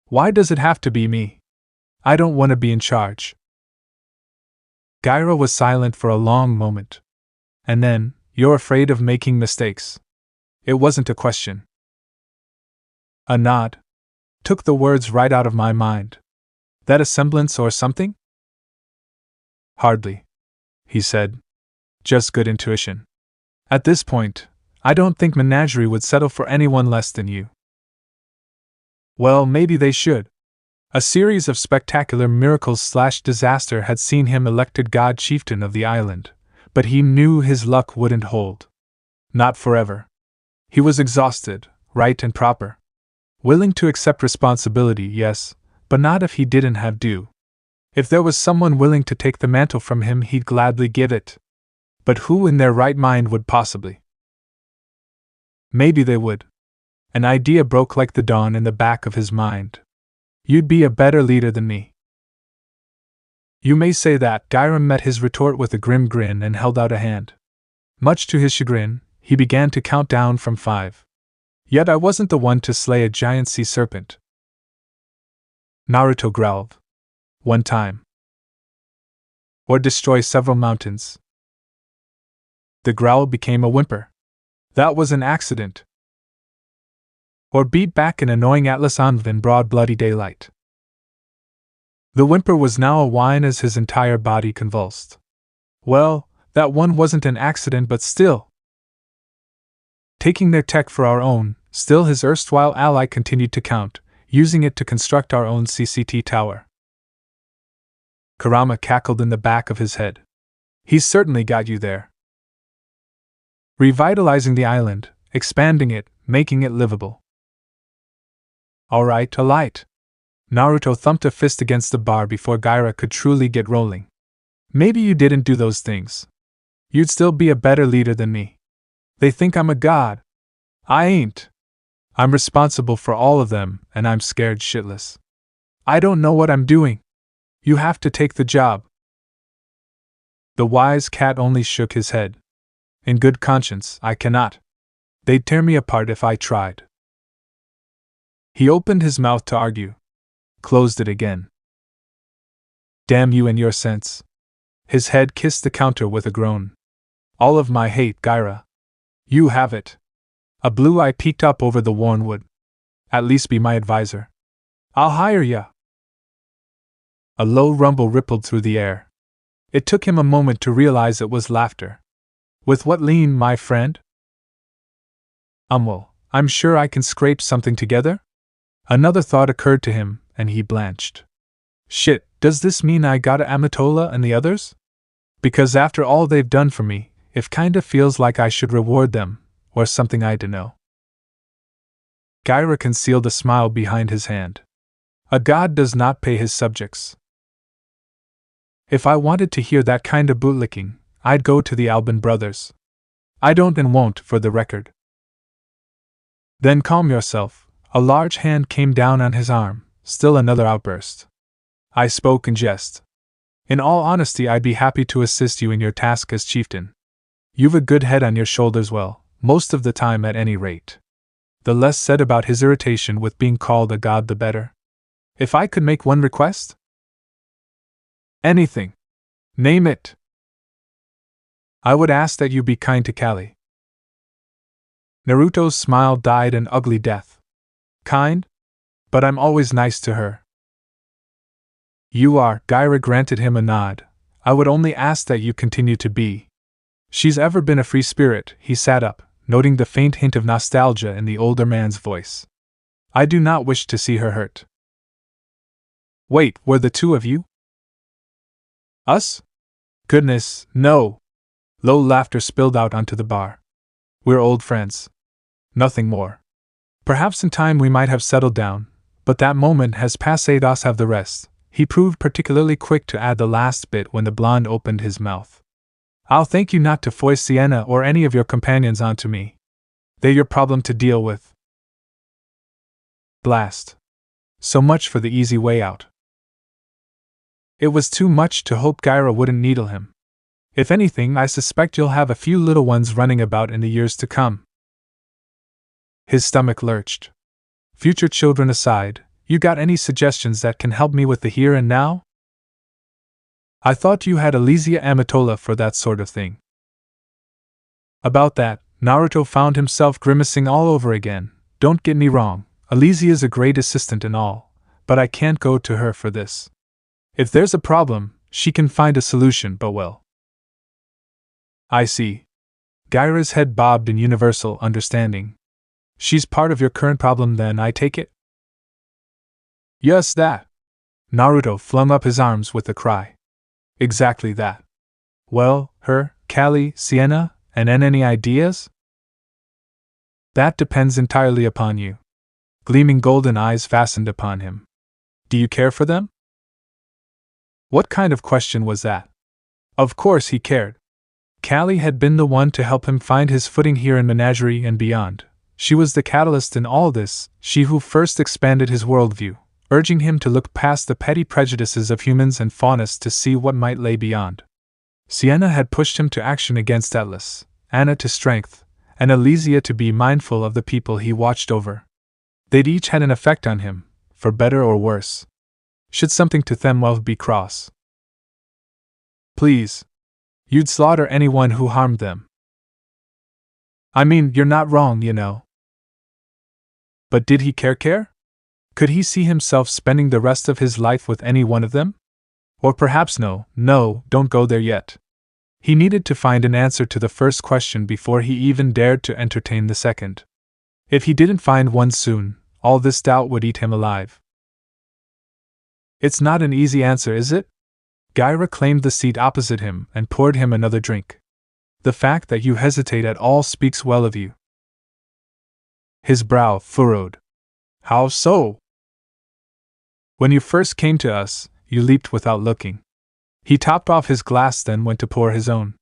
Why does it have to be me? I don't want to be in charge. Gaira was silent for a long moment. And then, you're afraid of making mistakes. It wasn't a question. A nod took the words right out of my mind. That a semblance or something? Hardly, he said. Just good intuition. At this point, I don't think Menagerie would settle for anyone less than you. Well, maybe they should. A series of spectacular miracles/disaster had seen him elected God Chieftain of the island, but he knew his luck wouldn't hold. Not forever. He was exhausted, right and proper. Willing to accept responsibility, yes, but not if he didn't have due. If there was someone willing to take the mantle from him, he'd gladly give it. But who in their right mind would possibly? Maybe they would. An idea broke like the dawn in the back of his mind. You'd be a better leader than me. You may say that. Grimm met his retort with a grim grin and held out a hand. Much to his chagrin, he began to count down from 5. Yet I wasn't the one to slay a giant sea serpent. Naruto growled. One time. Or destroy several mountains. The growl became a whimper. That was an accident. Or beat back an annoying Atlas envoy in broad bloody daylight. The whimper was now a whine as his entire body convulsed. Well, that one wasn't an accident, but still. Taking their tech for our own, still his erstwhile ally continued to count, using it to construct our own CCT tower. Kurama cackled in the back of his head. He's certainly got you there. Revitalizing the island, expanding it, making it livable. Alright, a light. Naruto thumped a fist against the bar before Gaira could truly get rolling. Maybe you didn't do those things. You'd still be a better leader than me. They think I'm a god. I ain't. I'm responsible for all of them, and I'm scared shitless. I don't know what I'm doing. You have to take the job. The wise cat only shook his head. In good conscience, I cannot. They'd tear me apart if I tried. He opened his mouth to argue. Closed it again. Damn you and your sense. His head kissed the counter with a groan. All of my hate, Gaira. You have it. A blue eye peeked up over the worn wood. At least be my advisor. I'll hire ya. A low rumble rippled through the air. It took him a moment to realize it was laughter. With what lean, my friend? Well, I'm sure I can scrape something together? Another thought occurred to him, and he blanched. Shit, does this mean I gotta Amatola and the others? Because after all they've done for me, it kinda feels like I should reward them, or something I dunno. Gaira concealed a smile behind his hand. A god does not pay his subjects. If I wanted to hear that kind of bootlicking, I'd go to the Albin brothers. I don't and won't, for the record. Then calm yourself. A large hand came down on his arm, still another outburst. I spoke in jest. In all honesty, I'd be happy to assist you in your task as chieftain. You've a good head on your shoulders, well, most of the time at any rate. The less said about his irritation with being called a god, the better. If I could make one request? Anything. Name it. I would ask that you be kind to Kali. Naruto's smile died an ugly death. Kind? But I'm always nice to her. You are. Gaira granted him a nod. I would only ask that you continue to be. She's ever been a free spirit. He sat up, noting the faint hint of nostalgia in the older man's voice. I do not wish to see her hurt. Wait, were the two of you? Us? Goodness, no. Low laughter spilled out onto the bar. We're old friends. Nothing more. Perhaps in time we might have settled down, but that moment has passed. Us have the rest. He proved particularly quick to add the last bit when the blonde opened his mouth. I'll thank you not to foist Sienna or any of your companions onto me. They're your problem to deal with. Blast. So much for the easy way out. It was too much to hope Gaira wouldn't needle him. If anything, I suspect you'll have a few little ones running about in the years to come. His stomach lurched. Future children aside, you got any suggestions that can help me with the here and now? I thought you had Elysia Amatola for that sort of thing. About that, Naruto found himself grimacing all over again. Don't get me wrong, Elysia's a great assistant and all, but I can't go to her for this. If there's a problem, she can find a solution, but well. I see. Gaira's head bobbed in universal understanding. She's part of your current problem then, I take it? Yes, that. Naruto flung up his arms with a cry. Exactly that. Well, her, Kali, Sienna, and any ideas? That depends entirely upon you. Gleaming golden eyes fastened upon him. Do you care for them? What kind of question was that? Of course he cared. Kali had been the one to help him find his footing here in Menagerie and beyond. She was the catalyst in all this, she who first expanded his worldview, urging him to look past the petty prejudices of humans and faunas to see what might lay beyond. Sienna had pushed him to action against Atlas, Anna to strength, and Elysia to be mindful of the people he watched over. They'd each had an effect on him, for better or worse. Should something to them well be cross? Please. You'd slaughter anyone who harmed them. I mean, you're not wrong, you know. But did he care? Could he see himself spending the rest of his life with any one of them? Or perhaps no, don't go there yet. He needed to find an answer to the first question before he even dared to entertain the second. If he didn't find one soon, all this doubt would eat him alive. It's not an easy answer, is it? Gaira claimed the seat opposite him and poured him another drink. The fact that you hesitate at all speaks well of you. His brow furrowed. How so? When you first came to us, you leaped without looking. He topped off his glass, then went to pour his own.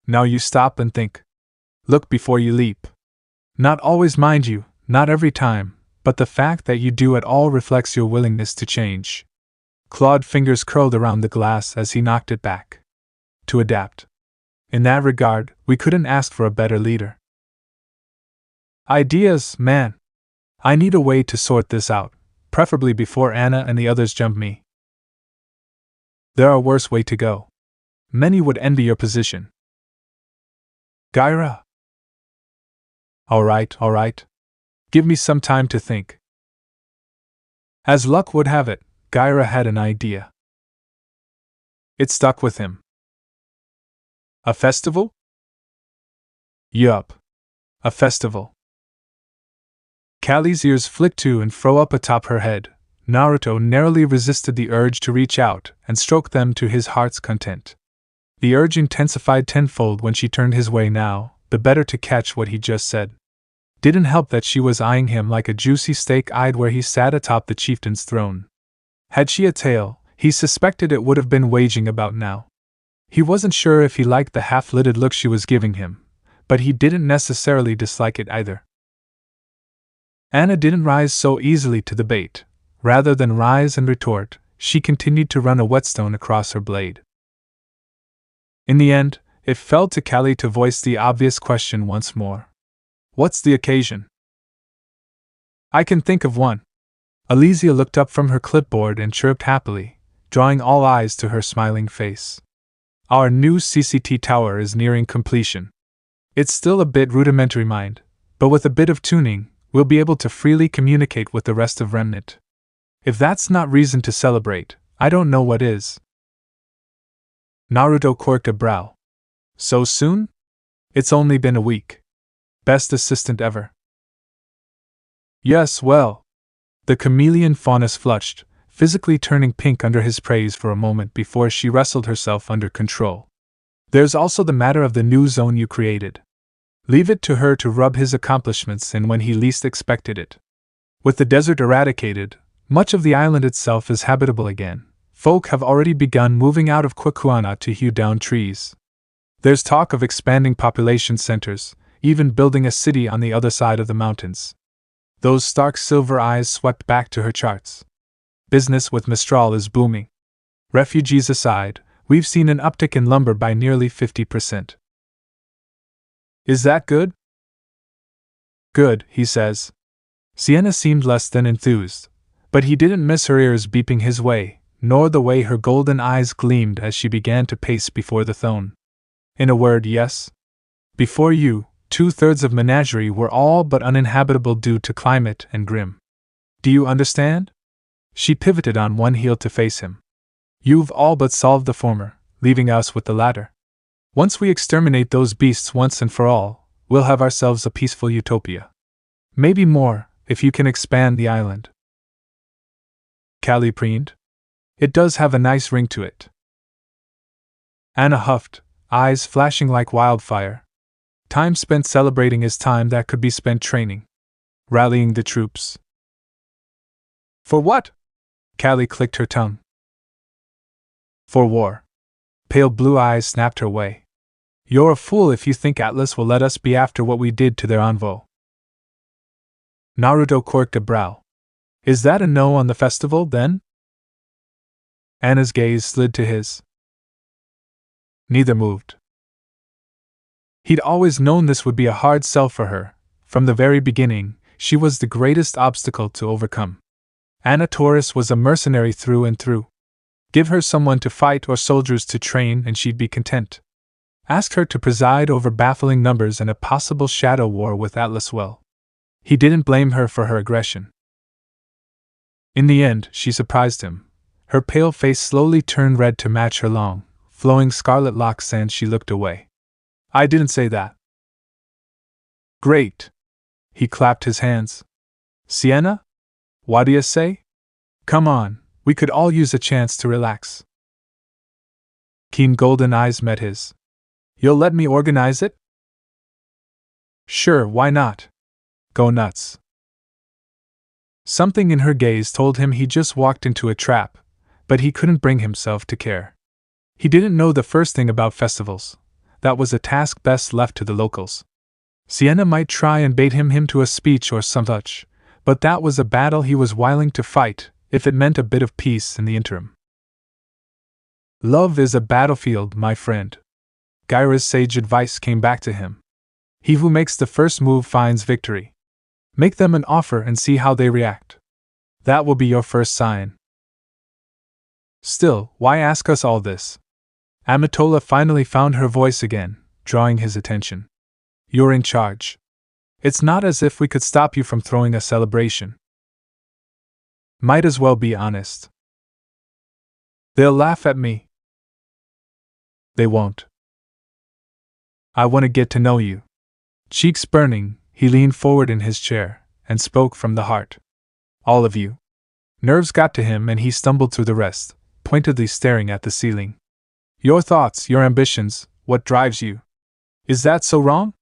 Now you stop and think. Look before you leap. Not always, mind you, not every time, but the fact that you do at all reflects your willingness to change. Clawed fingers curled around the glass as he knocked it back. To adapt. In that regard, we couldn't ask for a better leader. Ideas, man. I need a way to sort this out, preferably before Anna and the others jump me. There are worse ways to go. Many would envy your position. Gaira. All right. Give me some time to think. As luck would have it, Gaira had an idea. It stuck with him. A festival? Yup. A festival. Kali's ears flicked to and fro up atop her head. Naruto narrowly resisted the urge to reach out and stroke them to his heart's content. The urge intensified tenfold when she turned his way now, the better to catch what he just said. Didn't help that she was eyeing him like a juicy steak-eyed where he sat atop the chieftain's throne. Had she a tail, he suspected it would have been waging about now. He wasn't sure if he liked the half-lidded look she was giving him, but he didn't necessarily dislike it either. Anna didn't rise so easily to the bait. Rather than rise and retort, she continued to run a whetstone across her blade. In the end, it fell to Kali to voice the obvious question once more. What's the occasion? I can think of one. Elysia looked up from her clipboard and chirped happily, drawing all eyes to her smiling face. Our new CCT tower is nearing completion. It's still a bit rudimentary, mind, but with a bit of tuning, we'll be able to freely communicate with the rest of Remnant. If that's not reason to celebrate, I don't know what is. Naruto quirked a brow. So soon? It's only been a week. Best assistant ever. Yes, well. The chameleon faunus flushed, physically turning pink under his praise for a moment before she wrestled herself under control. There's also the matter of the new zone you created. Leave it to her to rub his accomplishments in when he least expected it. With the desert eradicated, much of the island itself is habitable again, Folk have already begun moving out of Kwekuana to hew down trees. There's talk of expanding population centers, even building a city on the other side of the mountains. Those stark silver eyes swept back to her charts. Business with Mistral is booming. Refugees aside, we've seen an uptick in lumber by nearly 50%. Is that good? Good, he says. Sienna seemed less than enthused, but he didn't miss her ears beeping his way, nor the way her golden eyes gleamed as she began to pace before the throne. In a word, yes. Before you, 2/3 of Menagerie were all but uninhabitable due to climate and Grimm. Do you understand? She pivoted on one heel to face him. You've all but solved the former, leaving us with the latter. Once we exterminate those beasts once and for all, we'll have ourselves a peaceful utopia. Maybe more, if you can expand the island. Kali preened. It does have a nice ring to it. Anna huffed, eyes flashing like wildfire. Time spent celebrating is time that could be spent training. Rallying the troops. For what? Kali clicked her tongue. For war. Pale blue eyes snapped her way. You're a fool if you think Atlas will let us be after what we did to their envoy. Naruto quirked a brow. Is that a no on the festival, then? Anna's gaze slid to his. Neither moved. He'd always known this would be a hard sell for her. From the very beginning, she was the greatest obstacle to overcome. Anna Taurus was a mercenary through and through. Give her someone to fight or soldiers to train and she'd be content. Ask her to preside over baffling numbers and a possible shadow war with Atlas. Well, he didn't blame her for her aggression. In the end, she surprised him. Her pale face slowly turned red to match her long, flowing scarlet locks, and she looked away. I didn't say that. Great. He clapped his hands. Sienna? What do you say? Come on, we could all use a chance to relax. Keen golden eyes met his. You'll let me organize it? Sure, why not? Go nuts. Something in her gaze told him he just walked into a trap, but he couldn't bring himself to care. He didn't know the first thing about festivals. That was a task best left to the locals. Sienna might try and bait him to a speech or some such, but that was a battle he was willing to fight, if it meant a bit of peace in the interim. Love is a battlefield, my friend. Gyra's sage advice came back to him. He who makes the first move finds victory. Make them an offer and see how they react. That will be your first sign. Still, why ask us all this? Amatola finally found her voice again, drawing his attention. You're in charge. It's not as if we could stop you from throwing a celebration. Might as well be honest. They'll laugh at me. They won't. I want to get to know you. Cheeks burning, he leaned forward in his chair and spoke from the heart. All of you. Nerves got to him and he stumbled through the rest, pointedly staring at the ceiling. Your thoughts, your ambitions, what drives you. Is that so wrong?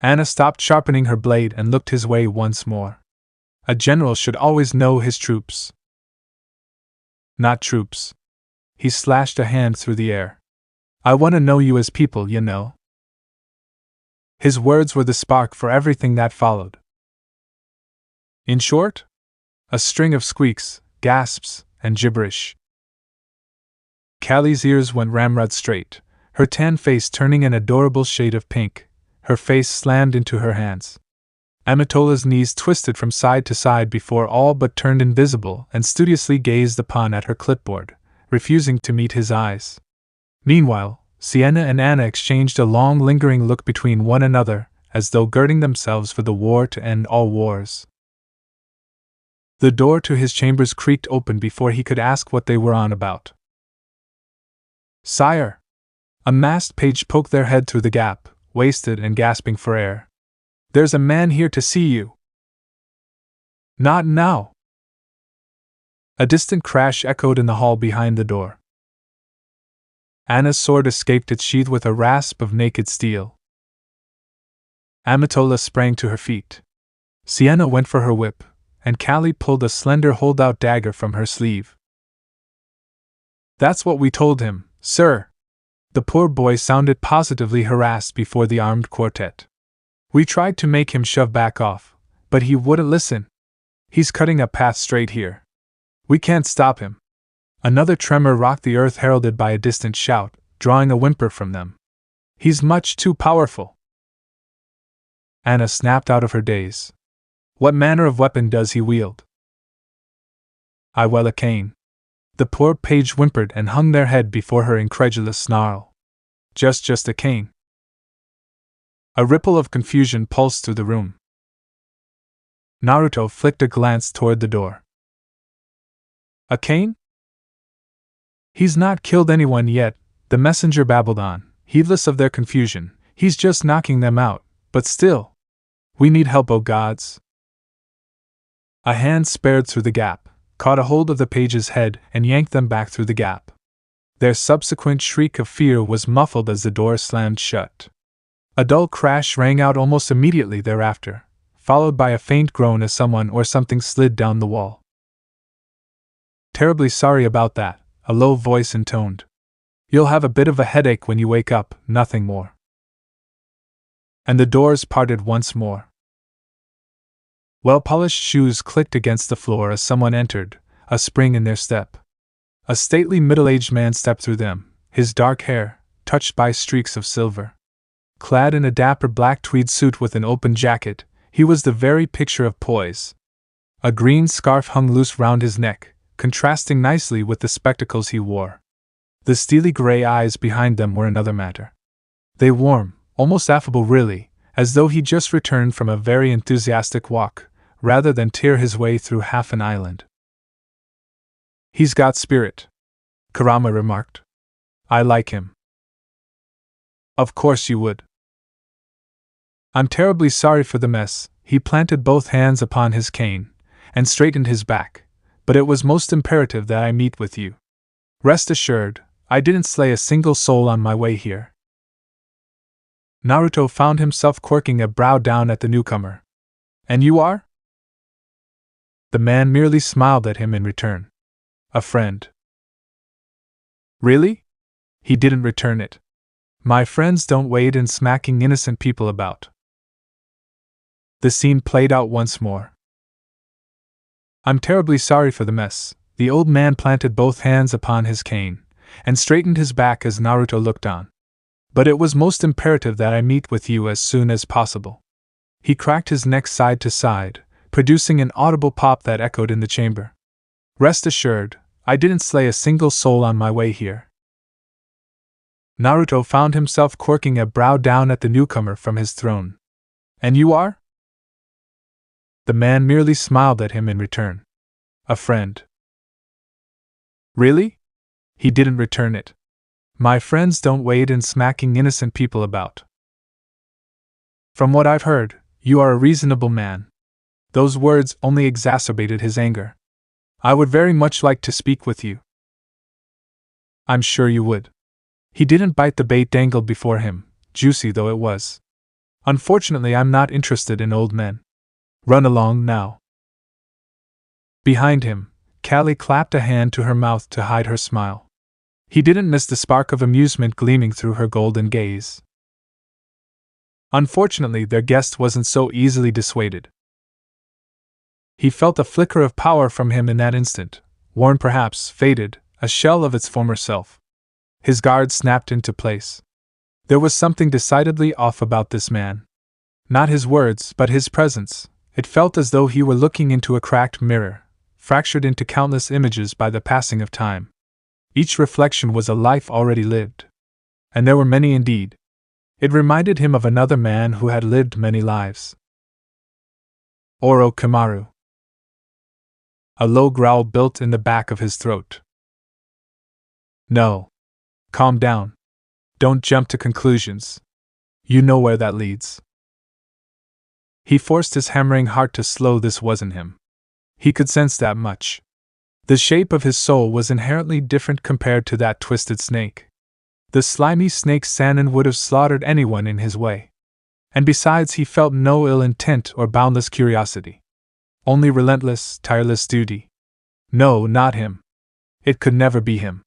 Anna stopped sharpening her blade and looked his way once more. A general should always know his troops. Not troops. He slashed a hand through the air. I want to know you as people, you know. His words were the spark for everything that followed. In short? A string of squeaks, gasps, and gibberish. Kali's ears went ramrod straight, her tan face turning an adorable shade of pink, her face slammed into her hands. Amatola's knees twisted from side to side before all but turned invisible and studiously gazed upon at her clipboard, refusing to meet his eyes. Meanwhile, Sienna and Anna exchanged a long lingering look between one another, as though girding themselves for the war to end all wars. The door to his chambers creaked open before he could ask what they were on about. Sire! A masked page poked their head through the gap, wasted and gasping for air. There's a man here to see you. Not now! A distant crash echoed in the hall behind the door. Anna's sword escaped its sheath with a rasp of naked steel. Amatola sprang to her feet. Sienna went for her whip, and Kali pulled a slender holdout dagger from her sleeve. That's what we told him, sir. The poor boy sounded positively harassed before the armed quartet. We tried to make him shove back off, but he wouldn't listen. He's cutting a path straight here. We can't stop him. Another tremor rocked the earth, heralded by a distant shout, drawing a whimper from them. He's much too powerful. Anna snapped out of her daze. What manner of weapon does he wield? I well, a cane. The poor page whimpered and hung their head before her incredulous snarl. Just a cane. A ripple of confusion pulsed through the room. Naruto flicked a glance toward the door. A cane? He's not killed anyone yet, the messenger babbled on, heedless of their confusion. He's just knocking them out, but still. We need help, oh gods. A hand spared through the gap, caught a hold of the page's head and yanked them back through the gap. Their subsequent shriek of fear was muffled as the door slammed shut. A dull crash rang out almost immediately thereafter, followed by a faint groan as someone or something slid down the wall. Terribly sorry about that, a low voice intoned. You'll have a bit of a headache when you wake up, nothing more. And the doors parted once more. Well-polished shoes clicked against the floor as someone entered, a spring in their step. A stately middle-aged man stepped through them, his dark hair touched by streaks of silver. Clad in a dapper black tweed suit with an open jacket, he was the very picture of poise. A green scarf hung loose round his neck, contrasting nicely with the spectacles he wore. The steely gray eyes behind them were another matter. They warm, almost affable really, as though he just returned from a very enthusiastic walk, rather than tear his way through half an island. He's got spirit, Kurama remarked. I like him. Of course you would. I'm terribly sorry for the mess. He planted both hands upon his cane, and straightened his back, but it was most imperative that I meet with you. Rest assured, I didn't slay a single soul on my way here. Naruto found himself quirking a brow down at the newcomer. And you are? The man merely smiled at him in return. A friend. Really? He didn't return it. My friends don't wade in smacking innocent people about. The scene played out once more. I'm terribly sorry for the mess. The old man planted both hands upon his cane, and straightened his back as Naruto looked on. But it was most imperative that I meet with you as soon as possible. He cracked his neck side to side, producing an audible pop that echoed in the chamber. Rest assured, I didn't slay a single soul on my way here. Naruto found himself quirking a brow down at the newcomer from his throne. And you are? The man merely smiled at him in return. A friend. Really? He didn't return it. My friends don't wade in smacking innocent people about. From what I've heard, you are a reasonable man. Those words only exacerbated his anger. I would very much like to speak with you. I'm sure you would. He didn't bite the bait dangled before him, juicy though it was. Unfortunately, I'm not interested in old men. Run along now. Behind him, Kali clapped a hand to her mouth to hide her smile. He didn't miss the spark of amusement gleaming through her golden gaze. Unfortunately, their guest wasn't so easily dissuaded. He felt a flicker of power from him in that instant, worn perhaps, faded, a shell of its former self. His guard snapped into place. There was something decidedly off about this man. Not his words, but his presence. It felt as though he were looking into a cracked mirror, fractured into countless images by the passing of time. Each reflection was a life already lived. And there were many indeed. It reminded him of another man who had lived many lives. Orochimaru. A low growl built in the back of his throat. No. Calm down. Don't jump to conclusions. You know where that leads. He forced his hammering heart to slow. This wasn't him. He could sense that much. The shape of his soul was inherently different compared to that twisted snake. The slimy snake Sannin would have slaughtered anyone in his way. And besides, he felt no ill intent or boundless curiosity. Only relentless, tireless duty. No, not him. It could never be him.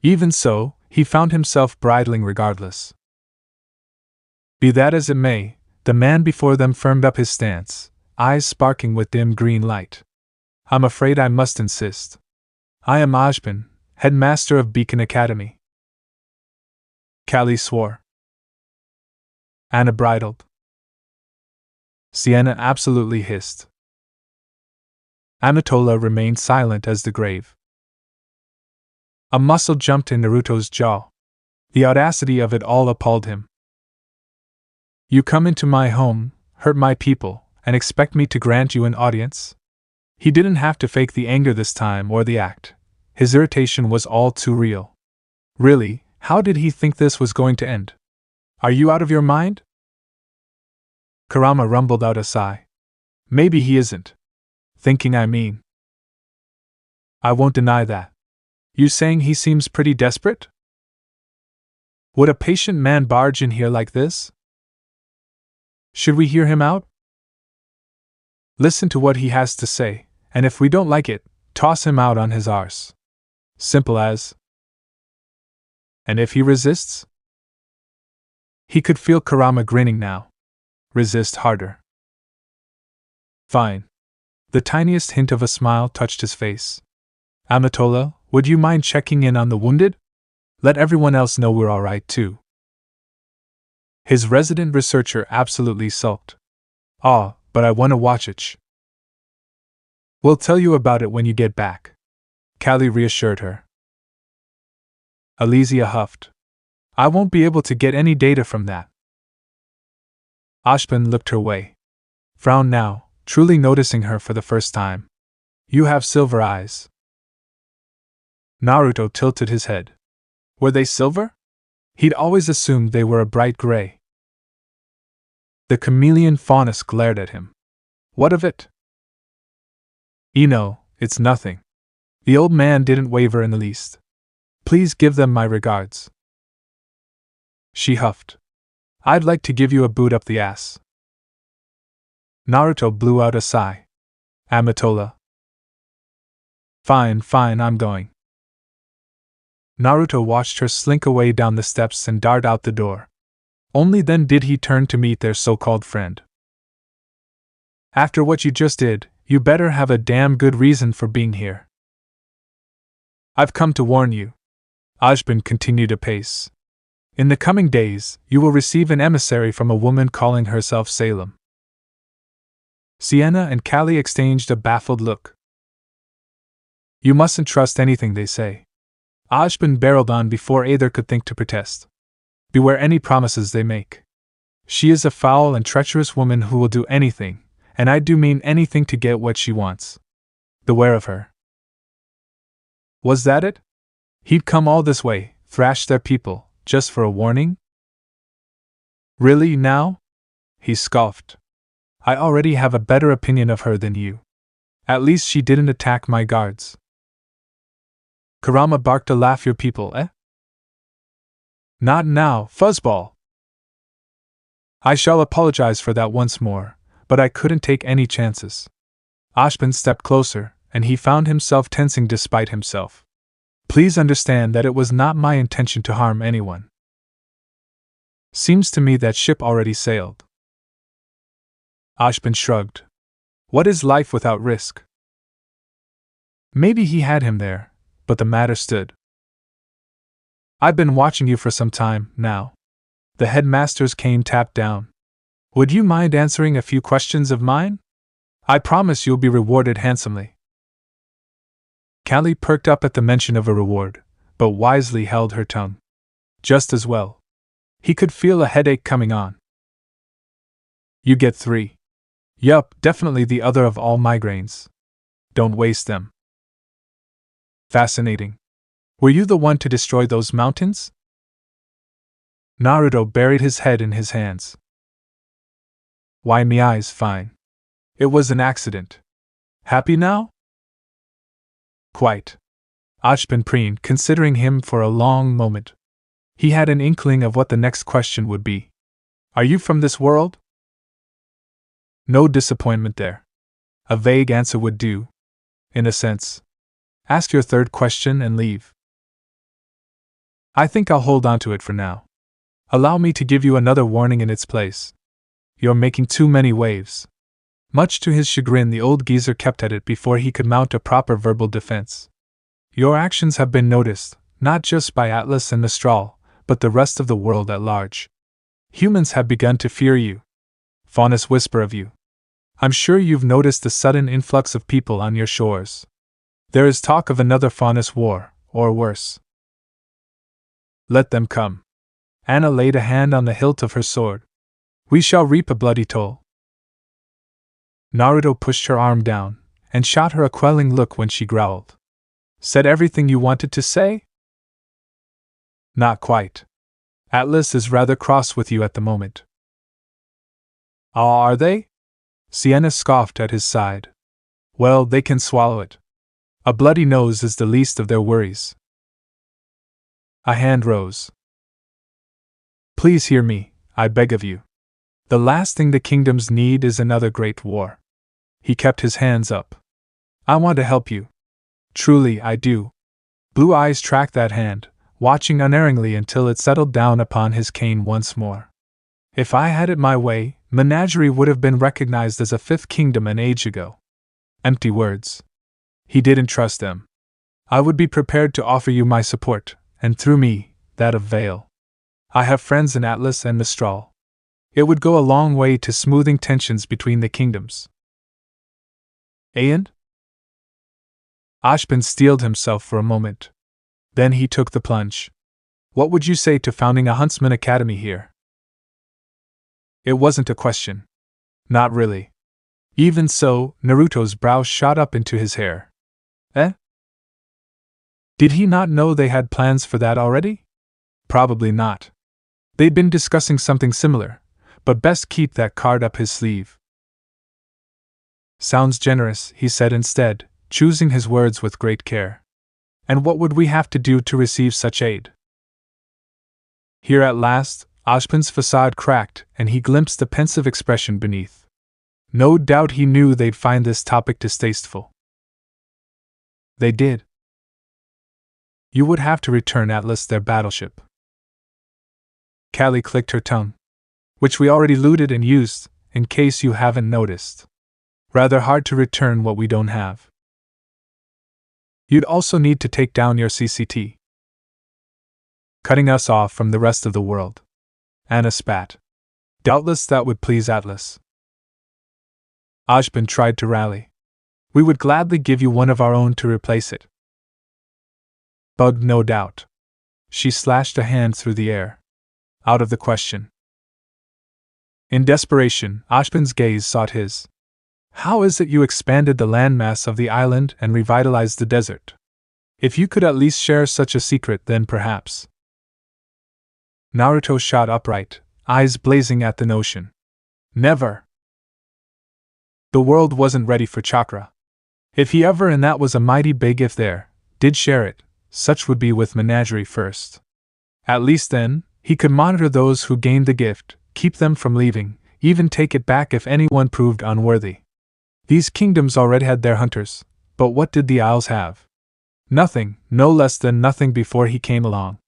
Even so, he found himself bridling regardless. Be that as it may, the man before them firmed up his stance, eyes sparking with dim green light. I'm afraid I must insist. I am Ojban, headmaster of Beacon Academy. Kali swore. Anna bridled. Sienna absolutely hissed. Amatola remained silent as the grave. A muscle jumped in Naruto's jaw. The audacity of it all appalled him. You come into my home, hurt my people, and expect me to grant you an audience? He didn't have to fake the anger this time or the act. His irritation was all too real. Really, how did he think this was going to end? Are you out of your mind? Kurama rumbled out a sigh. Maybe he isn't. Thinking I mean. I won't deny that. You saying he seems pretty desperate? Would a patient man barge in here like this? Should we hear him out? Listen to what he has to say, and if we don't like it, toss him out on his arse. Simple as. And if he resists? He could feel Kurama grinning now. Resist harder. Fine. The tiniest hint of a smile touched his face. Amatola, would you mind checking in on the wounded? Let everyone else know we're alright too. His resident researcher absolutely sulked. Ah, but I want to watch it. We'll tell you about it when you get back. Kali reassured her. Alesia huffed. I won't be able to get any data from that. Ojban looked her way. Frowned now, truly noticing her for the first time. You have silver eyes. Naruto tilted his head. Were they silver? He'd always assumed they were a bright gray. The chameleon faunus glared at him. What of it? It's nothing. The old man didn't waver in the least. Please give them my regards. She huffed. I'd like to give you a boot up the ass. Naruto blew out a sigh. Amatola. Fine, I'm going. Naruto watched her slink away down the steps and dart out the door. Only then did he turn to meet their so-called friend. After what you just did, you better have a damn good reason for being here. I've come to warn you. Ojban continued apace. In the coming days, you will receive an emissary from a woman calling herself Salem. Sienna and Kali exchanged a baffled look. You mustn't trust anything they say. Ojban barreled on before either could think to protest. Beware any promises they make. She is a foul and treacherous woman who will do anything, and I do mean anything to get what she wants. Beware of her. Was that it? He'd come all this way, thrash their people, just for a warning? Really, now? He scoffed. I already have a better opinion of her than you. At least she didn't attack my guards. Kurama barked a laugh. Your people, eh? Not now, fuzzball. I shall apologize for that once more, but I couldn't take any chances. Ojban stepped closer, and he found himself tensing despite himself. Please understand that it was not my intention to harm anyone. Seems to me that ship already sailed. Ojban shrugged. What is life without risk? Maybe he had him there, but the matter stood. I've been watching you for some time, now. The headmaster's cane tapped down. Would you mind answering a few questions of mine? I promise you'll be rewarded handsomely. Kali perked up at the mention of a reward, but wisely held her tongue. Just as well. He could feel a headache coming on. You get 3. Yup, definitely the other of all migraines. Don't waste them. Fascinating. Were you the one to destroy those mountains? Naruto buried his head in his hands. Why me eyes fine. It was an accident. Happy now? Quite. Ojban preened, considering him for a long moment. He had an inkling of what the next question would be. Are you from this world? No disappointment there. A vague answer would do. In a sense. Ask your third question and leave. I think I'll hold on to it for now. Allow me to give you another warning in its place. You're making too many waves. Much to his chagrin, the old geezer kept at it before he could mount a proper verbal defense. Your actions have been noticed, not just by Atlas and Mistral, but the rest of the world at large. Humans have begun to fear you. Faunus whisper of you. I'm sure you've noticed the sudden influx of people on your shores. There is talk of another Faunus war, or worse. Let them come. Anna laid a hand on the hilt of her sword. We shall reap a bloody toll. Naruto pushed her arm down, and shot her a quelling look when she growled. Said everything you wanted to say? Not quite. Atlas is rather cross with you at the moment. Are they? Sienna scoffed at his side. Well, they can swallow it. A bloody nose is the least of their worries. A hand rose. Please hear me, I beg of you. The last thing the kingdoms need is another great war. He kept his hands up. I want to help you. Truly, I do. Blue eyes tracked that hand, watching unerringly until it settled down upon his cane once more. If I had it my way, Menagerie would have been recognized as a fifth kingdom an age ago. Empty words. He didn't trust them. I would be prepared to offer you my support, and through me, that of Vale. I have friends in Atlas and Mistral. It would go a long way to smoothing tensions between the kingdoms. And? Ashbin steeled himself for a moment. Then he took the plunge. What would you say to founding a Huntsman Academy here? It wasn't a question. Not really. Even so, Naruto's brow shot up into his hair. Eh? Did he not know they had plans for that already? Probably not. They'd been discussing something similar, but best keep that card up his sleeve. Sounds generous, he said instead, choosing his words with great care. And what would we have to do to receive such aid? Here at last, Ashbin's facade cracked, and he glimpsed the pensive expression beneath. No doubt he knew they'd find this topic distasteful. They did. You would have to return Atlas their battleship. Kali clicked her tongue. Which we already looted and used, in case you haven't noticed. Rather hard to return what we don't have. You'd also need to take down your CCT. Cutting us off from the rest of the world. Anna spat. Doubtless that would please Atlas. Ashbin tried to rally. We would gladly give you one of our own to replace it. Bugged, no doubt. She slashed a hand through the air. Out of the question. In desperation, Ashbin's gaze sought his. How is it you expanded the landmass of the island and revitalized the desert? If you could at least share such a secret, then perhaps. Naruto shot upright, eyes blazing at the notion. Never. The world wasn't ready for chakra. If he ever, and that was a mighty big if there, did share it, such would be with Menagerie first. At least then, he could monitor those who gained the gift, keep them from leaving, even take it back if anyone proved unworthy. These kingdoms already had their hunters, but what did the Isles have? Nothing, no less than nothing before he came along.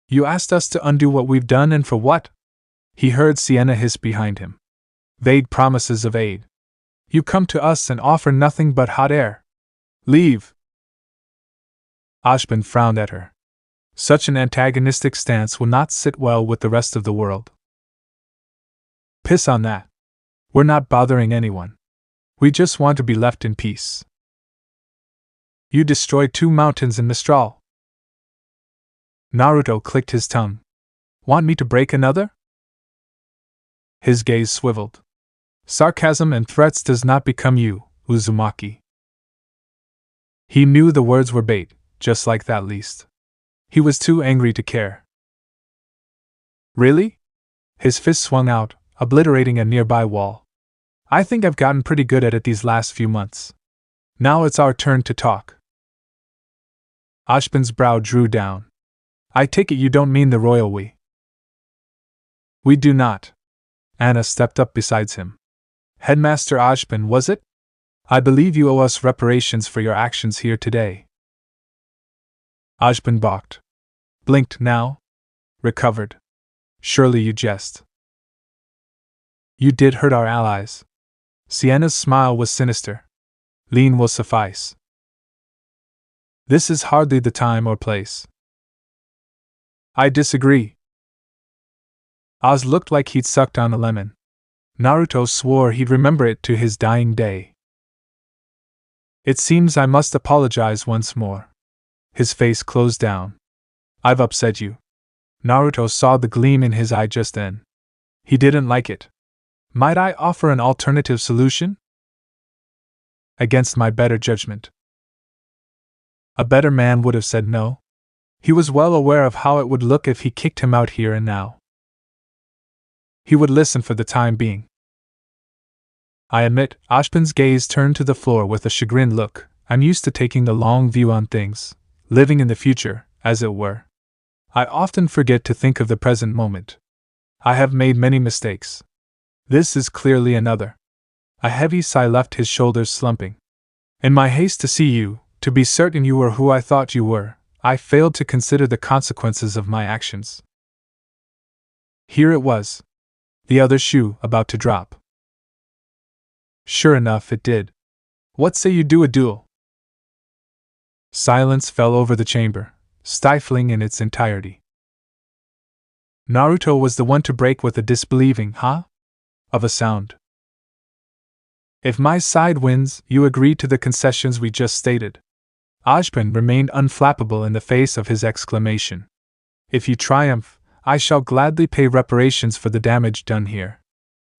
You asked us to undo what we've done, and for what? He heard Sienna hiss behind him. Vague promises of aid. You come to us and offer nothing but hot air. Leave. Ashbin frowned at her. Such an antagonistic stance will not sit well with the rest of the world. Piss on that. We're not bothering anyone. We just want to be left in peace. You destroyed 2 mountains in Mistral. Naruto clicked his tongue. Want me to break another? His gaze swiveled. Sarcasm and threats does not become you, Uzumaki. He knew the words were bait, just like that least. He was too angry to care. Really? His fist swung out, obliterating a nearby wall. I think I've gotten pretty good at it these last few months. Now it's our turn to talk. Ashbin's brow drew down. I take it you don't mean the royal we. We do not. Anna stepped up beside him. Headmaster Ashbin, was it? I believe you owe us reparations for your actions here today. Ashbin balked. Blinked now? Recovered. Surely you jest. You did hurt our allies. Sienna's smile was sinister. Lean will suffice. This is hardly the time or place. I disagree. Oz looked like he'd sucked on a lemon. Naruto swore he'd remember it to his dying day. It seems I must apologize once more. His face closed down. I've upset you. Naruto saw the gleam in his eye just then. He didn't like it. Might I offer an alternative solution? Against my better judgment. A better man would have said no. He was well aware of how it would look if he kicked him out here and now. He would listen for the time being. I admit, Ashbin's gaze turned to the floor with a chagrined look. I'm used to taking the long view on things, living in the future, as it were. I often forget to think of the present moment. I have made many mistakes. This is clearly another. A heavy sigh left his shoulders slumping. In my haste to see you, to be certain you were who I thought you were, I failed to consider the consequences of my actions. Here it was. The other shoe about to drop. Sure enough, it did. What say you do a duel? Silence fell over the chamber, stifling in its entirety. Naruto was the one to break with a disbelieving "huh?" of a sound. If my side wins, you agree to the concessions we just stated. Ashbin remained unflappable in the face of his exclamation. If you triumph, I shall gladly pay reparations for the damage done here.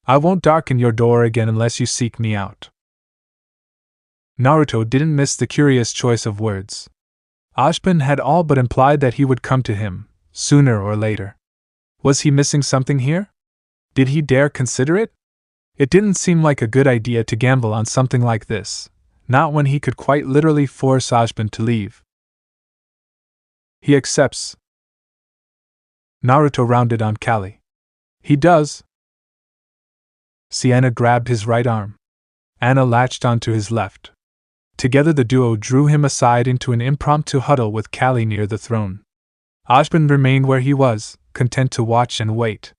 I won't darken your door again unless you seek me out. Naruto didn't miss the curious choice of words. Ashbin had all but implied that he would come to him, sooner or later. Was he missing something here? Did he dare consider it? It didn't seem like a good idea to gamble on something like this, not when he could quite literally force Ashbin to leave. He accepts. Naruto rounded on Kali. He does. Sienna grabbed his right arm. Anna latched onto his left. Together the duo drew him aside into an impromptu huddle with Kali near the throne. Ashbin remained where he was, content to watch and wait.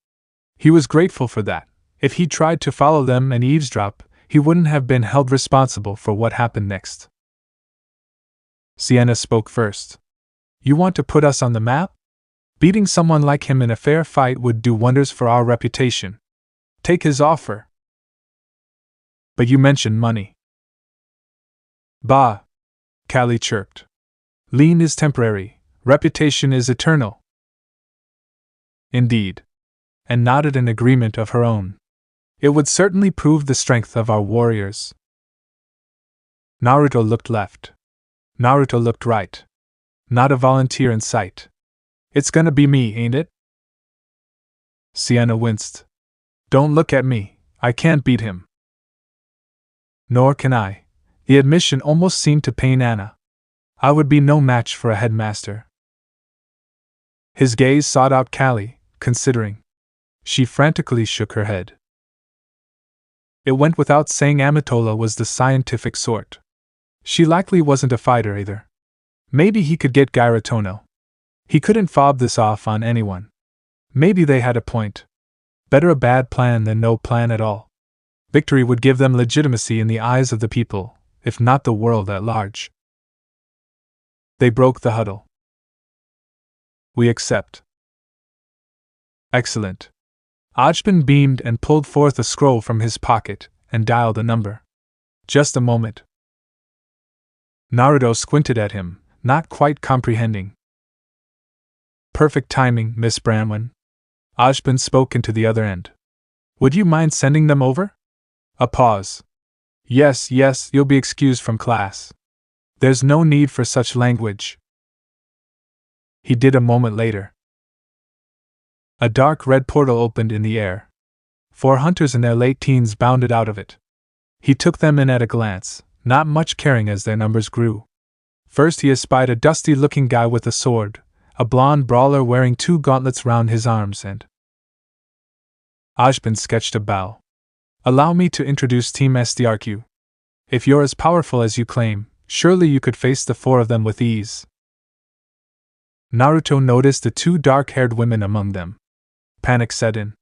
He was grateful for that. If he tried to follow them and eavesdrop, he wouldn't have been held responsible for what happened next. Sienna spoke first. You want to put us on the map? Beating someone like him in a fair fight would do wonders for our reputation. Take his offer. But you mentioned money. Bah! Kali chirped. Lean is temporary, reputation is eternal. Indeed. And nodded in agreement of her own. It would certainly prove the strength of our warriors. Naruto looked left. Naruto looked right. Not a volunteer in sight. It's gonna be me, ain't it? Sienna winced. Don't look at me, I can't beat him. Nor can I. The admission almost seemed to pain Anna. I would be no match for a headmaster. His gaze sought out Kali, considering. She frantically shook her head. It went without saying Amatola was the scientific sort. She likely wasn't a fighter either. Maybe he could get Gairatono. He couldn't fob this off on anyone. Maybe they had a point. Better a bad plan than no plan at all. Victory would give them legitimacy in the eyes of the people, if not the world at large. They broke the huddle. We accept. Excellent. Ashbin beamed and pulled forth a scroll from his pocket and dialed a number. Just a moment. Naruto squinted at him, not quite comprehending. Perfect timing, Miss Branwen. Ashbin spoke into the other end. Would you mind sending them over? A pause. Yes, you'll be excused from class. There's no need for such language. He did a moment later. A dark red portal opened in the air. 4 hunters in their late teens bounded out of it. He took them in at a glance, not much caring as their numbers grew. First he espied a dusty-looking guy with a sword, a blonde brawler wearing 2 gauntlets round his arms and... Ashbin sketched a bow. Allow me to introduce Team SDRQ. If you're as powerful as you claim, surely you could face the 4 of them with ease. Naruto noticed the two dark-haired women among them. Panic set in.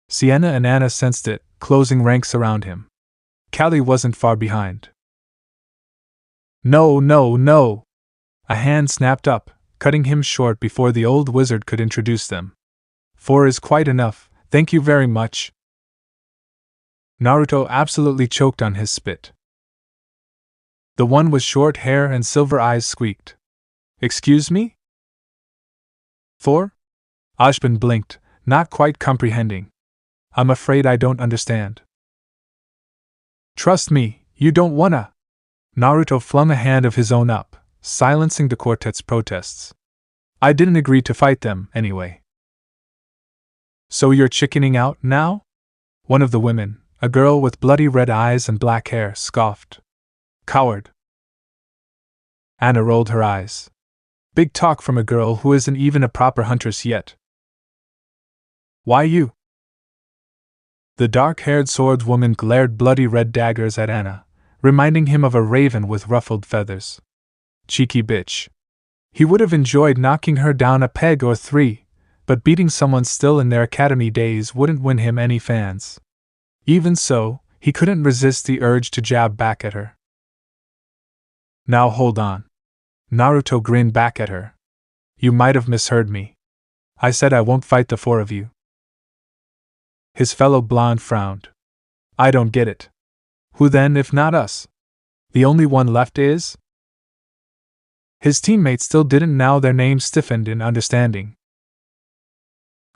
Sienna and Anna sensed it, closing ranks around him. Kali wasn't far behind. No, no, no! A hand snapped up, cutting him short before the old wizard could introduce them. 4 is quite enough, thank you very much. Naruto absolutely choked on his spit. The one with short hair and silver eyes squeaked. Excuse me? 4? Ashbin blinked, not quite comprehending. I'm afraid I don't understand. Trust me, you don't wanna. Naruto flung a hand of his own up, silencing the quartet's protests. I didn't agree to fight them, anyway. So you're chickening out now? One of the women, a girl with bloody red eyes and black hair, scoffed. Coward. Anna rolled her eyes. Big talk from a girl who isn't even a proper huntress yet. Why you? The dark-haired swordswoman glared bloody red daggers at Anna, reminding him of a raven with ruffled feathers. Cheeky bitch. He would have enjoyed knocking her down a peg or 3, but beating someone still in their academy days wouldn't win him any fans. Even so, he couldn't resist the urge to jab back at her. Now hold on. Naruto grinned back at her. You might have misheard me. I said I won't fight the 4 of you. His fellow blonde frowned. I don't get it. Who then if not us? The only one left is? His teammates still didn't, now their names stiffened in understanding.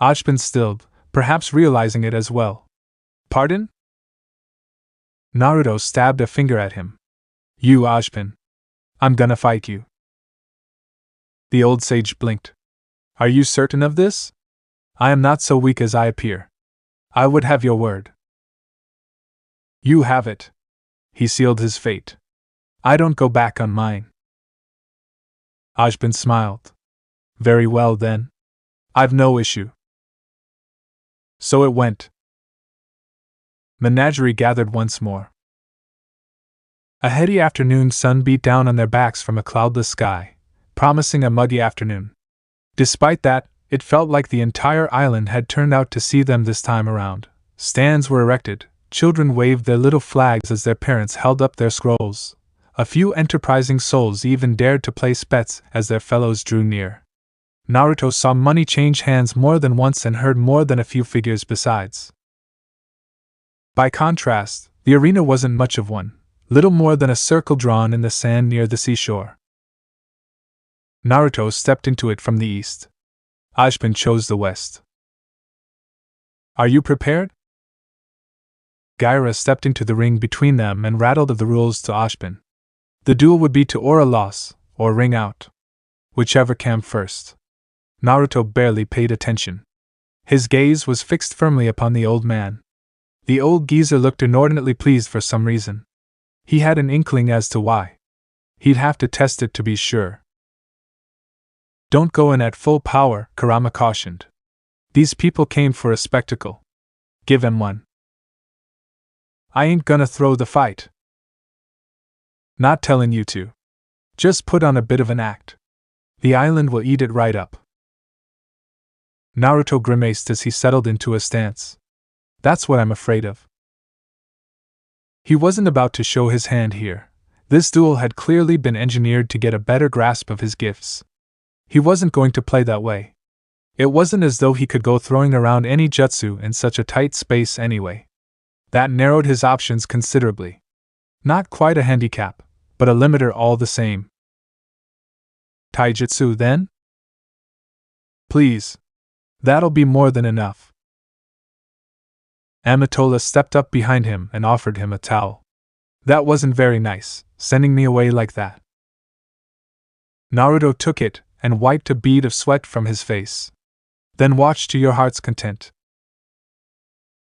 Ashbin stilled, perhaps realizing it as well. Pardon? Naruto stabbed a finger at him. You, Ashbin. I'm gonna fight you. The old sage blinked. Are you certain of this? I am not so weak as I appear. I would have your word. You have it. He sealed his fate. I don't go back on mine. Ashbin smiled. Very well then. I've no issue. So it went. Menagerie gathered once more. A heady afternoon sun beat down on their backs from a cloudless sky, promising a muggy afternoon. Despite that, it felt like the entire island had turned out to see them this time around. Stands were erected, children waved their little flags as their parents held up their scrolls. A few enterprising souls even dared to place bets as their fellows drew near. Naruto saw money change hands more than once and heard more than a few figures besides. By contrast, the arena wasn't much of one, little more than a circle drawn in the sand near the seashore. Naruto stepped into it from the east. Ashbin chose the west. Are you prepared? Gaira stepped into the ring between them and rattled of the rules to Ashbin. The duel would be to or a loss, or ring out. Whichever came first. Naruto barely paid attention. His gaze was fixed firmly upon the old man. The old geezer looked inordinately pleased for some reason. He had an inkling as to why. He'd have to test it to be sure. Don't go in at full power, Kurama cautioned. These people came for a spectacle. Give them one. I ain't gonna throw the fight. Not telling you to. Just put on a bit of an act. The island will eat it right up. Naruto grimaced as he settled into a stance. That's what I'm afraid of. He wasn't about to show his hand here. This duel had clearly been engineered to get a better grasp of his gifts. He wasn't going to play that way. It wasn't as though he could go throwing around any jutsu in such a tight space anyway. That narrowed his options considerably. Not quite a handicap, but a limiter all the same. Taijutsu then? Please. That'll be more than enough. Amatola stepped up behind him and offered him a towel. That wasn't very nice, sending me away like that. Naruto took it and wiped a bead of sweat from his face. Then watch to your heart's content.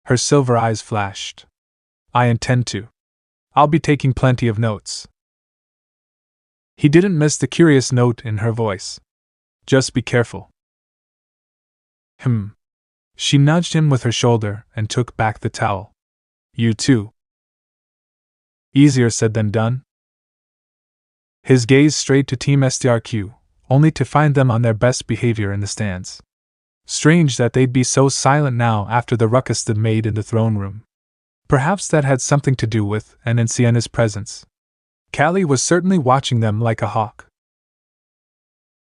Her silver eyes flashed. I intend to. I'll be taking plenty of notes. He didn't miss the curious note in her voice. Just be careful. She nudged him with her shoulder and took back the towel. You too. Easier said than done. His gaze strayed to Team STRQ, only to find them on their best behavior in the stands. Strange that they'd be so silent now after the ruckus they'd made in the throne room. Perhaps that had something to do with, and in Sienna's presence. Kali was certainly watching them like a hawk.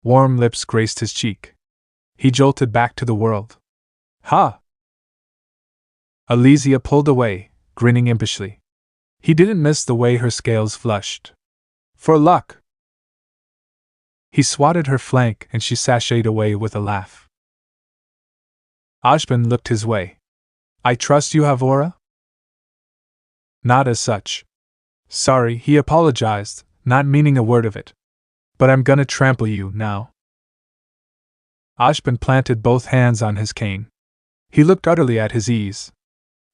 Warm lips graced his cheek. He jolted back to the world. Ha! Alesia pulled away, grinning impishly. He didn't miss the way her scales flushed. For luck! He swatted her flank and she sashayed away with a laugh. Ashbin looked his way. I trust you have aura? Not as such. Sorry, he apologized, not meaning a word of it. But I'm gonna trample you now. Ashbin planted both hands on his cane. He looked utterly at his ease.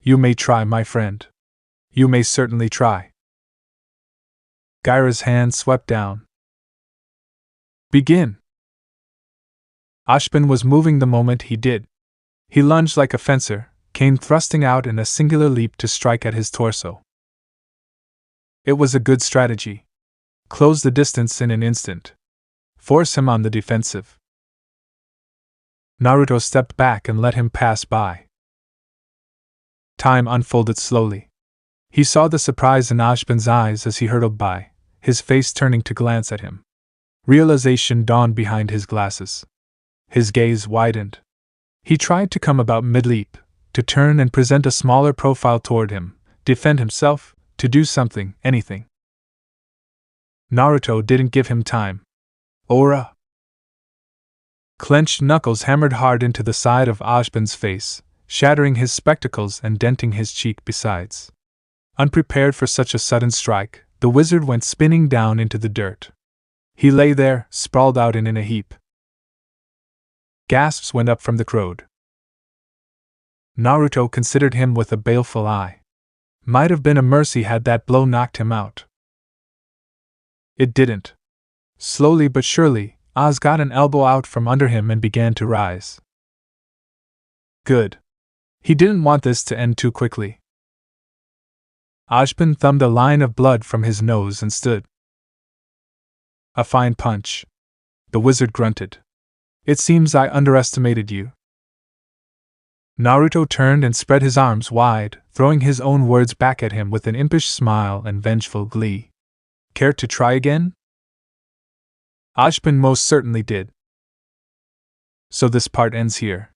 You may try, my friend. You may certainly try. Gyra's hand swept down. Begin. Ashbin was moving the moment he did. He lunged like a fencer, cane thrusting out in a singular leap to strike at his torso. It was a good strategy. Close the distance in an instant. Force him on the defensive. Naruto stepped back and let him pass by. Time unfolded slowly. He saw the surprise in Ashbin's eyes as he hurtled by, his face turning to glance at him. Realization dawned behind his glasses. His gaze widened. He tried to come about mid-leap, to turn and present a smaller profile toward him, defend himself, to do something, anything. Naruto didn't give him time. Aura! Clenched knuckles hammered hard into the side of Ashbin's face, shattering his spectacles and denting his cheek besides. Unprepared for such a sudden strike, the wizard went spinning down into the dirt. He lay there, sprawled out in a heap. Gasps went up from the crowd. Naruto considered him with a baleful eye. Might have been a mercy had that blow knocked him out. It didn't. Slowly but surely, Oz got an elbow out from under him and began to rise. Good. He didn't want this to end too quickly. Ashbin thumbed a line of blood from his nose and stood. A fine punch. The wizard grunted. It seems I underestimated you. Naruto turned and spread his arms wide, throwing his own words back at him with an impish smile and vengeful glee. Care to try again? Ashbin most certainly did. So this part ends here.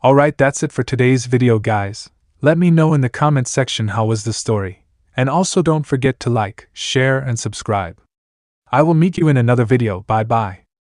Alright, that's it for today's video, guys. Let me know in the comment section how was the story. And also don't forget to like, share and subscribe. I will meet you in another video. Bye bye.